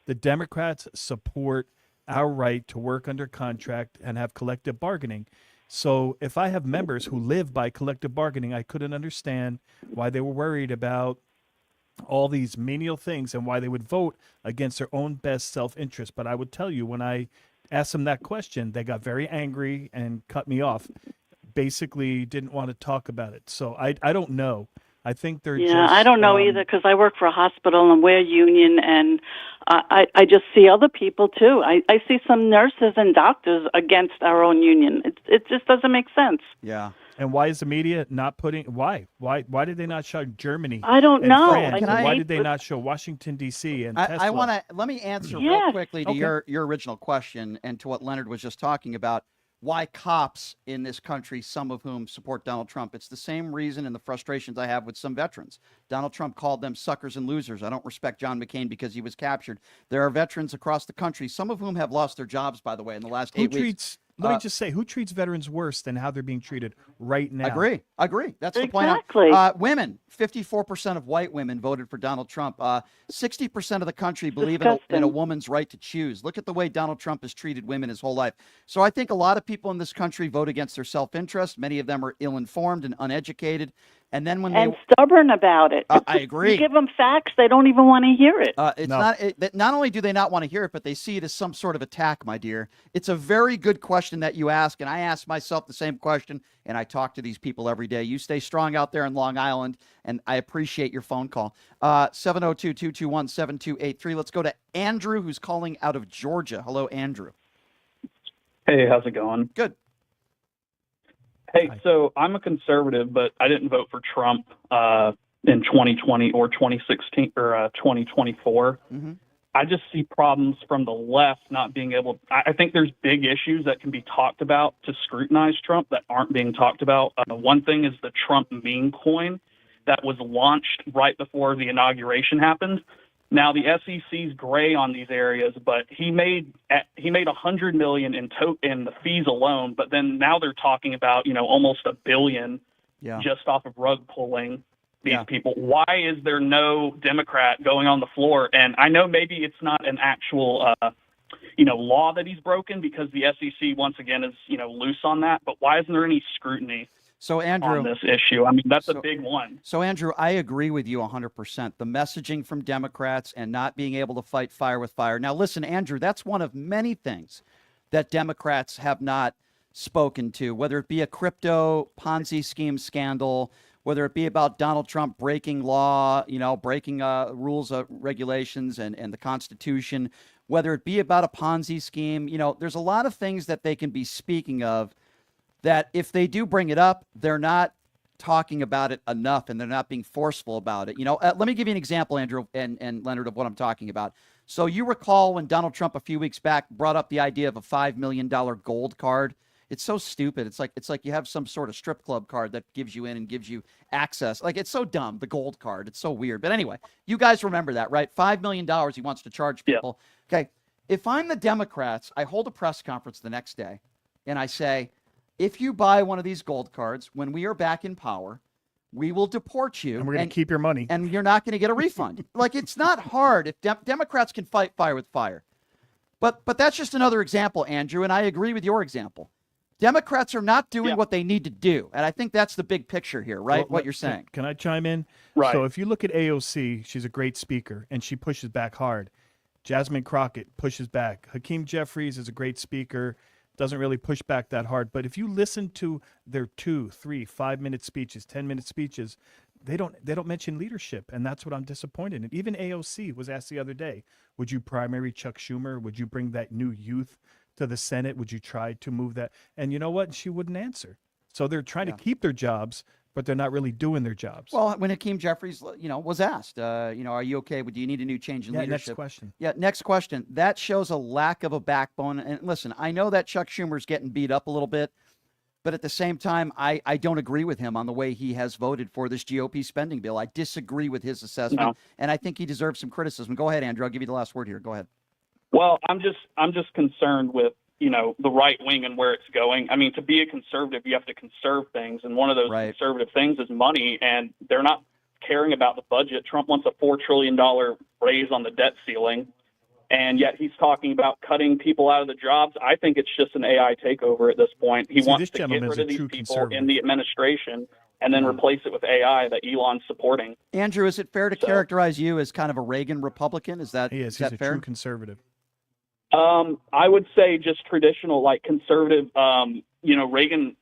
the Democrats support our right to work under contract and have collective bargaining. So if I have members who live by collective bargaining, I couldn't understand why they were worried about all these menial things and why they would vote against their own best self-interest. But I would tell you, when I asked them that question, they got very angry and cut me off, basically didn't want to talk about it. So I don't know. I think they're I don't know either, because I work for a hospital and we're union, and I just see other people too. I see some nurses and doctors against our own union. It just doesn't make sense. Yeah. And why is the media not putting? Why did they not show Germany? I don't know. France? Why did they not show Washington D.C. and Tesla? I want to let me answer real quickly to your original question and to what Leonard was just talking about. Why cops in this country, some of whom support Donald Trump? It's the same reason and the frustrations I have with some veterans. Donald Trump called them suckers and losers. I don't respect John McCain because he was captured. There are veterans across the country, some of whom have lost their jobs, by the way, in the last 8 weeks. Let me just say, who treats veterans worse than how they're being treated right now? Agree. That's the point. Exactly. Women, 54% of white women voted for Donald Trump. 60% of the country believe in a woman's right to choose. Look at the way Donald Trump has treated women his whole life. So I think a lot of people in this country vote against their self-interest. Many of them are ill-informed and uneducated. And then when and stubborn about it. I agree. You give them facts, they don't even want to hear it. Not only do they not want to hear it, but they see it as some sort of attack, my dear. It's a very good question that you ask, and I ask myself the same question, and I talk to these people every day. You stay strong out there in Long Island, and I appreciate your phone call. 702-221-7283. Let's go to Andrew, who's calling out of Georgia. Hello, Andrew. Hey, how's it going? Good. Hey, so I'm a conservative, but I didn't vote for Trump in 2020 or 2016 or 2024. Mm-hmm. I just see problems from the left not being able. I think there's big issues that can be talked about to scrutinize Trump that aren't being talked about. One thing is the Trump meme coin that was launched right before the inauguration happened. Now the SEC's gray on these areas, but he made $100 million in the fees alone. But then now they're talking about almost $1 billion just off of rug pulling these people. Why is there no Democrat going on the floor? And I know maybe it's not an actual law that he's broken because the SEC once again is loose on that. But why isn't there any scrutiny? So, Andrew, on this issue? I mean, that's a big one. So, Andrew, I agree with you 100%. The messaging from Democrats and not being able to fight fire with fire. Now, listen, Andrew, that's one of many things that Democrats have not spoken to, whether it be a crypto Ponzi scheme scandal, whether it be about Donald Trump breaking law, breaking rules, regulations, and the Constitution, whether it be about a Ponzi scheme. There's a lot of things that they can be speaking of that if they do bring it up, they're not talking about it enough and they're not being forceful about it. Let me give you an example, Andrew and Leonard, of what I'm talking about. So you recall when Donald Trump a few weeks back brought up the idea of a $5 million gold card. It's so stupid. It's like you have some sort of strip club card that gives you in and gives you access. Like, it's so dumb, the gold card. It's so weird. But anyway, you guys remember that, right? $5 million he wants to charge people. Yeah. Okay. If I'm the Democrats, I hold a press conference the next day and I say, if you buy one of these gold cards, when we are back in power, we will deport you. And we're going to keep your money. And you're not going to get a refund. Like, it's not hard if Democrats can fight fire with fire. But that's just another example, Andrew, and I agree with your example. Democrats are not doing what they need to do. And I think that's the big picture here, right? Well, what you're saying. Can I chime in? Right. So if you look at AOC, she's a great speaker, and she pushes back hard. Jasmine Crockett pushes back. Hakeem Jeffries is a great speaker, doesn't really push back that hard. But if you listen to their 2, 3, 5-minute speeches, 10-minute speeches, they don't mention leadership, and that's what I'm disappointed in. Even AOC was asked the other day, would you primary Chuck Schumer? Would you bring that new youth to the Senate? Would you try to move that? And you know what? She wouldn't answer. So they're trying to keep their jobs, but they're not really doing their jobs. Well, when Hakeem Jeffries, was asked, are you okay? Do you need a new change in leadership? Next question. Yeah, next question. That shows a lack of a backbone. And listen, I know that Chuck Schumer's getting beat up a little bit, but at the same time, I don't agree with him on the way he has voted for this GOP spending bill. I disagree with his assessment, and I think he deserves some criticism. Go ahead, Andrew. I'll give you the last word here. Go ahead. Well, I'm just concerned with the right wing and where it's going. I mean, to be a conservative, you have to conserve things, and one of those conservative things is money, and they're not caring about the budget. Trump wants a $4 trillion raise on the debt ceiling, and yet he's talking about cutting people out of the jobs. I think it's just an AI takeover at this point. He wants to get rid of these people in the administration and then replace it with AI that Elon's supporting. Andrew, is it fair to characterize you as kind of a Reagan Republican? Is that He is. Is He's that a fair? true conservative. I would say just traditional, like conservative. Reagan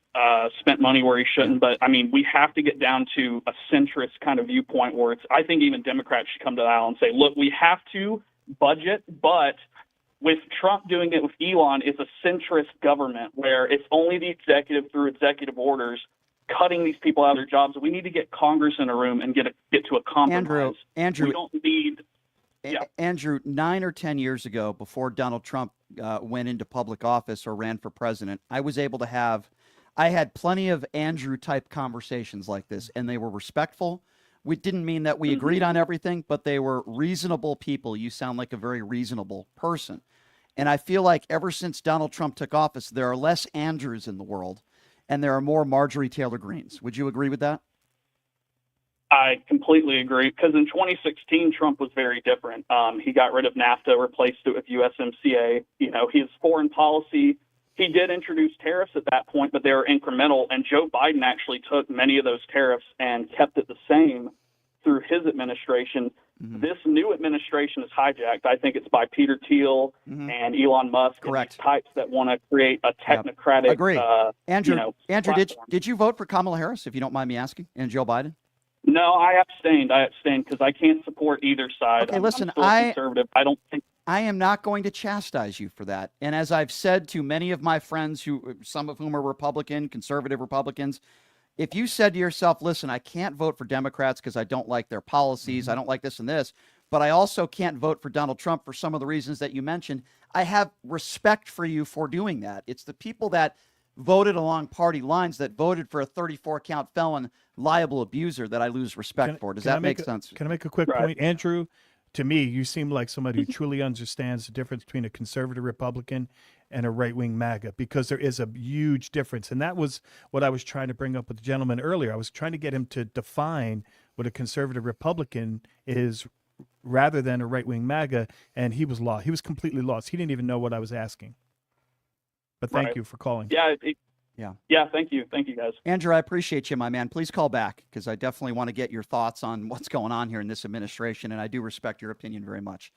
spent money where he shouldn't, but I mean, we have to get down to a centrist kind of viewpoint where I think even Democrats should come to the aisle and say, look, we have to budget, but with Trump doing it with Elon, it's a centrist government where it's only the executive through executive orders cutting these people out of their jobs. We need to get Congress in a room and get to a compromise. Andrew, we don't need. Yeah. Andrew, 9 or 10 years ago, before Donald Trump went into public office or ran for president, I had plenty of Andrew-type conversations like this, and they were respectful. We didn't mean that we agreed on everything, but they were reasonable people. You sound like a very reasonable person. And I feel like ever since Donald Trump took office, there are less Andrews in the world, and there are more Marjorie Taylor Greens. Would you agree with that? I completely agree, because in 2016, Trump was very different. He got rid of NAFTA, replaced it with USMCA. His foreign policy, he did introduce tariffs at that point, but they were incremental. And Joe Biden actually took many of those tariffs and kept it the same through his administration. Mm-hmm. This new administration is hijacked. I think it's by Peter Thiel and Elon Musk. Correct. And these types that want to create a technocratic. Agree. Andrew, did you vote for Kamala Harris, if you don't mind me asking, and Joe Biden? No, I abstained because I can't support either side. Okay, listen, I'm still conservative. I don't think I am not going to chastise you for that. And as I've said to many of my friends, some of whom are Republican, conservative Republicans, if you said to yourself, listen, I can't vote for Democrats because I don't like their policies, I don't like this and this, but I also can't vote for Donald Trump for some of the reasons that you mentioned, I have respect for you for doing that. It's the people that voted along party lines, that voted for a 34-count felon liable abuser, that I lose respect for. Does that make sense? Can I make a quick point? Andrew, to me, you seem like somebody who truly understands the difference between a conservative Republican and a right-wing MAGA, because there is a huge difference. And that was what I was trying to bring up with the gentleman earlier. I was trying to get him to define what a conservative Republican is rather than a right-wing MAGA, and he was lost. He was completely lost. He didn't even know what I was asking. But thank you for calling. Yeah, thank you. Thank you, guys. Andrew, I appreciate you, my man. Please call back, because I definitely want to get your thoughts on what's going on here in this administration, and I do respect your opinion very much.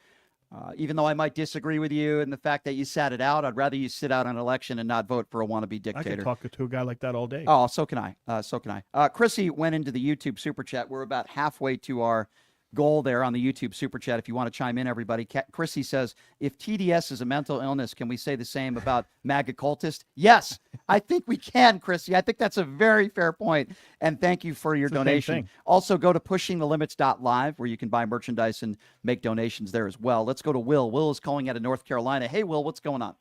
Even though I might disagree with you and the fact that you sat it out, I'd rather you sit out an election and not vote for a wannabe dictator. I could talk to a guy like that all day. Oh, so can I. Chrissy went into the YouTube Super Chat. We're about halfway to our goal there on the YouTube Super Chat if you want to chime in, everybody. Chrissy says, if TDS is a mental illness, can we say the same about MAGA cultists? Yes, I think we can, Chrissy. I think that's a very fair point, and thank you for your donation. Also, go to pushingthelimits.live where you can buy merchandise and make donations there as well. Let's go to Will. Will is calling out of North Carolina. Hey, Will, what's going on?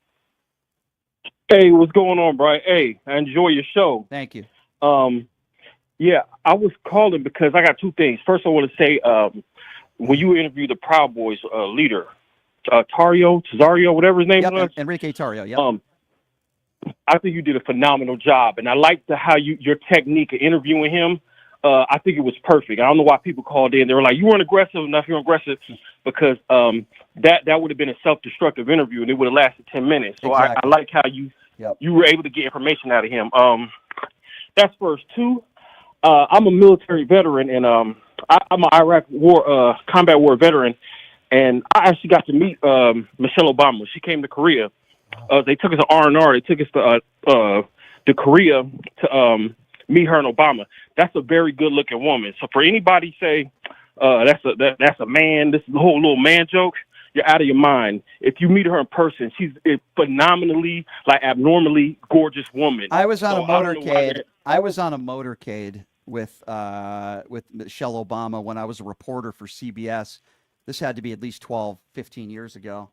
Hey, what's going on, Brian? Hey, I enjoy your show. Thank you. Yeah, I was calling because I got two things. First, I want to say when you interviewed the Proud Boys leader, Tazario, whatever his name was. Enrique Tarrio, yeah. I think you did a phenomenal job, and I liked how your technique of interviewing him. I think it was perfect. I don't know why people called in. They were like, you weren't aggressive enough, you weren't aggressive, because that would have been a self-destructive interview, and it would have lasted 10 minutes. So exactly. I like how you were able to get information out of him. That's first. Two, I'm a military veteran, and I'm an Iraq war combat war veteran, and I actually got to meet Michelle Obama. She came to Korea. They took us to R&R. They took us to Korea to meet her and Obama. That's a very good-looking woman. So for anybody say that's a man, this is the whole little man joke, you're out of your mind. If you meet her in person, she's a phenomenally, abnormally gorgeous woman. I was on a motorcade. I was on a motorcade with Michelle Obama when I was a reporter for CBS. This had to be at least 12, 15 years ago.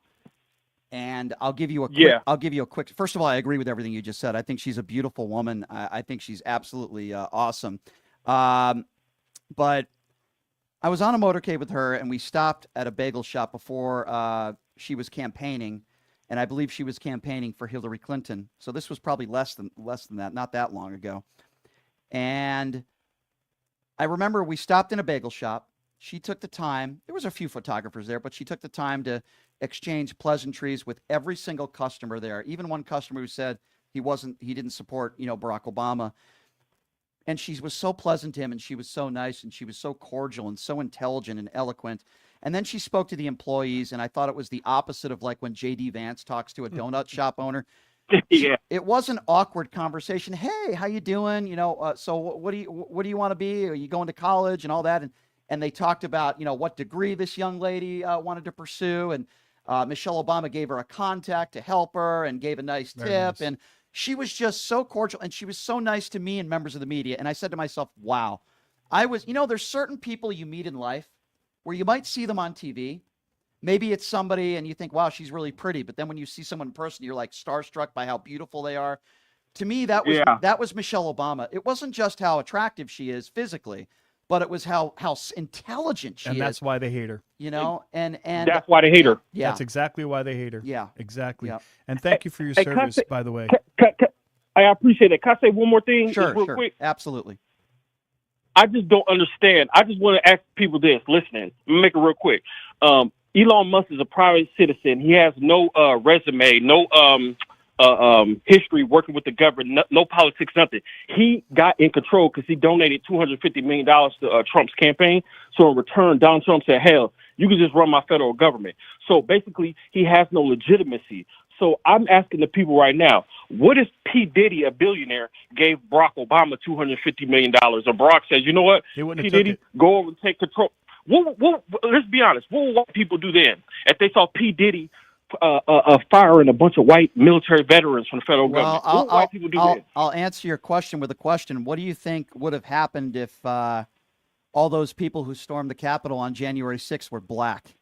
And I'll give you a quick. First of all, I agree with everything you just said. I think she's a beautiful woman. I think she's absolutely awesome. But I was on a motorcade with her, and we stopped at a bagel shop before she was campaigning, and I believe she was campaigning for Hillary Clinton. So this was probably less than that, not that long ago. And I remember we stopped in a bagel shop. She took the time. There was a few photographers there, but she took the time to exchange pleasantries with every single customer there. Even one customer who said he didn't support, Barack Obama. And she was so pleasant to him, and she was so nice, and she was so cordial and so intelligent and eloquent. And then she spoke to the employees, and I thought it was the opposite of like when J.D. Vance talks to a donut shop owner. Yeah. It was an awkward conversation. Hey, how you doing? So what do you want to be? Are you going to college and all that? And they talked about, what degree this young lady wanted to pursue. And Michelle Obama gave her a contact to help her and gave a nice tip. Nice. And she was just so cordial, and she was so nice to me and members of the media. And I said to myself, wow, there's certain people you meet in life where you might see them on TV. Maybe it's somebody and you think, wow, she's really pretty. But then when you see someone in person, you're like starstruck by how beautiful they are. To me, that was Michelle Obama. It wasn't just how attractive she is physically, but it was how intelligent she is. And that's why they hate her. And that's why they hate her. Yeah. That's exactly why they hate her. Yeah. Exactly. Yeah. And thank you for your service, by the way. I appreciate that. Can I say one more thing? Sure, real quick? Absolutely. I just don't understand. I just want to ask people this, listening. Let me make it real quick. Elon Musk is a private citizen. He has no resume, no history working with the government, no politics, nothing. He got in control because he donated $250 million to Trump's campaign. So in return, Donald Trump said, hell, you can just run my federal government. So basically, he has no legitimacy. So I'm asking the people right now, what if P. Diddy, a billionaire, gave Barack Obama $250 million? Or Barack says, you know what, P. Diddy, go over and take control. Let's be honest. What would white people do then if they saw P. Diddy firing a bunch of white military veterans from the federal government? What would white people do then? I'll answer your question with a question. What do you think would have happened if all those people who stormed the Capitol on January 6th were black?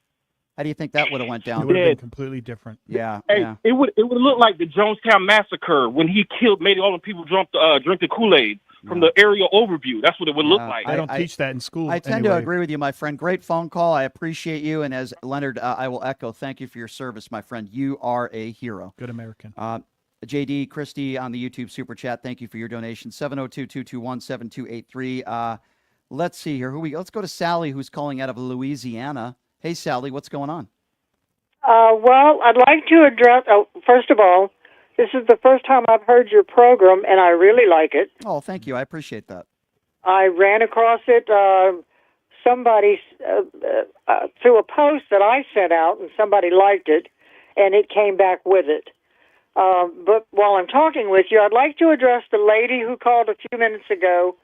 How do you think that would have went down? It would have been completely different. Yeah. It would look like the Jonestown Massacre when he made all the people drink the Kool-Aid from the aerial overview. That's what it would look like. I don't teach that in school. I tend to agree with you, my friend. Great phone call. I appreciate you. And as Leonard, I will echo, thank you for your service, my friend. You are a hero. Good American. JD, Christy on the YouTube Super Chat, thank you for your donation. 702-221-7283. Let's see here. Let's go to Sally, who's calling out of Louisiana. Hey, Sally, what's going on? Well, I'd like to address, first of all, this is the first time I've heard your program, and I really like it. Oh, thank you. I appreciate that. I ran across it, somebody, through a post that I sent out, and somebody liked it, and it came back with it. But while I'm talking with you, I'd like to address the lady who called a few minutes ago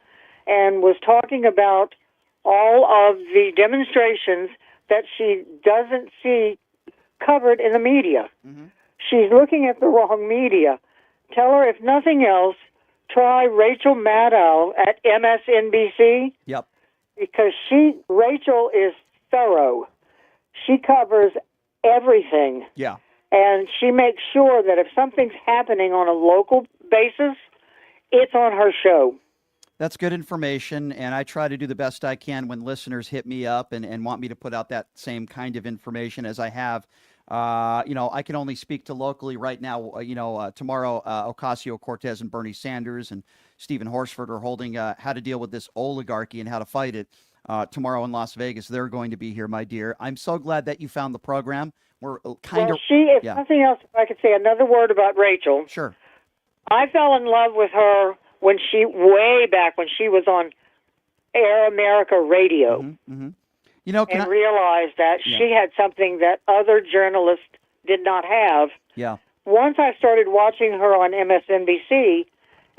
and was talking about all of the demonstrations that she doesn't see covered in the media. She's looking at the wrong media. Tell her, if nothing else, try Rachel Maddow at MSNBC. Yep. Because Rachel is thorough. She covers everything. Yeah. And she makes sure that if something's happening on a local basis, it's on her show. That's good information, and I try to do the best I can when listeners hit me up and want me to put out that same kind of information as I have. I can only speak to locally right now. Tomorrow, Ocasio-Cortez and Bernie Sanders and Stephen Horsford are holding how to deal with this oligarchy and how to fight it. Tomorrow in Las Vegas, they're going to be here, my dear. I'm so glad that you found the program. We're kind of... if nothing else, if I could say another word about Rachel. Sure. I fell in love with her way back when she was on Air America Radio. and realized that she had something that other journalists did not have. Yeah. Once I started watching her on MSNBC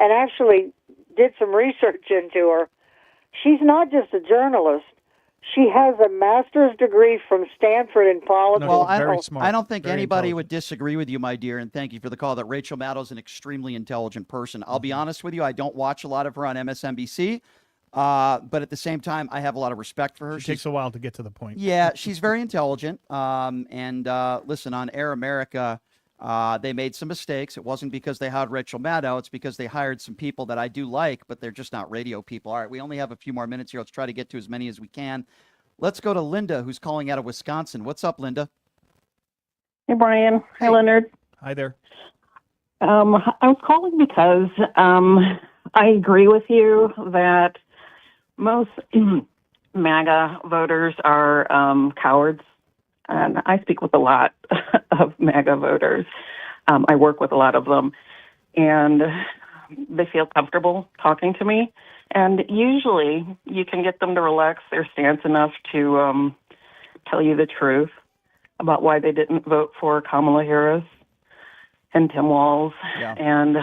and actually did some research into her, she's not just a journalist. She has a master's degree from Stanford in politics. Well, I don't think anybody would disagree with you, my dear, and thank you for the call, that Rachel Maddow's an extremely intelligent person. I'll be honest with you, I don't watch a lot of her on MSNBC, but at the same time, I have a lot of respect for her. It takes a while to get to the point. Yeah, she's very intelligent. Listen, on Air America, they made some mistakes. It wasn't because they hired Rachel Maddow. It's because they hired some people that I do like, but they're just not radio people. All right, we only have a few more minutes here. Let's try to get to as many as we can. Let's go to Linda, who's calling out of Wisconsin. What's up, Linda? Hey, Brian. Hey, Leonard. Hi there. I was calling because I agree with you that most MAGA voters are cowards. And I speak with a lot of MAGA voters. I work with a lot of them, and they feel comfortable talking to me. And usually you can get them to relax their stance enough to tell you the truth about why they didn't vote for Kamala Harris and Tim Walz. Yeah. And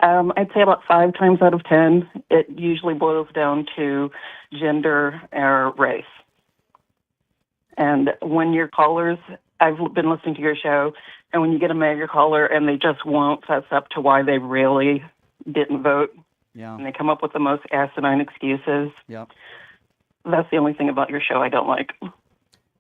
I'd say about 5 times out of 10, it usually boils down to gender or race. And when your callers, I've been listening to your show, and when you get a MAGA caller and they just won't fess up to why they really didn't vote, and they come up with the most asinine excuses, that's the only thing about your show I don't like.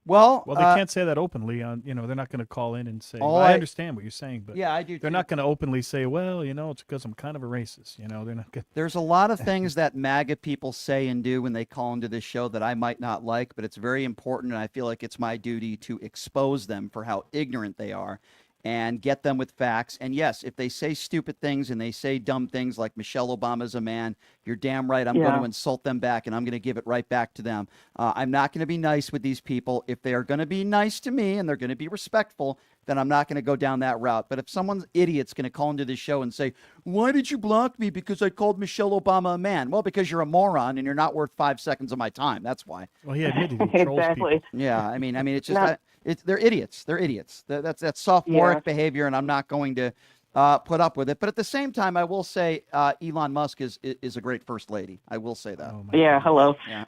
Well, they can't say that openly. They're not going to call in and say, I understand what you're saying, but I do. They're not going to openly say, well, it's because I'm kind of a racist. They're not good. There's a lot of things that MAGA people say and do when they call into this show that I might not like, but it's very important, and I feel like it's my duty to expose them for how ignorant they are and get them with facts. And yes, if they say stupid things and they say dumb things like Michelle Obama's a man, you're damn right I'm going to insult them back, and I'm going to give it right back to them. I'm not going to be nice with these people. If they are going to be nice to me and they're going to be respectful, then I'm not going to go down that route. But if someone's idiot's going to call into this show and say, why did you block me because I called Michelle Obama a man? Well, because you're a moron and you're not worth 5 seconds of my time. That's why. Well, he admitted he trolls people. Yeah, I mean, it's just they're idiots. They're idiots. That's sophomoric behavior, and I'm not going to put up with it. But at the same time, I will say Elon Musk is a great first lady. I will say that. Hello. Yeah.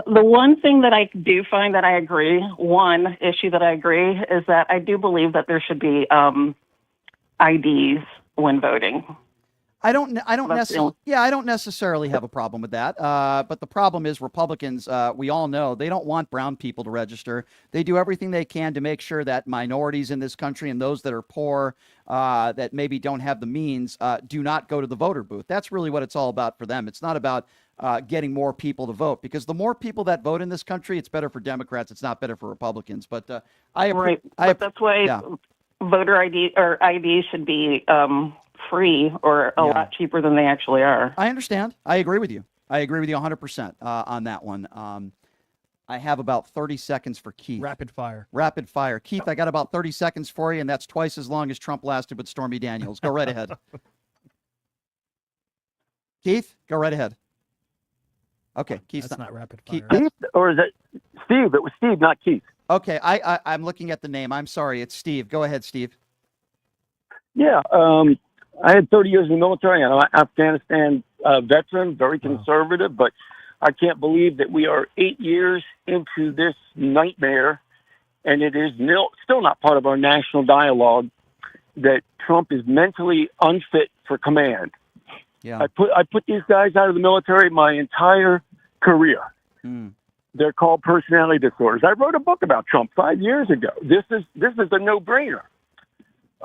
The one thing that I do find that I agree, one issue that I agree, is that I do believe that there should be IDs when voting. I don't necessarily have a problem with that. But the problem is Republicans, we all know, they don't want brown people to register. They do everything they can to make sure that minorities in this country and those that are poor, that maybe don't have the means, do not go to the voter booth. That's really what it's all about for them. It's not about getting more people to vote, because the more people that vote in this country, it's better for Democrats. It's not better for Republicans. But that's why voter ID or ID should be free or a lot cheaper than they actually are. I understand. I agree with you. I agree with you 100% on that one. I have about 30 seconds for Keith. Rapid fire. Keith, I got about 30 seconds for you, and that's twice as long as Trump lasted with Stormy Daniels. Go right ahead. Keith, go right ahead. Okay, Keith's that's not rapid fire. Keith, or is it Steve? It was Steve, not Keith. Okay, I'm looking at the name. I'm sorry. It's Steve. Go ahead, Steve. Yeah, I had 30 years in the military. I'm an Afghanistan veteran, very conservative, but I can't believe that we are 8 years into this nightmare, and it is still not part of our national dialogue that Trump is mentally unfit for command. Yeah. I put these guys out of the military my entire career. Mm. They're called personality disorders. I wrote a book about Trump 5 years ago. This is a no-brainer.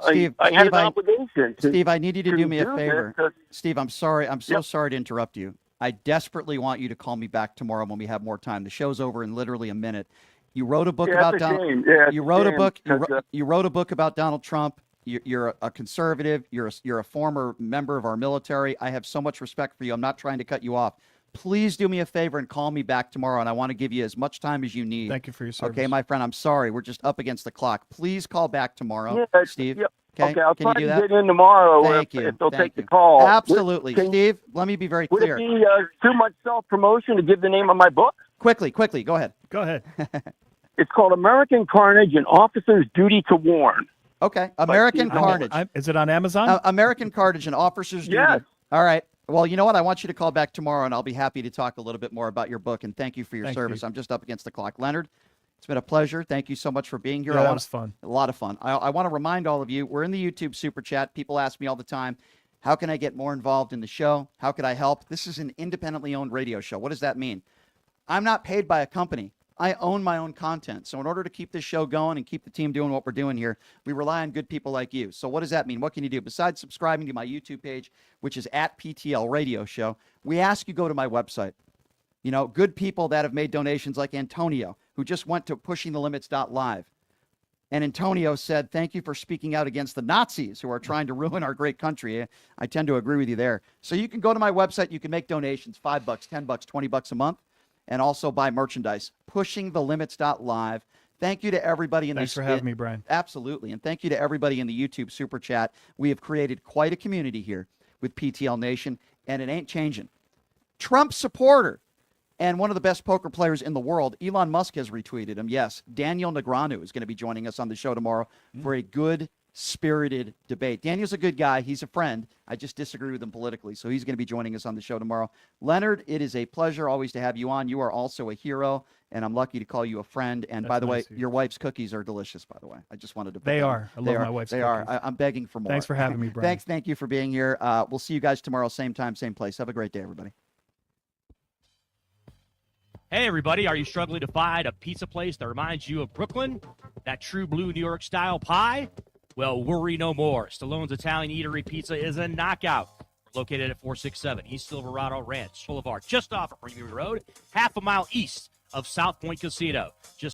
Steve, I had an obligation. Steve, I need you to do me a this, favor. Steve, I'm sorry. I'm so Yep. sorry to interrupt you. I desperately want you to call me back tomorrow when we have more time. The show's over in literally a minute. You wrote a book Yeah, about it's a Donald. shame. Yeah, it's you a wrote a shame book. because, You wrote a book about Donald Trump. You're a conservative. You're a former member of our military. I have so much respect for you. I'm not trying to cut you off. Please do me a favor and call me back tomorrow, and I want to give you as much time as you need. Thank you for your service. Okay, my friend, I'm sorry. We're just up against the clock. Please call back tomorrow, Yeah, Steve. yep. Okay, Okay, I'll can you try do to that? get in tomorrow Thank if, you. if they'll Thank take you. the call. Absolutely. Can- Steve, let me be very Would clear. it be too much self-promotion to give the name of my book? Quickly, go ahead. Go ahead. It's called American Carnage and Officer's Duty to Warn. Okay, American Steve Carnage. Is it on Amazon? American Carnage and Officer's Duty. Yes. All right. Well, you know what? I want you to call back tomorrow, and I'll be happy to talk a little bit more about your book. And thank you for your Thank service. you. I'm just up against the clock. Leonard, it's been a pleasure. Thank you so much for being here. Yeah, that was fun. A lot of fun. I want to remind all of you, we're in the YouTube Super Chat. People ask me all the time, how can I get more involved in the show? How could I help? This is an independently owned radio show. What does that mean? I'm not paid by a company. I own my own content. So in order to keep this show going and keep the team doing what we're doing here, we rely on good people like you. So what does that mean? What can you do? Besides subscribing to my YouTube page, which is at PTL Radio Show, we ask you go to my website. You know, good people that have made donations like Antonio, who just went to pushingthelimits.live. And Antonio said, thank you for speaking out against the Nazis who are trying to ruin our great country. I tend to agree with you there. So you can go to my website. You can make donations, $5, $10, $20 a month. And also buy merchandise, pushingthelimits.live. Thank you to everybody in Thanks for having me, Brian. Absolutely. And thank you to everybody in the YouTube Super Chat. We have created quite a community here with PTL Nation, and it ain't changing. Trump supporter and one of the best poker players in the world, Elon Musk has retweeted him. Yes, Daniel Negreanu is going to be joining us on the show tomorrow for a good, spirited debate. Daniel's a good guy. He's a friend. I just disagree with him politically, so he's going to be joining us on the show tomorrow. Leonard, it is a pleasure always to have you on. You are also a hero, and I'm lucky to call you a friend. And by the way, your wife's cookies are delicious, by the way. I just wanted to put They that are. I love my wife's They cookies. are. I'm begging for more. Thanks for having me, Brian. Thank you for being here. We'll see you guys tomorrow, same time, same place. Have a great day, everybody. Hey, everybody, are you struggling to find a pizza place that reminds you of Brooklyn? That true blue New York style pie? Well, worry no more. Stallone's Italian Eatery Pizza is a knockout. We're located at 467 East Silverado Ranch Boulevard, just off of Premium Road, half a mile east of South Point Casino. Just